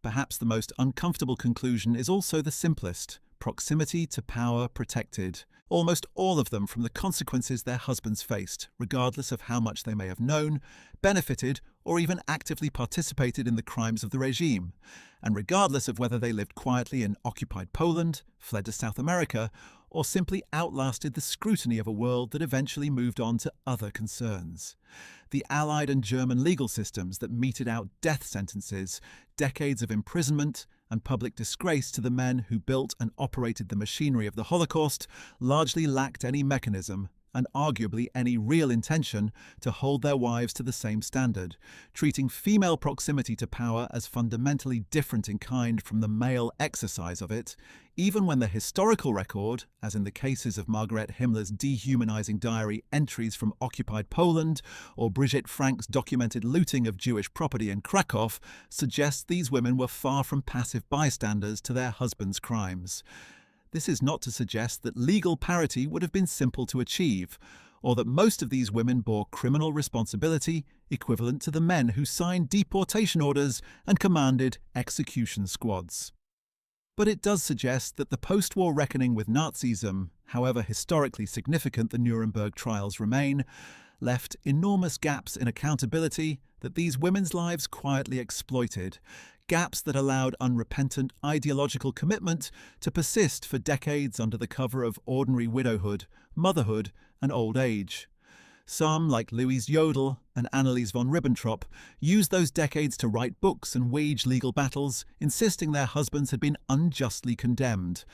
Perhaps the most uncomfortable conclusion is also the simplest: proximity to power protected almost all of them from the consequences their husbands faced, regardless of how much they may have known, benefited, or even actively participated in the crimes of the regime, and regardless of whether they lived quietly in occupied Poland, fled to South America, or simply outlasted the scrutiny of a world that eventually moved on to other concerns. The Allied and German legal systems that meted out death sentences, decades of imprisonment, and public disgrace to the men who built and operated the machinery of the Holocaust largely lacked any mechanism, and arguably any real intention, to hold their wives to the same standard, treating female proximity to power as fundamentally different in kind from the male exercise of it, even when the historical record, as in the cases of Margaret Himmler's dehumanizing diary entries from occupied Poland or Brigitte Frank's documented looting of Jewish property in Krakow, suggests these women were far from passive bystanders to their husbands' crimes. This is not to suggest that legal parity would have been simple to achieve, or that most of these women bore criminal responsibility equivalent to the men who signed deportation orders and commanded execution squads. But it does suggest that the post-war reckoning with Nazism, however historically significant the Nuremberg trials remain, left enormous gaps in accountability that these women's lives quietly exploited, gaps that allowed unrepentant ideological commitment to persist for decades under the cover of ordinary widowhood, motherhood, and old age. Some, like Louise Jodl and Annelies von Ribbentrop, used those decades to write books and wage legal battles, insisting their husbands had been unjustly condemned.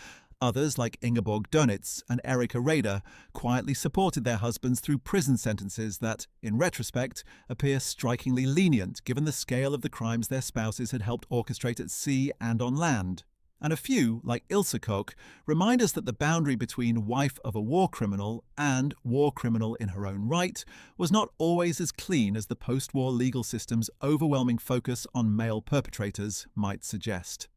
Others, like Ingeborg Dönitz and Erika Raeder, quietly supported their husbands through prison sentences that, in retrospect, appear strikingly lenient given the scale of the crimes their spouses had helped orchestrate at sea and on land. And a few, like Ilse Koch, remind us that the boundary between wife of a war criminal and war criminal in her own right was not always as clean as the post-war legal system's overwhelming focus on male perpetrators might suggest.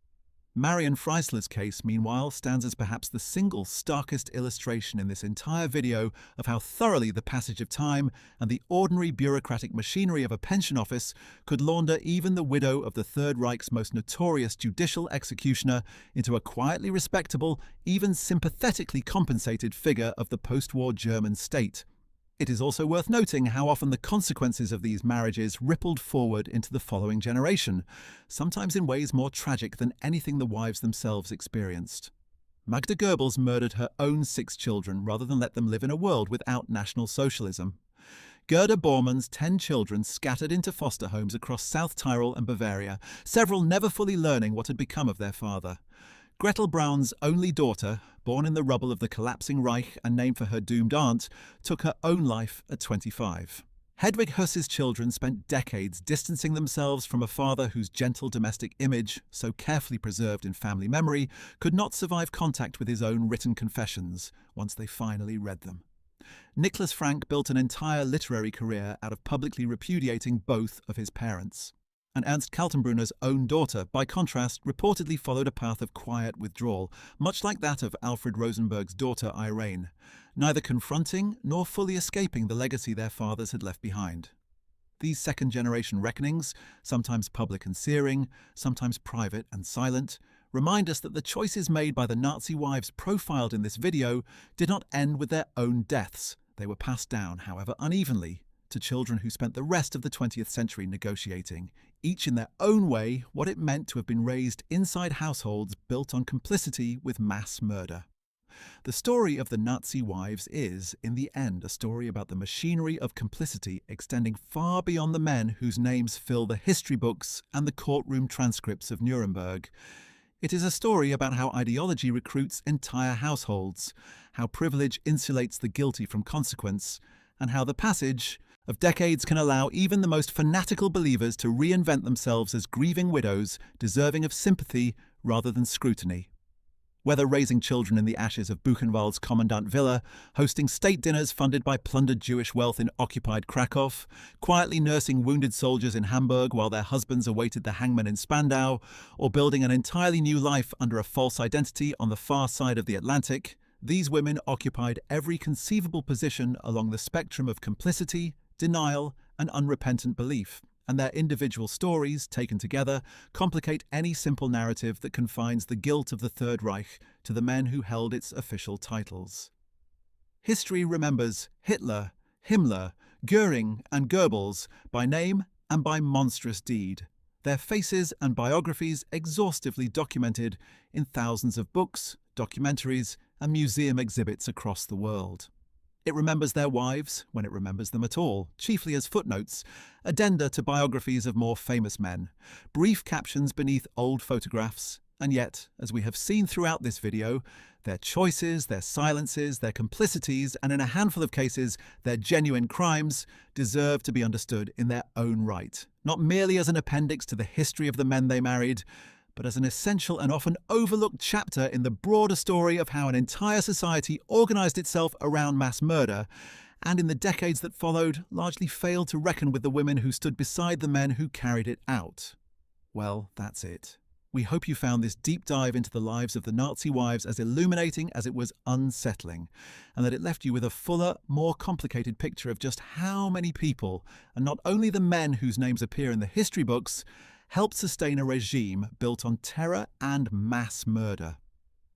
Marion Freisler's case, meanwhile, stands as perhaps the single starkest illustration in this entire video of how thoroughly the passage of time and the ordinary bureaucratic machinery of a pension office could launder even the widow of the Third Reich's most notorious judicial executioner into a quietly respectable, even sympathetically compensated figure of the post-war German state. It is also worth noting how often the consequences of these marriages rippled forward into the following generation, sometimes in ways more tragic than anything the wives themselves experienced. Magda Goebbels murdered her own 6 children rather than let them live in a world without National Socialism. Gerda Bormann's 10 children scattered into foster homes across South Tyrol and Bavaria, several never fully learning what had become of their father. Gretel Braun's only daughter, born in the rubble of the collapsing Reich and named for her doomed aunt, took her own life at 25. Hedwig Höss's children spent decades distancing themselves from a father whose gentle domestic image, so carefully preserved in family memory, could not survive contact with his own written confessions once they finally read them. Nicholas Frank built an entire literary career out of publicly repudiating both of his parents. And Ernst Kaltenbrunner's own daughter, by contrast, reportedly followed a path of quiet withdrawal, much like that of Alfred Rosenberg's daughter Irene, neither confronting nor fully escaping the legacy their fathers had left behind. These second-generation reckonings, sometimes public and searing, sometimes private and silent, remind us that the choices made by the Nazi wives profiled in this video did not end with their own deaths. They were passed down, however unevenly, to children who spent the rest of the 20th century negotiating, each in their own way, what it meant to have been raised inside households built on complicity with mass murder. The story of the Nazi wives is, in the end, a story about the machinery of complicity extending far beyond the men whose names fill the history books and the courtroom transcripts of Nuremberg. It is a story about how ideology recruits entire households, how privilege insulates the guilty from consequence, and how the passage of decades can allow even the most fanatical believers to reinvent themselves as grieving widows deserving of sympathy rather than scrutiny. Whether raising children in the ashes of Buchenwald's Commandant Villa, hosting state dinners funded by plundered Jewish wealth in occupied Krakow, quietly nursing wounded soldiers in Hamburg while their husbands awaited the hangman in Spandau, or building an entirely new life under a false identity on the far side of the Atlantic, these women occupied every conceivable position along the spectrum of complicity, denial, and unrepentant belief, and their individual stories, taken together, complicate any simple narrative that confines the guilt of the Third Reich to the men who held its official titles. History remembers Hitler, Himmler, Göring, and Goebbels by name and by monstrous deed, their faces and biographies exhaustively documented in thousands of books, documentaries, and museum exhibits across the world. It remembers their wives, when it remembers them at all, chiefly as footnotes, addenda to biographies of more famous men, brief captions beneath old photographs, and yet, as we have seen throughout this video, their choices, their silences, their complicities, and in a handful of cases, their genuine crimes, deserve to be understood in their own right, not merely as an appendix to the history of the men they married, but as an essential and often overlooked chapter in the broader story of how an entire society organized itself around mass murder, and in the decades that followed, largely failed to reckon with the women who stood beside the men who carried it out. Well, that's it. We hope you found this deep dive into the lives of the Nazi wives as illuminating as it was unsettling, and that it left you with a fuller, more complicated picture of just how many people, and not only the men whose names appear in the history books, helped sustain a regime built on terror and mass murder.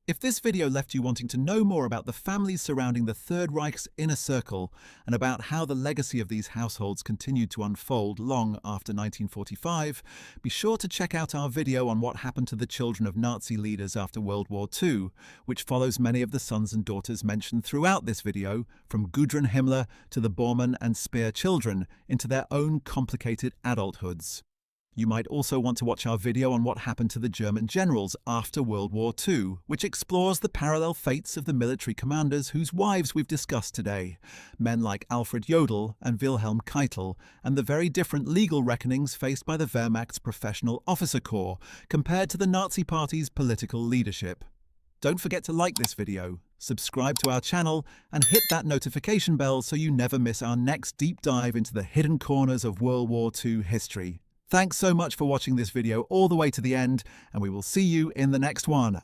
If this video left you wanting to know more about the families surrounding the Third Reich's inner circle and about how the legacy of these households continued to unfold long after 1945, be sure to check out our video on what happened to the children of Nazi leaders after World War II, which follows many of the sons and daughters mentioned throughout this video, from Gudrun Himmler to the Bormann and Speer children, into their own complicated adulthoods. You might also want to watch our video on what happened to the German generals after World War II, which explores the parallel fates of the military commanders whose wives we've discussed today, men like Alfred Jodl and Wilhelm Keitel, and the very different legal reckonings faced by the Wehrmacht's professional officer corps compared to the Nazi Party's political leadership. Don't forget to like this video, subscribe to our channel, and hit that notification bell so you never miss our next deep dive into the hidden corners of World War II history. Thanks so much for watching this video all the way to the end, and we will see you in the next one.